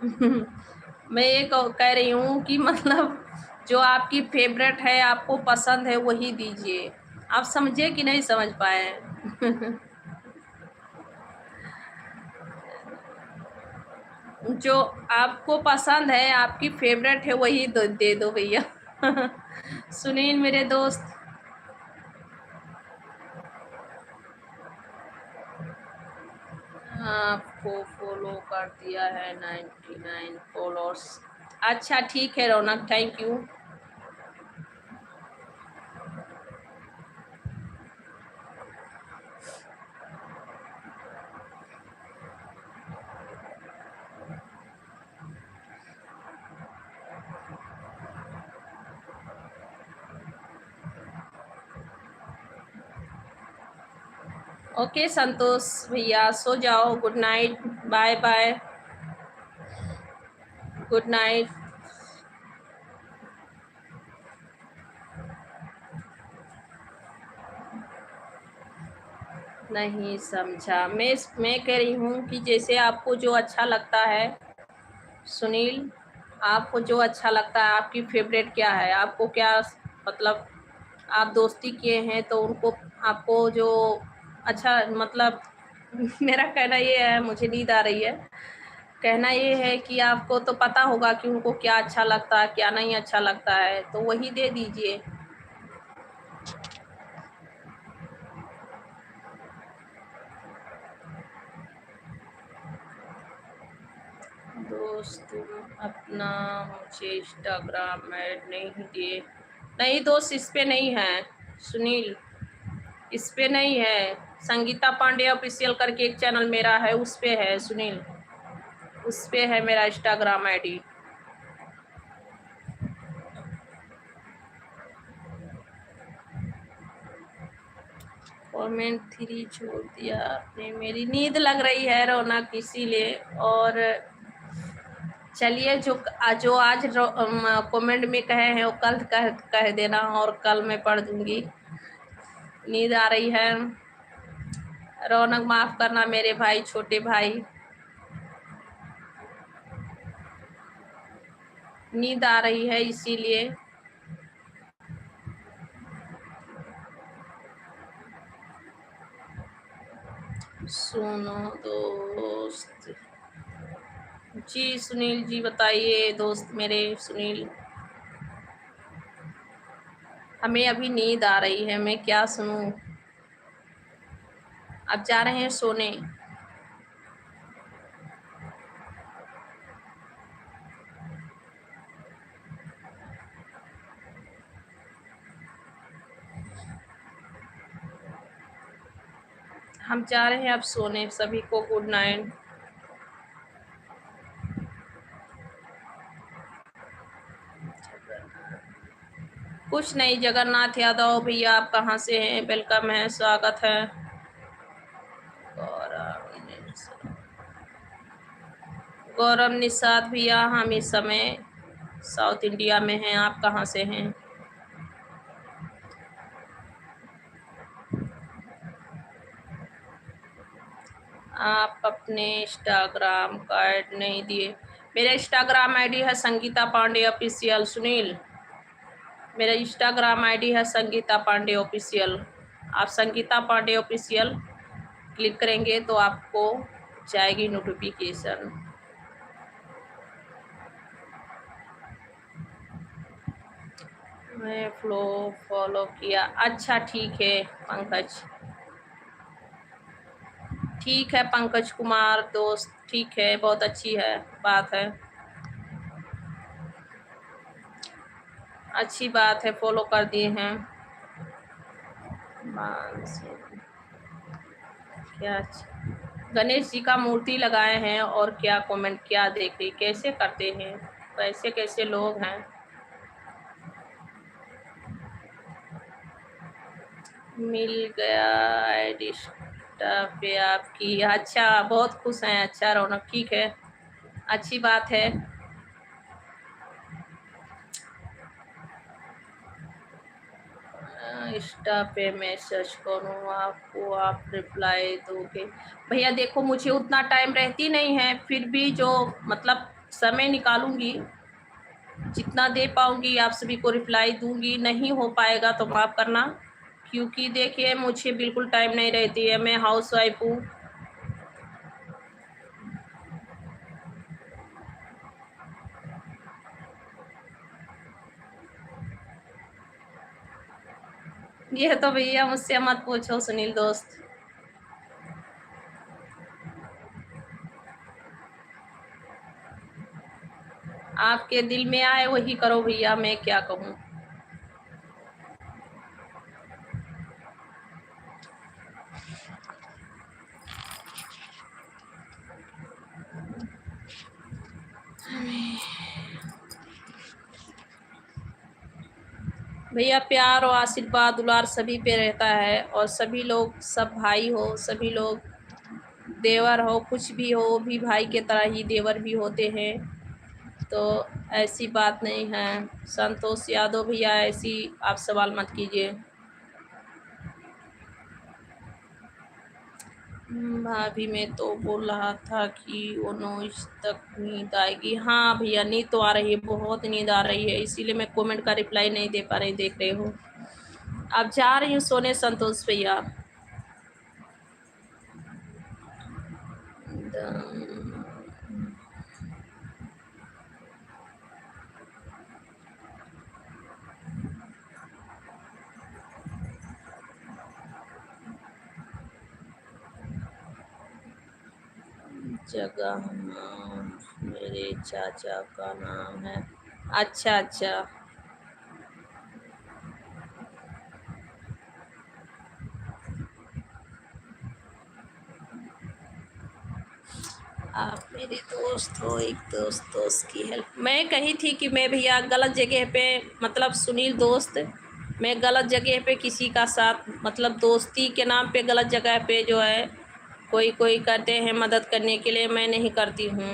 मैं ये कह रही हूँ कि मतलब जो आपकी फेवरेट है, आपको पसंद है, वही दीजिए। आप समझे कि नहीं समझ पाए जो आपको पसंद है, आपकी फेवरेट है, वही दे दो भैया सुनील मेरे दोस्त, आपको फॉलो कर दिया है 99 फॉलोअर्स। अच्छा ठीक है Raunak, thank you. Okay Santosh भैया, सो जाओ, good night, bye bye, good night. नहीं समझा, मैं कह रही हूँ कि जैसे आपको जो अच्छा लगता है सुनील, आपको जो अच्छा लगता है, आपकी फेवरेट क्या है, आपको क्या मतलब, आप दोस्ती किए हैं तो उनको, आपको जो अच्छा मतलब मेरा कहना ये है, मुझे नींद आ रही है, कहना ये है कि आपको तो पता होगा कि उनको क्या अच्छा लगता है, क्या नहीं अच्छा लगता है, तो वही दे दीजिए। दोस्त तुम अपना मुझे इंस्टाग्राम ऐड नहीं दिए। नहीं दोस्त, इस पे नहीं है सुनील, इस पे नहीं है। संगीता पांडे ऑफिशियल करके एक चैनल मेरा है, उस पे है सुनील, उस पे है मेरा इंस्टाग्राम आईडी। कमेंट 3 छोड़ दिया आपने, मेरी नींद लग रही है रौनक, इसीलिए। और चलिए, जो जो आज कमेंट में कहे हैं वो कल कह देना, और कल मैं पढ़ दूंगी। नींद आ रही है रौनक, माफ करना मेरे भाई, छोटे भाई, नींद आ रही है इसीलिए। सुनो दोस्त जी, सुनील जी बताइए, दोस्त मेरे सुनील। हमें अभी नींद आ रही है, मैं क्या सुनूं। अब जा रहे हैं सोने। हम जा रहे हैं अब सोने, सभी को गुड नाइट। कुछ नहीं, जगन्नाथ यादव भैया आप कहाँ से हैं, वेलकम है, स्वागत है। गौरव निषाद भैया, हम इस समय साउथ इंडिया में हैं, आप कहाँ से हैं। आप अपने इंस्टाग्राम का ऐड नहीं दिए। मेरा इंस्टाग्राम आईडी है संगीता पांडे ऑफिशियल सुनील, मेरा इंस्टाग्राम आईडी है संगीता पांडे ऑफिशियल। आप संगीता पांडे ऑफिशियल क्लिक करेंगे तो आपको जाएगी नोटिफिकेशन। मैं फॉलो किया, अच्छा ठीक है पंकज, ठीक है पंकज कुमार दोस्त, ठीक है, बहुत अच्छी है बात है, अच्छी बात है, फॉलो कर दिए हैं। क्या गणेश जी का मूर्ति लगाए हैं, और क्या कमेंट, क्या देख रही, कैसे करते हैं, कैसे कैसे लोग हैं। मिल गया आईडी पे आपकी, अच्छा बहुत खुश हैं, अच्छा रौनक, ठीक है, अच्छी बात है। इंस्टा पे मैसेज करूँ आपको, आप रिप्लाई दोगे? भैया देखो, मुझे उतना टाइम रहती नहीं है, फिर भी जो मतलब समय निकालूंगी, जितना दे पाऊंगी आप सभी को रिप्लाई दूंगी। नहीं हो पाएगा तो माफ़ करना, क्योंकि देखिए मुझे बिल्कुल टाइम नहीं रहती है, मैं हाउस वाइफ हूँ। ये तो भैया मुझसे मत पूछो सुनील दोस्त। आपके दिल में आए वही करो भैया, मैं क्या कहूँ। भैया प्यार और आशीर्वाद दुलार सभी पे रहता है, और सभी लोग, सब भाई हो, सभी लोग देवर हो, कुछ भी हो, वो भी भाई के तरह ही देवर भी होते हैं। तो ऐसी बात नहीं है। संतोष यादव भैया ऐसी आप सवाल मत कीजिए। भाभी मैं तो बोल रहा था कि 19 तक नींद आएगी। हाँ भैया नींद तो आ रही है, बहुत नींद आ रही है, इसीलिए मैं कमेंट का रिप्लाई नहीं दे पा रही, देख रहे हो। अब जा रही हूँ सोने संतोष भैया। जगह नाम मेरे चाचा का नाम है। अच्छा अच्छा। आप मेरे दोस्त हो, एक दोस्त की हेल्प। मैं कही थी कि मैं भैया गलत जगह पे, मतलब सुनील दोस्त, मैं गलत जगह पे किसी का साथ, मतलब दोस्ती के नाम पे गलत जगह पे जो है कोई कोई करते हैं मदद करने के लिए, मैं नहीं करती हूँ।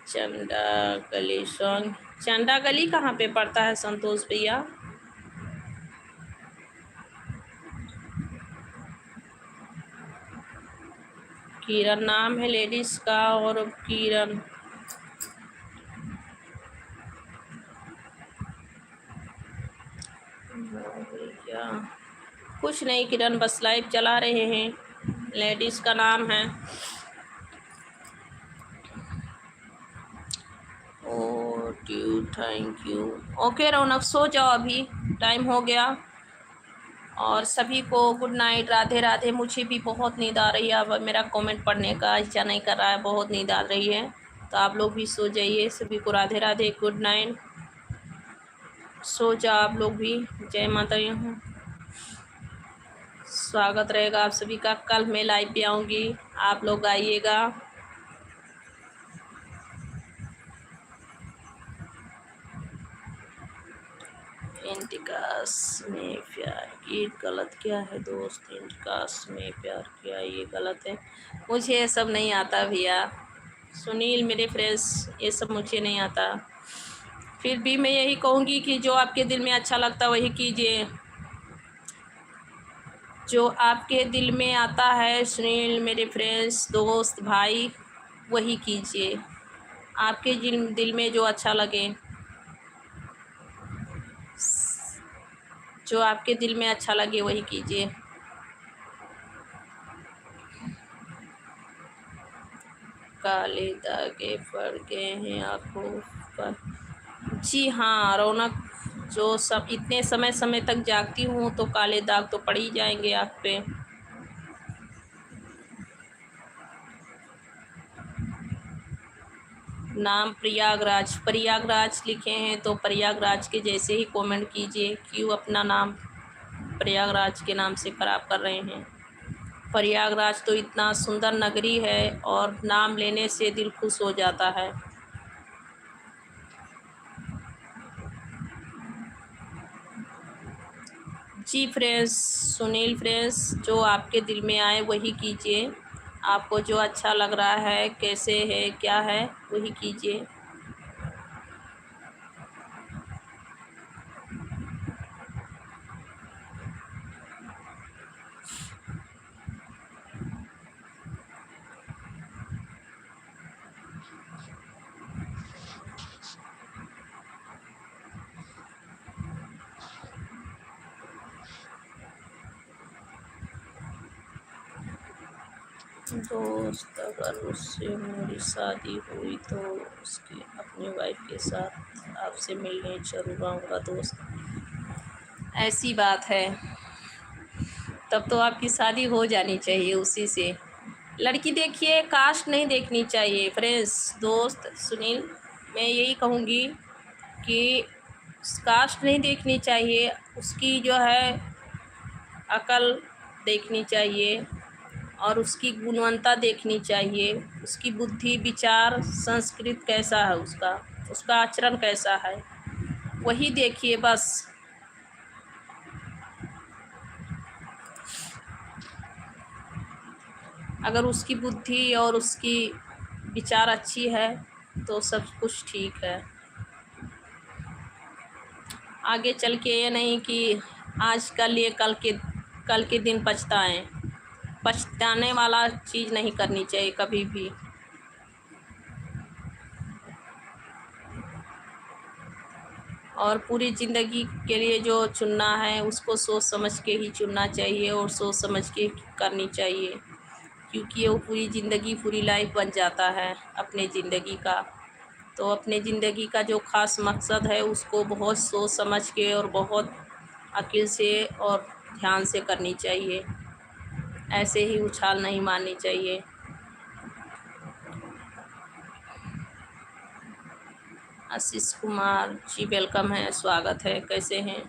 चंदा गली सॉन्ग, चंदा गली कहाँ पे पड़ता है संतोष भैया? किरण नाम है लेडीज का, और किरण क्या, कुछ नहीं किरण, बस लाइव चला रहे हैं, लेडीज का नाम है। O due, thank you. Okay रौनक, सो जाओ, अभी टाइम हो गया। और सभी को गुड नाइट, राधे राधे। मुझे भी बहुत नींद आ रही है, अब मेरा कमेंट पढ़ने का इच्छा नहीं कर रहा है, बहुत नींद आ रही है। तो आप लोग भी सो जाइए, सभी को राधे राधे, गुड नाइट, सो जाओ आप लोग भी। जय माता दी। स्वागत रहेगा आप सभी का, कल मैं लाइव पे आऊँगी, आप लोग आइएगा। इंतकास में प्यार, ये गलत क्या है दोस्त? इंतकास में प्यार किया, ये गलत है। मुझे ये सब नहीं आता भैया, सुनील मेरे फ्रेंड्स, ये सब मुझे नहीं आता। फिर भी मैं यही कहूँगी कि जो आपके दिल में अच्छा लगता वही कीजिए, जो आपके दिल में आता है सुनील मेरे फ्रेंड्स, दोस्त, भाई, वही कीजिए। आपके दिल में जो अच्छा लगे, जो आपके दिल में अच्छा लगे वही कीजिए। काले धागे पड़ गए हैं आँखों पर। जी हाँ रौनक, जो सब इतने समय समय तक जागती हूँ तो काले दाग तो पड़ ही जाएंगे आँख पे। नाम प्रयागराज, प्रयागराज लिखे हैं तो प्रयागराज के जैसे ही कमेंट कीजिए, क्यों अपना नाम प्रयागराज के नाम से ख़राब कर रहे हैं। प्रयागराज तो इतना सुंदर नगरी है, और नाम लेने से दिल खुश हो जाता है। जी फ्रेंड्स, सुनील फ्रेंड्स, जो आपके दिल में आए वही कीजिए। आपको जो अच्छा लग रहा है, कैसे है, क्या है, वही कीजिए। दोस्त, अगर उससे मेरी शादी हुई तो उसकी अपनी वाइफ के साथ आपसे मिलने ज़रूर आऊँगा दोस्त। ऐसी बात है, तब तो आपकी शादी हो जानी चाहिए उसी से। लड़की देखिए, कास्ट नहीं देखनी चाहिए फ्रेंड्स। दोस्त सुनील, मैं यही कहूँगी कि कास्ट नहीं देखनी चाहिए, उसकी जो है अकल देखनी चाहिए और उसकी गुणवत्ता देखनी चाहिए, उसकी बुद्धि, विचार, संस्कृत कैसा है, उसका उसका आचरण कैसा है, वही देखिए बस। अगर उसकी बुद्धि और उसकी विचार अच्छी है तो सब कुछ ठीक है। आगे चल के ये नहीं कि आज कर लिए कल के दिन पछताएं। पछताने वाला चीज़ नहीं करनी चाहिए कभी भी। और पूरी ज़िंदगी के लिए जो चुनना है उसको सोच समझ के ही चुनना चाहिए और सोच समझ के करनी चाहिए, क्योंकि वो पूरी ज़िंदगी पूरी लाइफ बन जाता है अपने ज़िंदगी का। तो अपने ज़िंदगी का जो ख़ास मकसद है उसको बहुत सोच समझ के और बहुत अक़ल से और ध्यान से करनी चाहिए, ऐसे ही उछाल नहीं मारनी चाहिए। आशीष कुमार जी वेलकम है, स्वागत है, कैसे हैं?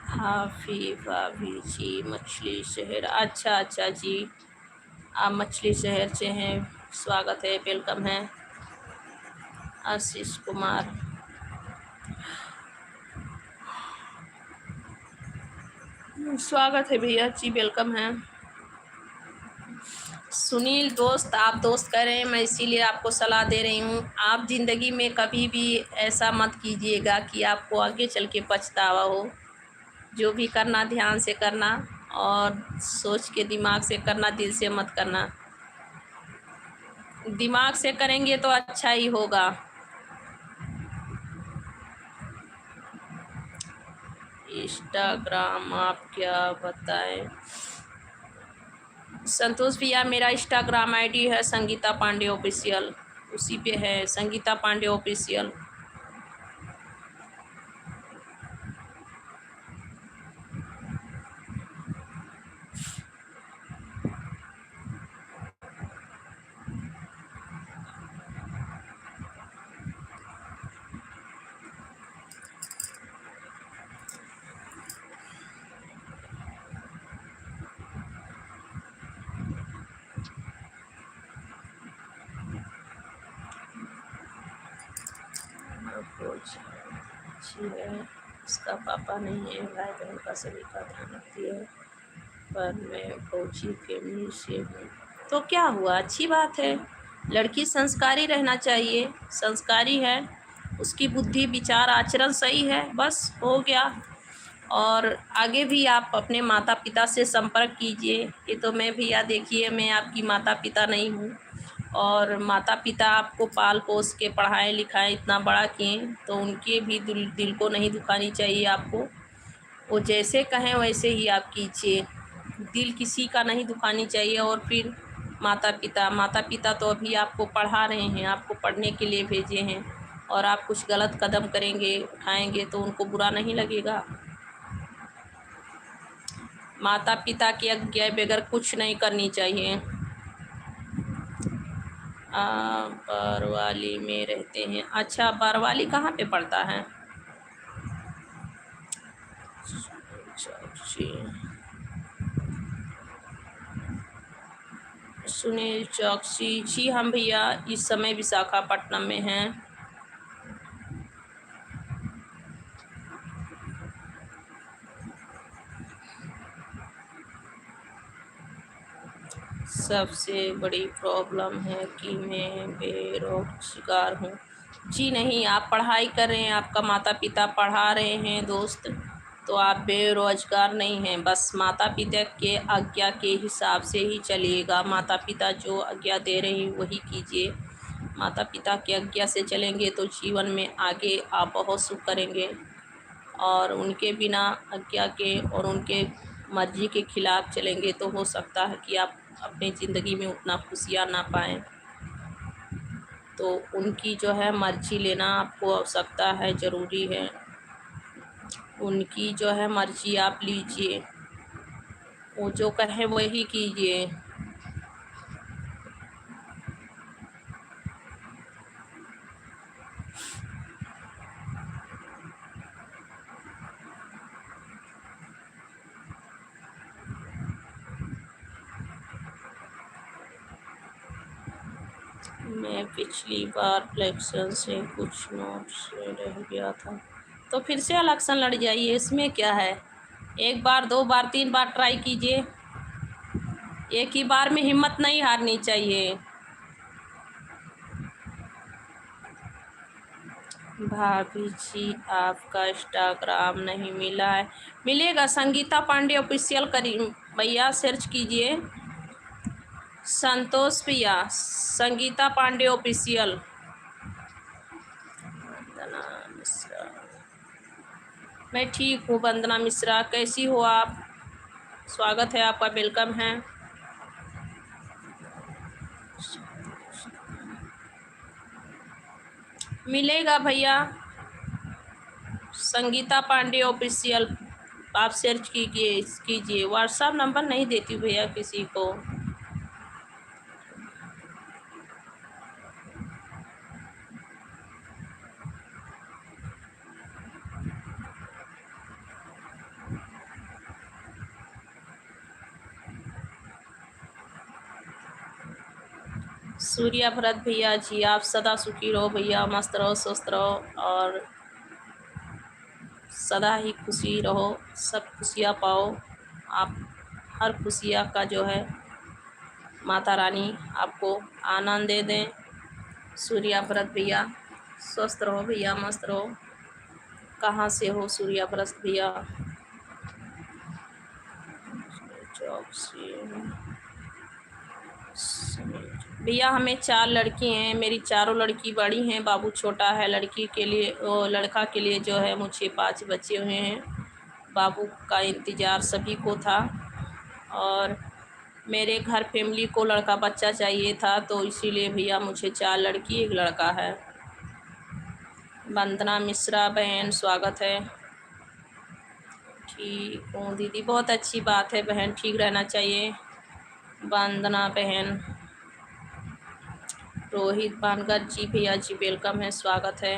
हाफी भाभी जी मछली शहर, अच्छा अच्छा जी, आप मछली शहर से हैं, स्वागत है, वेलकम है आशीष कुमार। स्वागत है भैया जी, वेलकम है। सुनील दोस्त, आप दोस्त कह रहे हैं, मैं इसीलिए आपको सलाह दे रही हूँ। आप ज़िंदगी में कभी भी ऐसा मत कीजिएगा कि आपको आगे चल के पछतावा हो। जो भी करना ध्यान से करना और सोच के दिमाग से करना, दिल से मत करना। दिमाग से करेंगे तो अच्छा ही होगा। इंस्टाग्राम आप क्या बताएं? संतोष भैया, मेरा इंस्टाग्राम आईडी है संगीता पांडे ऑफिशियल, उसी पे है संगीता पांडे ऑफिशियल। अच्छी है, उसका पापा नहीं है, भाई बहन का सभी का ध्यान रखती है, पर मैं फौजी फैमिली से हूँ। तो क्या हुआ, अच्छी बात है। लड़की संस्कारी रहना चाहिए, संस्कारी है, उसकी बुद्धि विचार आचरण सही है, बस हो गया। और आगे भी आप अपने माता पिता से संपर्क कीजिए। ये तो मैं भैया देखिए, मैं आपकी माता पिता नहीं हूँ, और माता पिता आपको पाल पोस के पढ़ाए लिखाए इतना बड़ा किए, तो उनके भी दिल को नहीं दुखानी चाहिए आपको। वो जैसे कहें वैसे ही आप कीजिए, दिल किसी का नहीं दुखानी चाहिए। और फिर माता पिता तो अभी आपको पढ़ा रहे हैं, आपको पढ़ने के लिए भेजे हैं, और आप कुछ गलत कदम करेंगे, उठाएंगे तो उनको बुरा नहीं लगेगा। माता पिता की आज्ञा बगैर कुछ नहीं करनी चाहिए। बरवाली में रहते हैं, अच्छा, बरवाली कहाँ पे पड़ता है? सुनील चौकसी जी, हम भैया इस समय विशाखापट्टनम में हैं। सबसे बड़ी प्रॉब्लम है कि मैं बेरोजगार हूँ। जी नहीं, आप पढ़ाई कर रहे हैं, आपका माता पिता पढ़ा रहे हैं दोस्त, तो आप बेरोजगार नहीं हैं। बस माता पिता के आज्ञा के हिसाब से ही चलिएगा, माता पिता जो आज्ञा दे रहे हैं वही कीजिए। माता पिता की आज्ञा से चलेंगे तो जीवन में आगे आप बहुत सुख करेंगे। और उनके बिना आज्ञा के और उनके मर्जी के खिलाफ चलेंगे तो हो सकता है कि आप अपनी ज़िंदगी में उतना खुशियाँ ना पाएँ। तो उनकी जो है मर्जी लेना आपको आवश्यकता है, ज़रूरी है। उनकी जो है मर्जी आप लीजिए, वो जो कहें वही कीजिए। मैं पिछली बार इलेक्शन से कुछ नोट्स रह गया था, तो फिर से इलेक्शन लड़ जाइए, इसमें क्या है। एक बार, दो बार, तीन बार ट्राई कीजिए, एक ही बार में हिम्मत नहीं हारनी चाहिए। भाभी जी आपका इंस्टाग्राम नहीं मिला है, मिलेगा। संगीता पांडे ऑफिशियल करी भैया, सर्च कीजिए। संतोष भैया, संगीता पांडे ऑफिशियल। वंदना मिश्रा, मैं ठीक हूँ। वंदना मिश्रा, कैसी हो आप? स्वागत है आपका, वेलकम है। मिलेगा भैया, संगीता पांडे ऑफिशियल आप सर्च कीजिए। व्हाट्सएप नंबर नहीं देती भैया किसी को। सूर्या भरत भैया जी, आप सदा सुखी रहो भैया, मस्त रहो, स्वस्थ रहो और सदा ही खुशी रहो, सब खुशियाँ पाओ आप। हर खुशियाँ का जो है माता रानी आपको आनंद दे दें। सूर्या भरत भैया, स्वस्थ रहो भैया, मस्त रहो। कहाँ से हो सूर्या भरत भैया? जॉब से भैया, हमें 4 लड़की हैं, मेरी चारों लड़की बड़ी हैं, बाबू छोटा है। लड़की के लिए लड़का के लिए जो है मुझे 5 बच्चे हुए हैं। बाबू का इंतज़ार सभी को था और मेरे घर फैमिली को लड़का बच्चा चाहिए था, तो इसीलिए भैया मुझे 4 लड़की 1 लड़का है। वंदना मिश्रा बहन, स्वागत है। ठीक हूँ दीदी, बहुत अच्छी बात है बहन, ठीक रहना चाहिए। वंदना बहन। रोहित बानगर जी, भैया जी वेलकम है, स्वागत है।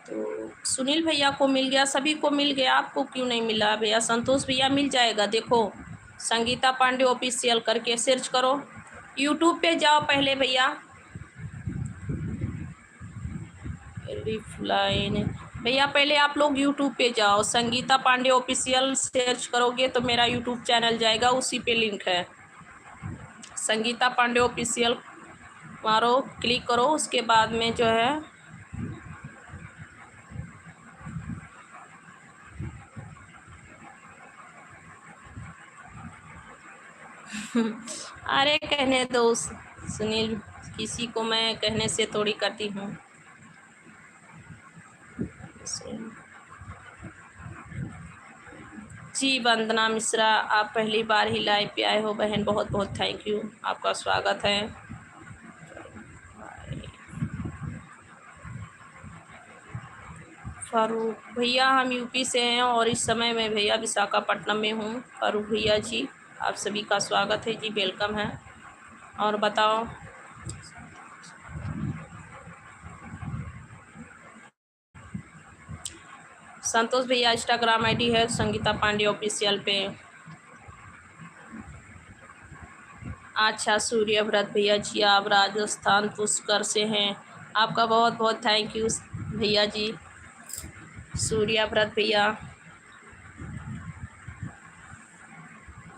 तो सुनील भैया को मिल गया, सभी को मिल गया, आपको क्यों नहीं मिला भैया? संतोष भैया मिल जाएगा, देखो संगीता पांडे ऑफिशियल करके सर्च करो। यूट्यूब पे जाओ पहले भैया। रिफ्लाइन भैया, पहले आप लोग यूट्यूब पे जाओ, संगीता पांडे ऑफिशियल सर्च करोगे तो मेरा यूट्यूब चैनल जाएगा, उसी पे लिंक है। संगीता पांडे ऑफिशियल मारो, क्लिक करो, उसके बाद में जो है अरे कहने दो सुनील, किसी को मैं कहने से थोड़ी करती हूँ। जी वंदना मिश्रा, आप पहली बार ही लाइव पे आए हो बहन, बहुत बहुत थैंक यू, आपका स्वागत है। फारूक भैया, हम यूपी से हैं और इस समय मैं भैया विशाखापट्टनम में हूँ। फारूक भैया जी, आप सभी का स्वागत है जी, वेलकम है। और बताओ। संतोष भैया इंस्टाग्राम आईडी है संगीता पांडे ऑफिशियल पे। अच्छा सूर्य व्रत भैया जी, आप राजस्थान पुष्कर से हैं, आपका बहुत बहुत थैंक यू भैया जी। सूर्य व्रत भैया,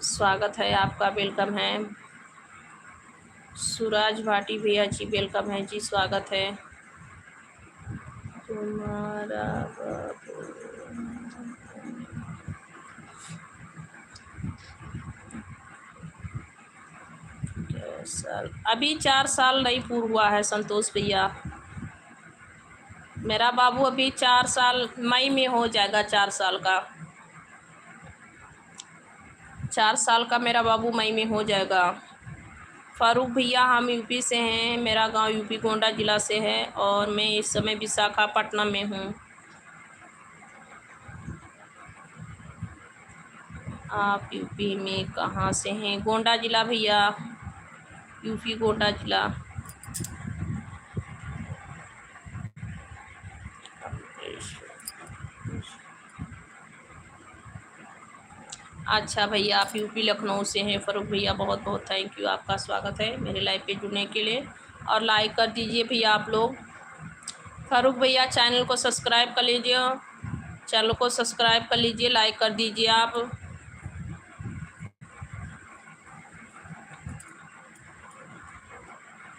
स्वागत है आपका, वेलकम है। सूरज भाटी भैया जी वेलकम है जी, स्वागत है। तुम्हारा साल अभी 4 साल नहीं पूरा हुआ है संतोष भैया। मेरा बाबू अभी 4 साल मई में हो जाएगा 4 साल का। 4 साल का मेरा बाबू मई में हो जाएगा। फारूक भैया हम यूपी से हैं, मेरा गांव यूपी गोंडा ज़िला से है और मैं इस समय विशाखापट्टनम में हूँ। आप यूपी में कहाँ से हैं? गोंडा ज़िला भैया, यूपी गोंडा ज़िला। अच्छा भैया आप यूपी लखनऊ से हैं। फारूक भैया बहुत बहुत थैंक यू, आपका स्वागत है मेरे लाइव पे जुड़ने के लिए। और लाइक कर दीजिए भैया आप लोग। फारूक भैया चैनल को सब्सक्राइब कर लीजिए, चैनल को सब्सक्राइब कर लीजिए, लाइक कर दीजिए आप।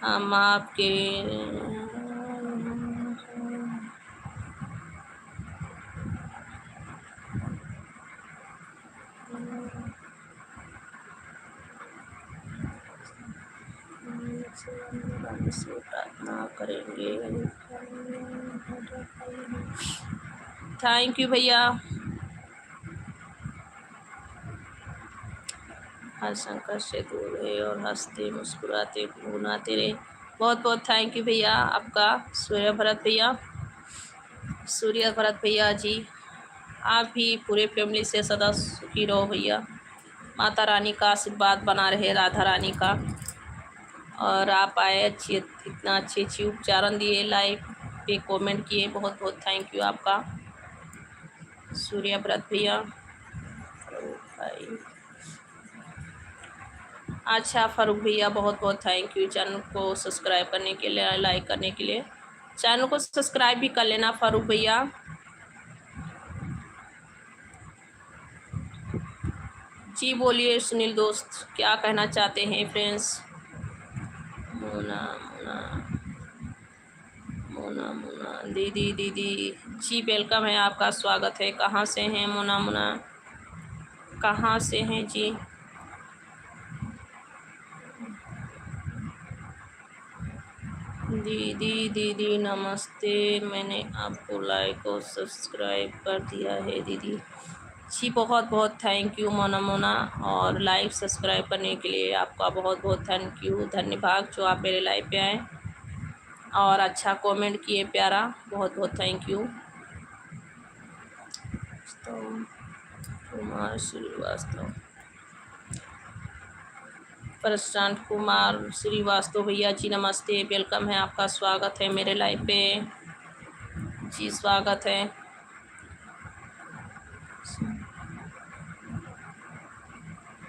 हम आपके से प्रार्थना करेंगे। थैंक यू भैया। हर संकट से दूर है और हंसते मुस्कुराते गुनगुनाते रहे। बहुत बहुत थैंक यू भैया आपका। सूर्य भरत भैया जी, आप भी पूरे फैमिली से सदा सुखी रहो भैया। माता रानी का आशीर्वाद बना रहे, राधा रानी का। और आप आए अच्छी इतना अच्छी उच्चारण दिए, लाइव पे कमेंट किए, बहुत बहुत थैंक यू आपका सूर्य व्रत भैया। अच्छा फारूक भैया बहुत बहुत थैंक यू चैनल को सब्सक्राइब करने के लिए, लाइक करने के लिए। चैनल को सब्सक्राइब भी कर लेना फारूक भैया। जी बोलिए सुनील दोस्त, क्या कहना चाहते हैं फ्रेंड्स? मोना मोना मोना मोना दीदी जी वेलकम है, आपका स्वागत है। कहाँ से हैं मोना मोना, कहाँ से हैं जी? दीदी नमस्ते, मैंने आपको लाइक और सब्सक्राइब कर दिया है दीदी जी। बहुत बहुत थैंक यू मोना मोना, और लाइक सब्सक्राइब करने के लिए आपका बहुत बहुत थैंक यू, धन्यवाद जो आप मेरे लाइव पे आए और अच्छा कमेंट किए प्यारा, बहुत बहुत थैंक यू। तो कुमार श्रीवास्तव, प्रशांत कुमार श्रीवास्तव भैया जी नमस्ते, वेलकम है, आपका स्वागत है मेरे लाइव पे जी, स्वागत है।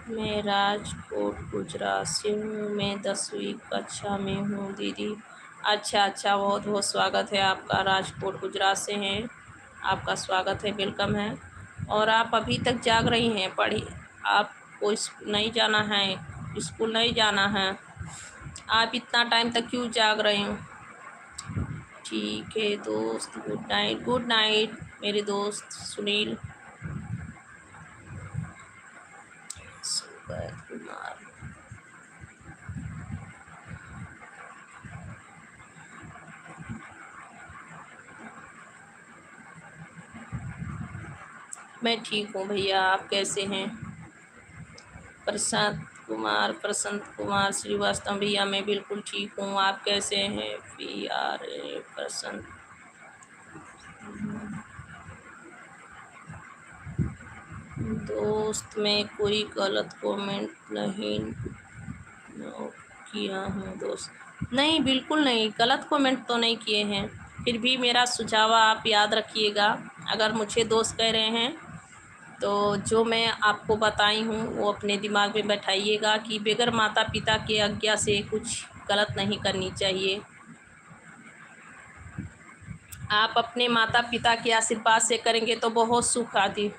मैं राजकोट गुजरात से हूँ, मैं 10वीं कक्षा में हूँ दीदी। अच्छा बहुत बहुत स्वागत है आपका, राजकोट गुजरात से हैं, आपका स्वागत है, वेलकम है। और आप अभी तक जाग रही हैं, पढ़ी, आपको नहीं जाना है, स्कूल नहीं जाना है, आप इतना टाइम तक क्यों जाग रहे हो? ठीक है दोस्त, गुड नाइट मेरे दोस्त सुनील कुमार। मैं ठीक हूँ भैया, आप कैसे हैं? प्रशांत कुमार श्रीवास्तव भैया मैं बिल्कुल ठीक हूँ, आप कैसे हैं? PRA प्रशांत। दोस्त मैं कोई गलत कमेंट नहीं किया हूँ दोस्त, नहीं बिल्कुल नहीं, गलत कमेंट तो नहीं किए हैं। फिर भी मेरा सुझाव आप याद रखिएगा, अगर मुझे दोस्त कह रहे हैं तो जो मैं आपको बताई हूँ वो अपने दिमाग में बैठाइएगा कि बगैर माता पिता की आज्ञा से कुछ गलत नहीं करनी चाहिए। आप अपने माता पिता के आशीर्वाद से करेंगे तो बहुत सुख आती।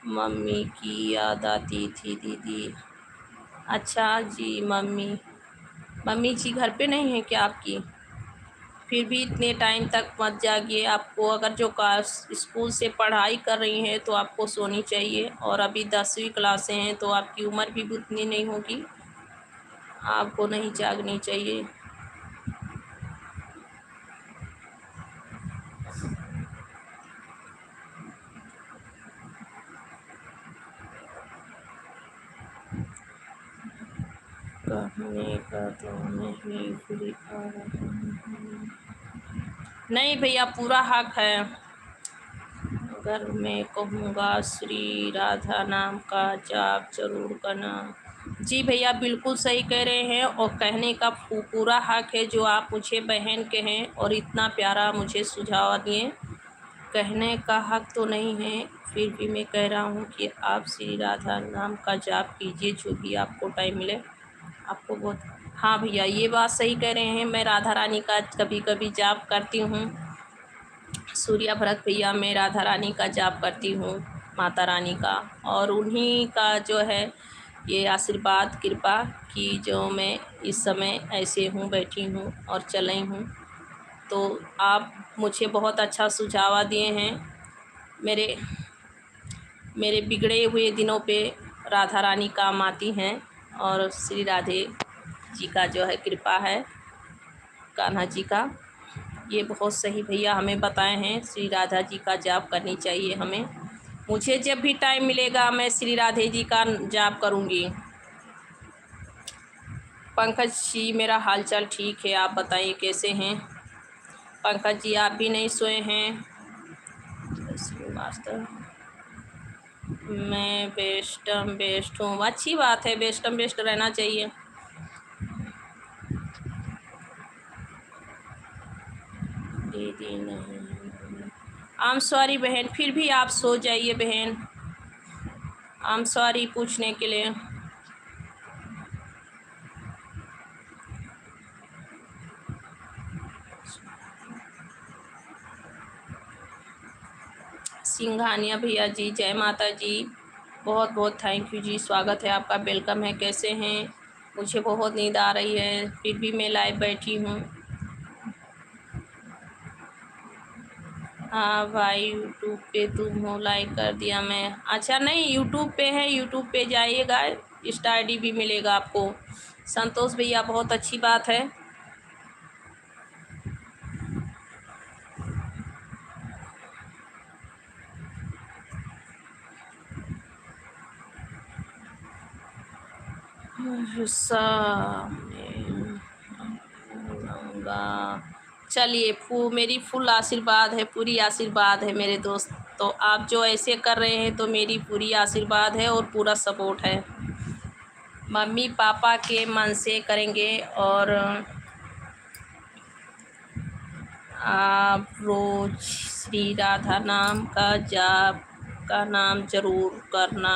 मम्मी की याद आती थी दीदी। अच्छा जी, मम्मी जी घर पे नहीं है क्या आपकी? फिर भी इतने टाइम तक मत जागिए, आपको अगर जो स्कूल से पढ़ाई कर रही हैं तो आपको सोनी चाहिए, और अभी 10वीं क्लास से हैं तो आपकी उम्र भी उतनी नहीं होगी। आपको नहीं जागनी चाहिए। कहने का तो नहीं पूरी नहीं भैया, पूरा हक है। अगर मैं कहूँगा श्री राधा नाम का जाप जरूर करना। जी भैया, बिल्कुल सही कह रहे हैं, और कहने का पूरा हक है। जो आप मुझे बहन के हैं और इतना प्यारा मुझे सुझाव दिए, कहने का हक तो नहीं है, फिर भी मैं कह रहा हूँ कि आप श्री राधा नाम का जाप कीजिए, जो भी आपको टाइम मिले। आपको बहुत, हाँ भैया, ये बात सही कह रहे हैं। मैं राधा रानी का कभी कभी जाप करती हूँ। सूर्या भरत भैया, मैं राधा रानी का जाप करती हूँ, माता रानी का, और उन्हीं का जो है ये आशीर्वाद कृपा कि जो मैं इस समय ऐसे हूँ, बैठी हूँ और चल रही हूँ। तो आप मुझे बहुत अच्छा सुझाव दिए हैं। मेरे मेरे बिगड़े हुए दिनों पे राधा रानी काम आती हैं, और श्री राधे जी का जो है कृपा है, कान्हा जी का। ये बहुत सही भैया हमें बताए हैं, श्री राधा जी का जाप करनी चाहिए हमें। मुझे जब भी टाइम मिलेगा मैं श्री राधे जी का जाप करूँगी। पंकज जी, मेरा हालचाल ठीक है, आप बताइए कैसे हैं? पंकज जी, आप भी नहीं सोए हैं? मास्टर, मैं बेस्ट हूँ। अच्छी बात है, बेस्ट रहना चाहिए। दीदी नहीं, आई एम सॉरी बहन, फिर भी आप सो जाइए बहन। आई एम सॉरी पूछने के लिए। सिंघानिया भैया जी, जय माता जी, बहुत बहुत थैंक यू जी, स्वागत है आपका, वेलकम है। कैसे हैं? मुझे बहुत नींद आ रही है, फिर भी मैं लाइव बैठी हूँ। हाँ भाई, यूट्यूब पे तुम हो, लाइक कर दिया मैं। अच्छा, नहीं यूट्यूब पे है, यूट्यूब पे जाइएगा, इंस्टा ID भी मिलेगा आपको। संतोष भैया, बहुत अच्छी बात है। चलिए, मेरी फुल आशीर्वाद है, पूरी आशीर्वाद है मेरे दोस्त। तो आप जो ऐसे कर रहे हैं तो मेरी पूरी आशीर्वाद है और पूरा सपोर्ट है। मम्मी पापा के मन से करेंगे, और आप रोज श्री राधा नाम का जाप का नाम जरूर करना।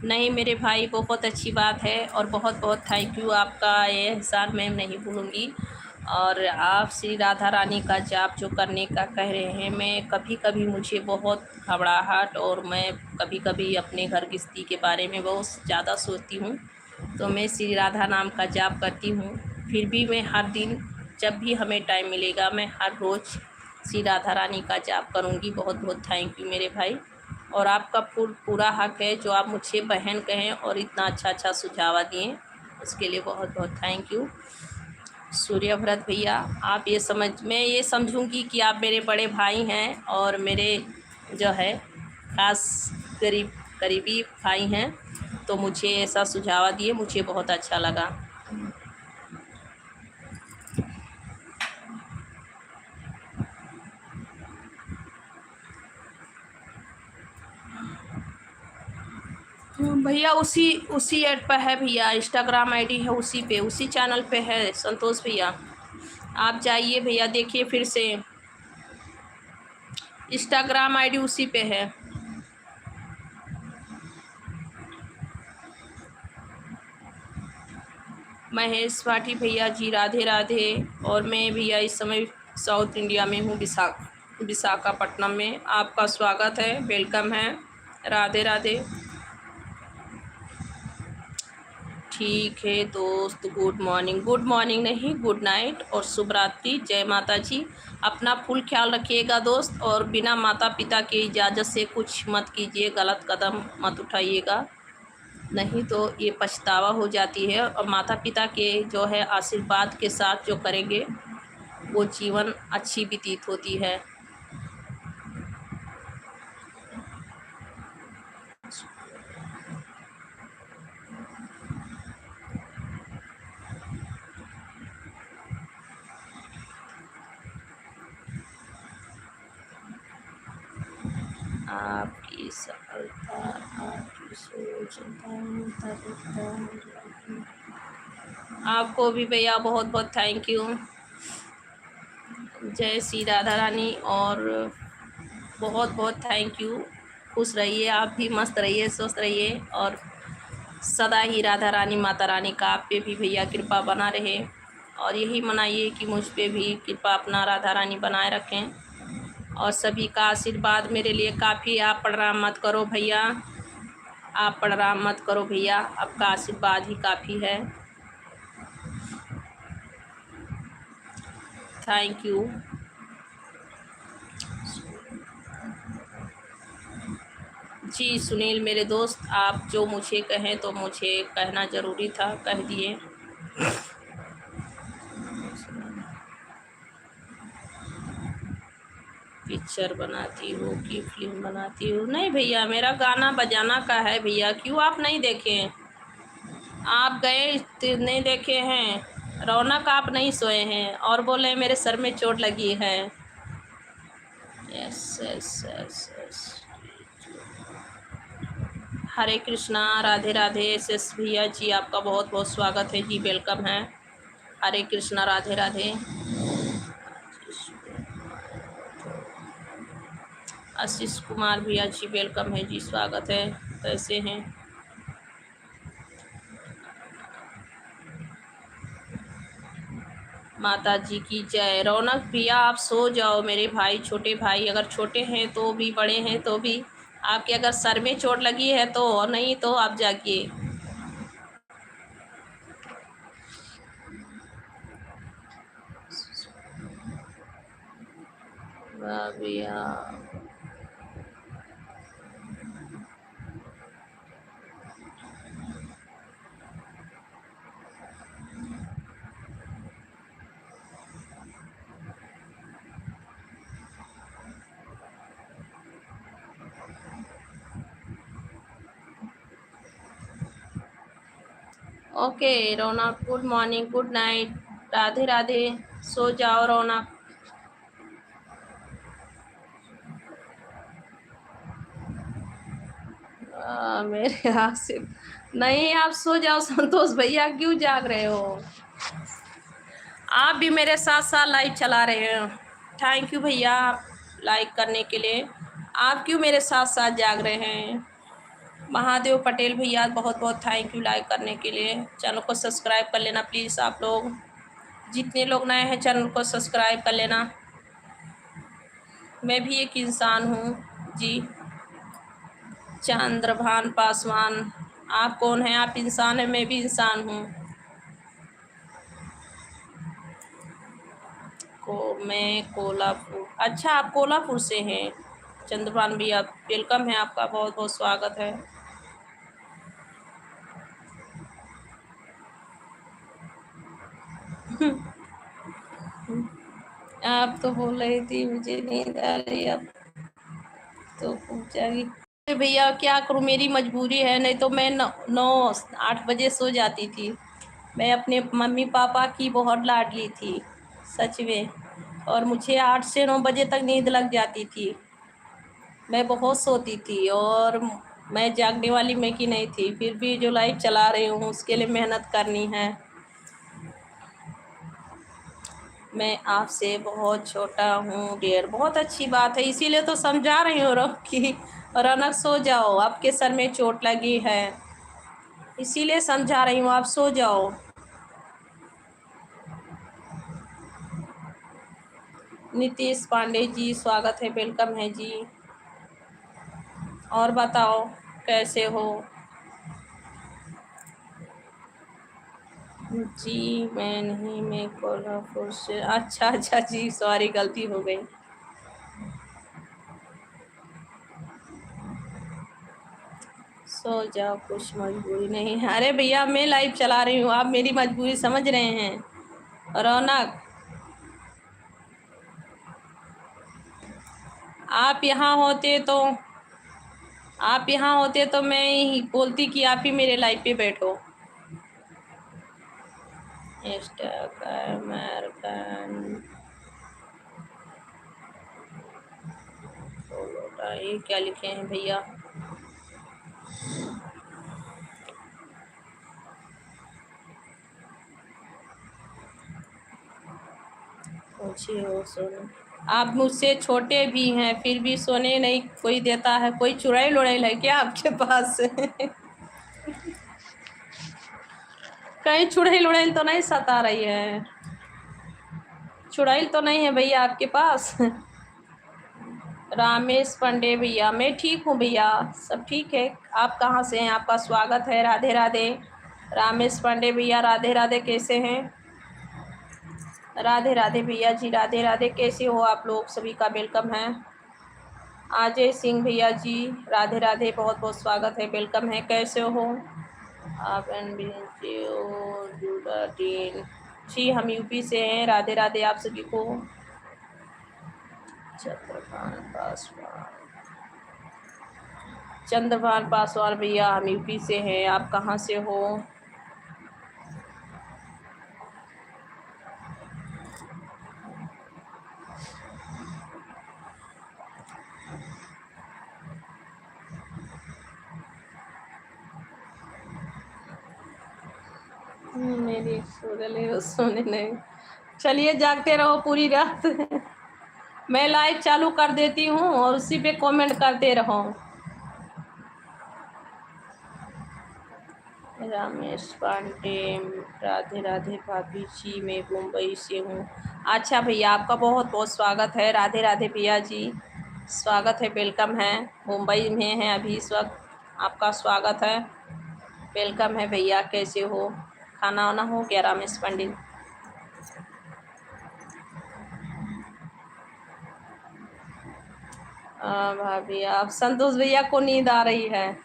नहीं मेरे भाई, बहुत अच्छी बात है, और बहुत बहुत थैंक यू आपका, ये एहसान मैं नहीं भूलूँगी। और आप श्री राधा रानी का जाप जो करने का कह रहे हैं, मैं कभी कभी मुझे बहुत घबराहट, और मैं कभी कभी अपने घर गृहस्थी के बारे में बहुत ज़्यादा सोचती हूँ, तो मैं श्री राधा नाम का जाप करती हूँ। फिर भी मैं हर दिन, जब भी हमें टाइम मिलेगा, मैं हर रोज़ श्री राधा रानी का जाप करूँगी। बहुत बहुत थैंक यू मेरे भाई, और आपका पूरा हक है, जो आप मुझे बहन कहें और इतना अच्छा सुझाव दिए, उसके लिए बहुत बहुत थैंक यू। सूर्यव्रत भैया, आप मैं ये समझूंगी कि आप मेरे बड़े भाई हैं, और मेरे जो है खास करीबी भाई हैं, तो मुझे ऐसा सुझाव दिए, मुझे बहुत अच्छा लगा। भैया, उसी ऐड पर है भैया, इंस्टाग्राम ID है उसी पे, उसी चैनल पे है संतोष भैया। आप जाइए भैया, देखिए फिर से, इंस्टाग्राम ID उसी पे है। महेश भाटी भैया जी, राधे राधे। और मैं भैया इस समय साउथ इंडिया में हूँ, विशाखापट्टनम में। आपका स्वागत है, वेलकम है, राधे राधे। ठीक है दोस्त, गुड मॉर्निंग नहीं, गुड नाइट और शुभ रात्रि, जय माता जी। अपना फुल ख्याल रखिएगा दोस्त, और बिना माता पिता की इजाज़त से कुछ मत कीजिए, गलत कदम मत उठाइएगा। नहीं तो ये पछतावा हो जाती है। और माता पिता के जो है आशीर्वाद के साथ जो करेंगे वो जीवन अच्छी व्यतीत होती है। आपकी सफलता आपकी सोच आपको भी भैया बहुत बहुत थैंक यू। जय श्री राधा रानी और बहुत बहुत थैंक यू। खुश रहिए, आप भी मस्त रहिए, स्वस्थ रहिए और सदा ही राधा रानी माता रानी का आप पे भी भैया कृपा बना रहे। और यही मनाइए कि मुझ पे भी कृपा अपना राधा रानी बनाए रखें। और सभी का आशीर्वाद मेरे लिए काफ़ी। आप प्रणाम मत करो भैया, आप प्रणाम मत करो भैया, आपका आशीर्वाद ही काफ़ी है। Thank you. जी सुनील मेरे दोस्त, आप जो मुझे कहें तो मुझे कहना ज़रूरी था, कह दिए। पिक्चर बनाती हो कि फिल्म बनाती हो? नहीं भैया, मेरा गाना बजाना का है भैया। क्यों आप नहीं देखें? आप गए नहीं देखे हैं? रौनक आप नहीं सोए हैं और बोले मेरे सर में चोट लगी है। Yes yes yes yes. Hare Krishna, Radhe Radhe. Yes yes भैया जी आपका बहुत बहुत स्वागत है जी, वेलकम है। हरे कृष्णा, राधे राधे। आशीष कुमार भैया जी वेलकम है जी, स्वागत है। कैसे हैं? माता जी की जय। रौनक भैया आप सो जाओ मेरे भाई, छोटे भाई, अगर छोटे हैं तो भी बड़े हैं तो भी। आपके अगर सर में चोट लगी है तो, और नहीं तो आप जागिए। वाह भैया। Okay Raunak, good morning, good night, Radhe Radhe. सो जाओ रौनक। मेरे हाथ से नहीं, आप सो जाओ संतोष भैया, क्यों जाग रहे हो? आप भी मेरे साथ साथ लाइव चला रहे हो। थैंक यू भैया लाइक करने के लिए। आप क्यों मेरे साथ साथ जाग रहे हैं? महादेव पटेल भैया बहुत बहुत थैंक यू लाइक करने के लिए। चैनल को सब्सक्राइब कर लेना प्लीज़, आप लोग जितने लोग नए हैं चैनल को सब्सक्राइब कर लेना। मैं भी एक इंसान हूँ जी। चंद्रभान पासवान, आप कौन हैं? आप इंसान हैं, मैं भी इंसान हूँ। मैं कोल्हापुर। अच्छा आप कोल्हापुर से हैं? चंद्रभान भैया वेलकम है, आपका बहुत बहुत स्वागत है। आप तो बोल रही थी मुझे नींद आ रही, अब तो पूछागी। भैया क्या करूँ, मेरी मजबूरी है, नहीं तो मैं 9-8 बजे सो जाती थी। मैं अपने मम्मी पापा की बहुत लाडली थी सच में, और मुझे 8 से 9 बजे तक नींद लग जाती थी। मैं बहुत सोती थी और मैं जागने वाली मैं की नहीं थी, फिर भी जो लाइफ चला रही हूँ उसके लिए मेहनत करनी है। मैं आपसे बहुत छोटा हूँ डियर। बहुत अच्छी बात है, इसीलिए तो समझा रही हूँ कि रौनक सो जाओ, आपके सर में चोट लगी है, इसीलिए समझा रही हूँ, आप सो जाओ। नीतीश पांडे जी स्वागत है, वेलकम है जी। और बताओ कैसे हो? जी मैं नहीं, मैं कोल्हापुर से। अच्छा अच्छा जी, सॉरी गलती हो गई। सो जाओ, कुछ मजबूरी नहीं है। अरे भैया मैं लाइव चला रही हूँ, आप मेरी मजबूरी समझ रहे हैं। रौनक, आप यहाँ होते तो मैं ही बोलती कि आप ही मेरे लाइव पे बैठो। ये क्या लिखे हैं भैया? पूछिए हो सोने, आप मुझसे छोटे भी हैं फिर भी सोने नहीं कोई देता है। कोई चुड़ैल उड़ैल है क्या आपके पास? कहीं चुड़ैल उड़ैल तो नहीं सता रही है? चुड़ैल तो नहीं है भैया आपके पास? रामेश पांडे भैया, मैं ठीक हूँ भैया, सब ठीक है। आप कहाँ से हैं? आपका स्वागत है। राधे राधे रामेश पांडे भैया, राधे राधे, कैसे हैं? राधे राधे भैया जी, राधे राधे, कैसे हो आप लोग? सभी का वेलकम है। अजय सिंह भैया जी, राधे राधे, बहुत बहुत स्वागत है, वेलकम है। कैसे हो आप? जी हम यूपी से हैं। राधे राधे आप सभी को। चंद्रभान पासवान भैया, हम यूपी से हैं। आप कहाँ से हो? मेरी सोने नहीं। चलिए जागते रहो पूरी रात। मैं लाइव चालू कर देती हूँ और उसी पे कमेंट करते रहो। रमेश पांडे, राधे राधे भाभी जी, मैं मुंबई से हूँ। अच्छा भैया, आपका बहुत बहुत स्वागत है। राधे राधे भैया जी, स्वागत है, वेलकम है। मुंबई में हैं अभी इस वक्त, आपका स्वागत है, वेलकम है भैया। कैसे हो? खाना वाना हो गया रमेश पंडित? भाभी, आप संतोष भैया को नींद आ रही है?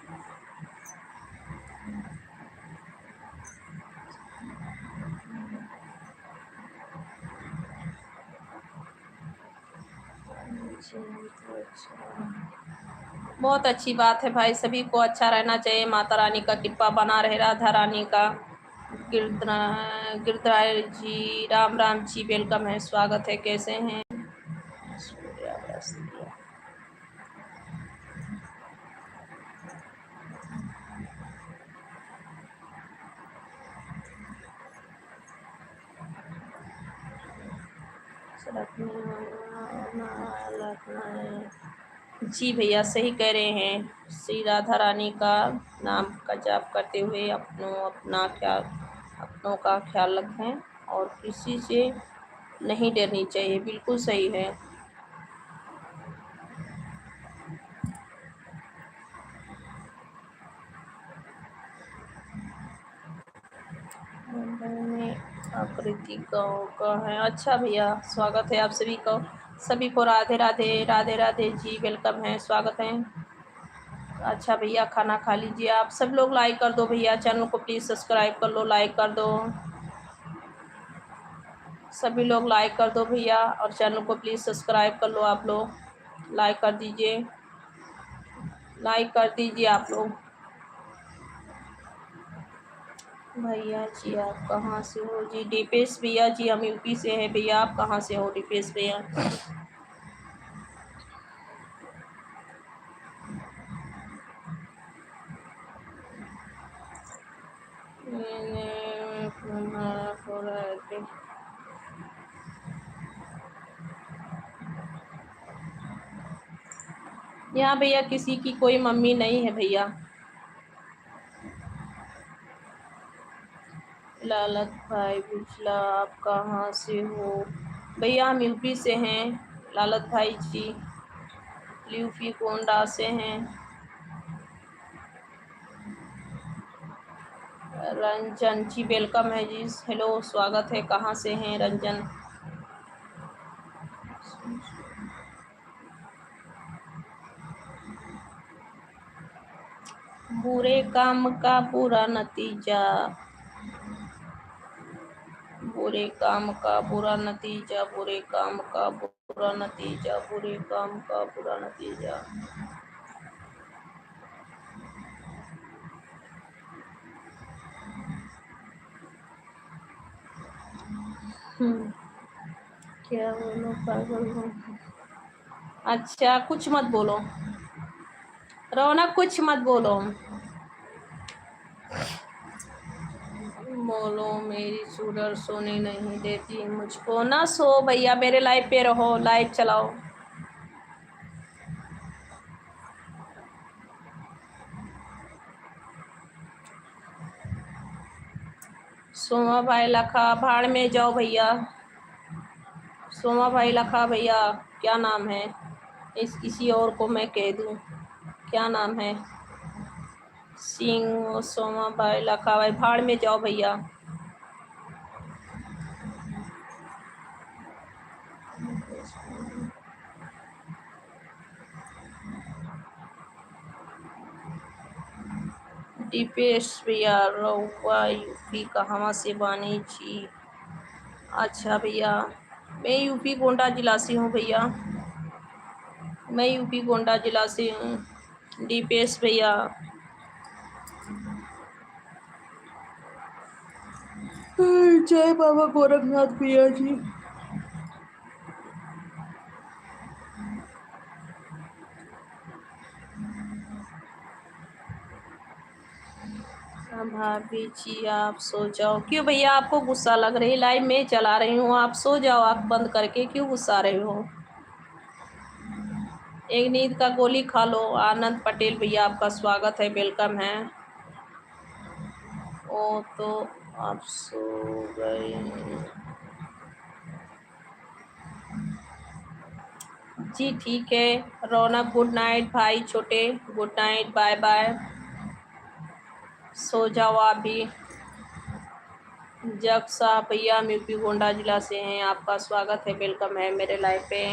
बहुत अच्छी बात है भाई, सभी को अच्छा रहना चाहिए। माता रानी का कृपा बना रहे, राधा रानी का। गिरधराज जी, राम राम जी, वेलकम है, स्वागत है, कैसे हैं? जी भैया, सही कह रहे हैं। श्री राधा रानी का नाम का जाप करते हुए अपनों का ख्याल रखें और किसी से नहीं डरनी चाहिए, बिल्कुल सही है। आकृति गाँव का है। अच्छा भैया, स्वागत है आप सभी को राधे राधे, राधे राधे जी, वेलकम है, स्वागत है। अच्छा भैया, खाना खा लीजिए। आप सब लोग लाइक कर दो भैया, चैनल को प्लीज़ सब्सक्राइब कर लो, लाइक कर दो। सभी लोग लाइक कर दो भैया, और चैनल को प्लीज़ सब्सक्राइब कर लो। आप लोग लाइक कर दीजिए, लाइक कर दीजिए आप लोग। भैया जी आप कहाँ से हो? जी दीपेश भैया जी, हम यूपी से हैं भैया। आप कहाँ से हो दीपेश भैया? यहाँ भैया किसी की कोई मम्मी नहीं है भैया। लालत भाई बिजला, आप कहाँ से हो? भैया हम यूपी से हैं, लालत भाई जी, यूपी गोंडा से हैं। रंजन जी, वेलकम है जी, हेलो, स्वागत है। कहाँ से हैं रंजन? बुरे काम का बुरा नतीजा, बुरे काम का बुरा नतीजा, बुरे काम का बुरा नतीजा, बुरे काम का बुरा नतीजा। क्या बोलो, पागल हो? अच्छा कुछ मत बोलो रौनक, कुछ मत बोलो। बोलो मेरी सूरज सोने नहीं देती मुझको। ना सो भैया, मेरे लाइव पे रहो, लाइव चलाओ। सोमा भाई लखा, भाड़ में जाओ भैया। सोमा भाई लखा भैया, क्या नाम है? इस किसी और को मैं कह दूं, क्या नाम है? सिंह सोमा भाई लखा भाई, भाड़ में जाओ भैया। दीपेश भैया, रउआ यूपी कहवा से बानी जी? अच्छा भैया, मैं यूपी गोंडा जिला से हूँ भैया, मैं यूपी गोंडा जिला से हूँ। दीपेश भैया, जय बाबा गोरखनाथ भैया जी। भाभी जी आप सो जाओ। क्यों भैया, आपको गुस्सा लग रही? लाइव में चला रही हूँ, आप सो जाओ, आँख बंद करके। क्यों गुस्सा रहे हो? एक नींद का गोली खा लो। आनंद पटेल भैया, आपका स्वागत है, वेलकम है। ओ तो आप सो गए जी, ठीक है। रौनक गुड नाइट भाई छोटे, गुड नाइट, बाय बाय, सो जाओ आप भी। जग साहब भैया, हम यूपी गोंडा जिला से हैं, आपका स्वागत है, वेलकम है मेरे लाइव पे।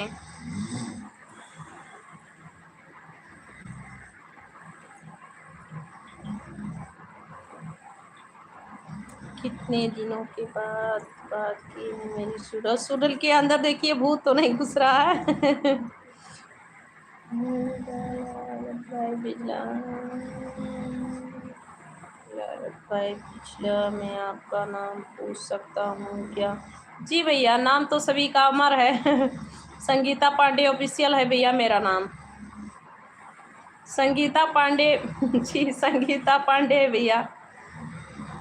कितने दिनों के बाद बात की है मेरी सूरज? सूरज के अंदर देखिए भूत तो नहीं घुस रहा है। भाई पिछला, मैं आपका नाम पूछ सकता हूँ क्या? जी भैया, नाम तो सभी का अमर है। संगीता पांडे ऑफिशियल है भैया मेरा नाम। संगीता पांडे। जी संगीता पांडे है भैया।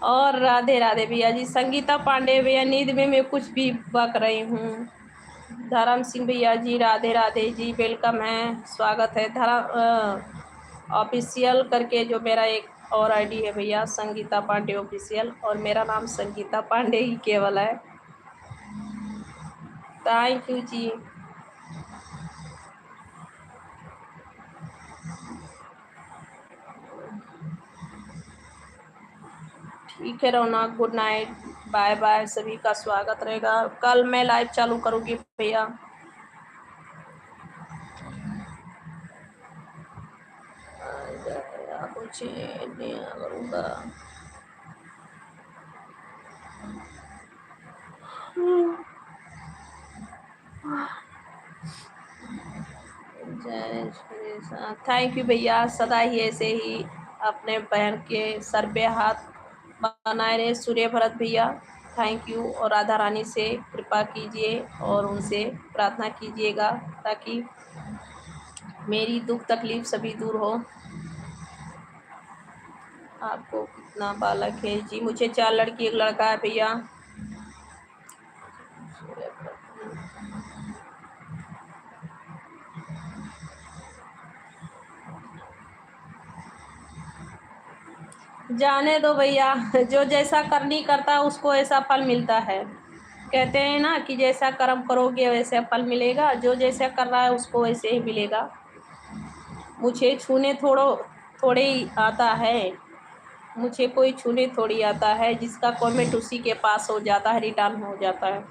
और राधे राधे भैया जी। संगीता पांडे भैया, नींद में मैं कुछ भी बक रही हूँ। धर्म सिंह भैया जी, राधे राधे जी, वेलकम है, स्वागत है। धर्म ऑफिशियल करके जो मेरा एक और आईडी है भैया, संगीता पांडे ऑफिशियल, और मेरा नाम संगीता पांडे ही केवल है। थैंक यू जी। ठीक है रौनक, गुड नाइट, बाय बाय, सभी का स्वागत रहेगा। कल मैं लाइव चालू करूँगी भैया। कुछ करूँगा। जय श्री कृष्ण। थैंक यू भैया, सदा ही ऐसे ही अपने बहन के सर पे हाथ बनाए रहे। सूर्य भरत भैया, थैंक यू। और राधा रानी से कृपा कीजिए और उनसे प्रार्थना कीजिएगा ताकि मेरी दुख तकलीफ सभी दूर हो। आपको कितना बालक है जी? मुझे 4 लड़की 1 लड़का है भैया। जाने दो भैया, जो जैसा करनी करता है उसको ऐसा फल मिलता है। कहते हैं ना कि जैसा कर्म करोगे वैसे फल मिलेगा, जो जैसा कर रहा है उसको वैसे ही मिलेगा। मुझे छूने थोड़े ही आता है, मुझे कोई छूने थोड़ी आता है। जिसका कमेंट उसी के पास हो जाता है, रिटर्न हो जाता है।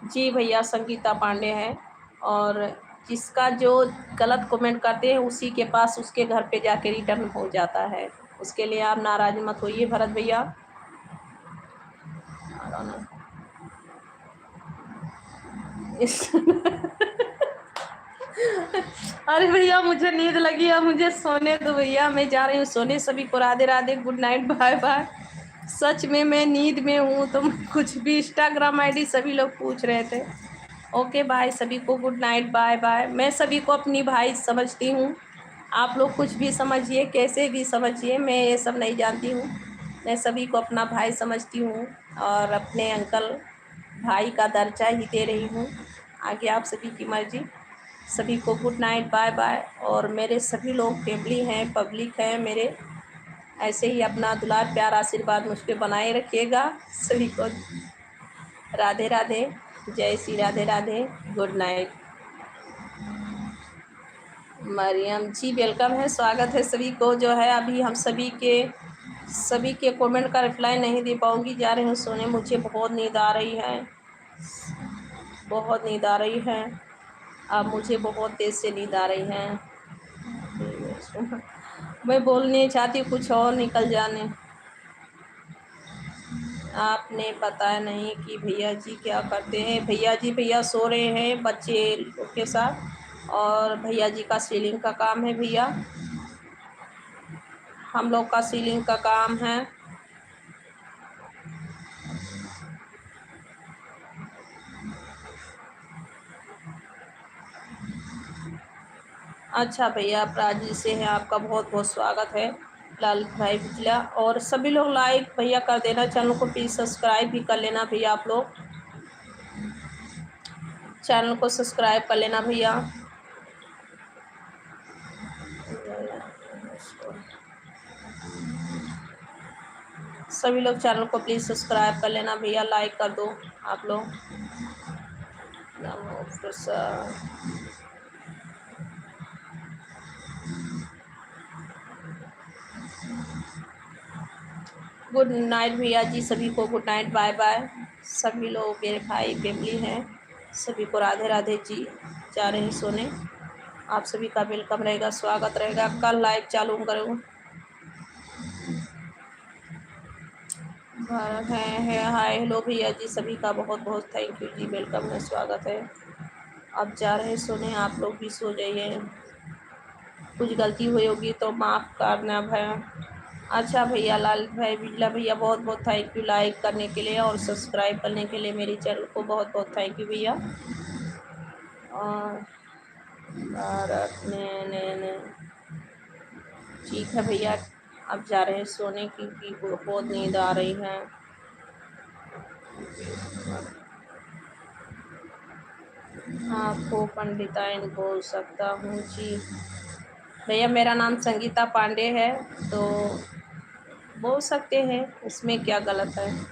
जी भैया, संगीता पांडे है। और जिसका जो गलत कमेंट करते हैं उसी के पास उसके घर पे जाके रिटर्न हो जाता है। उसके लिए आप नाराज मत होइए भरत भैया। इस अरे भैया मुझे नींद लगी है, मुझे सोने दो भैया, मैं जा रही हूँ सोने। सभी को Radhe Radhe, good night, bye bye. सच में मैं नींद में हूँ, तो कुछ भी इंस्टाग्राम आईडी सभी लोग पूछ रहे थे। ओके बाय, सभी को गुड नाइट, बाय बाय। मैं सभी को अपनी भाई समझती हूँ, आप लोग कुछ भी समझिए, कैसे भी समझिए, मैं ये सब नहीं जानती हूँ। मैं सभी को अपना भाई समझती हूँ और अपने अंकल भाई का दर्जा ही दे रही हूँ। आगे आप सभी की मर्जी। सभी को गुड नाइट, बाय बाय। और मेरे सभी लोग फैमिली हैं, पब्लिक हैं मेरे, ऐसे ही अपना दुलार प्यार आशीर्वाद मुझ पे बनाए रखिएगा। सभी को राधे राधे, जय श्री राधे राधे, गुड नाइट। मरियम जी वेलकम है, स्वागत है सभी को। जो है अभी हम सभी के कमेंट का रिप्लाई नहीं दे पाऊँगी, जा रही हूँ सोने। मुझे बहुत नींद आ रही है, बहुत नींद आ रही है। अब मुझे बहुत तेज़ से नींद आ रही है। मैं बोलने चाहती हूँ कुछ और निकल जाने। आपने पता नहीं कि भैया जी क्या करते हैं। भैया जी भैया सो रहे हैं बच्चे लोग के साथ, और भैया जी का सीलिंग का काम है। भैया हम लोग का सीलिंग का काम है। अच्छा भैया, आप रांची से हैं, आपका बहुत बहुत स्वागत है लाल भाई बिजला। और सभी लोग लाइक भैया कर देना, चैनल को प्लीज़ सब्सक्राइब भी कर लेना भैया। आप लोग चैनल को सब्सक्राइब कर लेना भैया। सभी लोग चैनल को प्लीज़ सब्सक्राइब कर लेना भैया, लाइक कर दो आप लोग। नमो प्रसाद। गुड नाइट भैया जी, सभी को गुड नाइट, बाय बाय। सभी लोग मेरे भाई फैमिली हैं, सभी को राधे राधे जी। जा रहे हैं सोने। आप सभी का वेलकम रहेगा, स्वागत रहेगा। कल लाइव चालू करूँ। है हाय हेलो भैया जी, सभी का बहुत बहुत थैंक यू जी, वेलकम है, स्वागत है। अब जा रहे हैं सोने, आप लोग भी सो जाइए। कुछ गलती हुई होगी तो माफ़ करना भैया। अच्छा भैया लाल भाई बिजला भैया, बहुत बहुत थैंक यू लाइक करने के लिए और सब्सक्राइब करने के लिए मेरे चैनल को, बहुत बहुत थैंक यू भैया। और भारत ने ठीक है भैया, अब जा रहे हैं सोने क्योंकि बहुत नींद आ रही है। आपको पंडिताइन बोल सकता हूँ जी भैया, मेरा नाम संगीता पांडे है, तो बोल सकते हैं, इसमें क्या गलत है।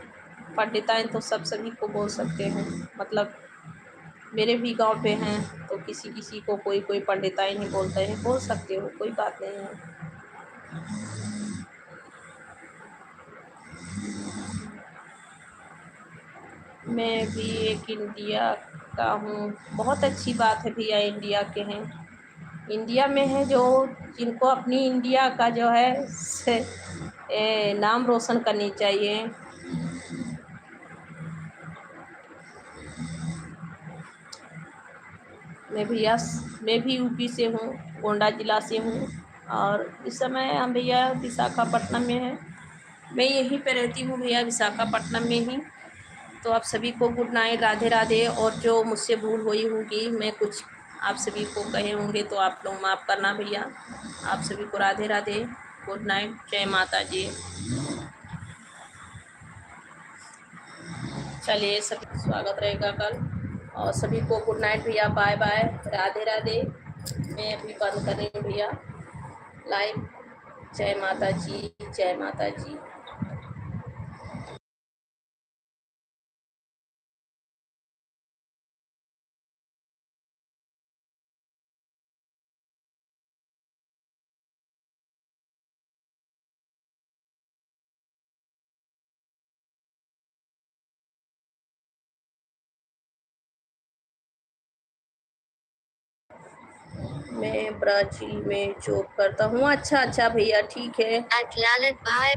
पंडिताइन तो सब सभी को बोल सकते हैं, मतलब मेरे भी गांव पे हैं, तो किसी किसी को कोई कोई पंडिताइन ही बोलते हैं, बोल सकते हो, कोई बात नहीं है। मैं भी एक इंडिया का हूँ। बहुत अच्छी बात है भैया, इंडिया के हैं, इंडिया में है जो, जिनको अपनी इंडिया का जो है नाम रोशन करनी चाहिए। मैं भैया, मैं भी यूपी से हूँ, गोंडा जिला से हूँ, और इस समय हम भैया विशाखापट्टनम में हैं। मैं यहीं पे रहती हूँ भैया, विशाखापट्टनम में ही। तो आप सभी को गुड नाइट, राधे राधे। और जो मुझसे भूल हुई होगी, मैं कुछ आप सभी को कहे होंगे तो आप लोग माफ़ करना भैया। आप सभी को राधे राधे, गुड नाइट, जय माता जी। चलिए सभी स्वागत रहेगा कल, और सभी को गुड नाइट भैया, बाय बाय, राधे राधे। मैं अभी बंद कर रही हूँ भैया लाइव। जय माता जी, जय माता जी। मैं ब्राजील में जॉब करता हूँ। अच्छा अच्छा भैया, ठीक है, ललित भाई,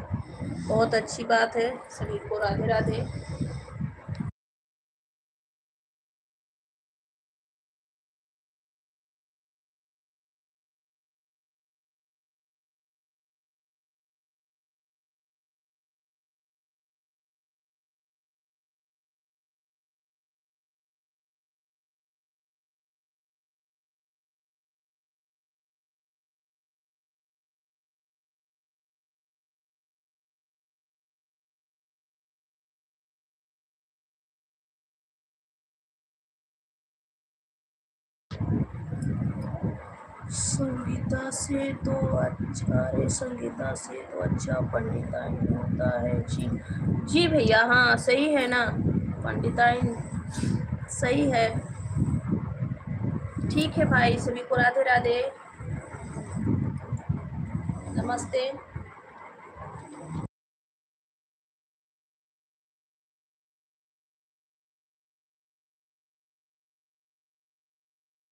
बहुत अच्छी बात है। सभी को राधे राधे। संगीता से तो अच्छा, अरे संगीता से तो अच्छा पंडिताइन होता है। जी जी भैया, हाँ सही है ना, पंडिताइन सही है। ठीक है भाई, सभी को राधे राधे, नमस्ते।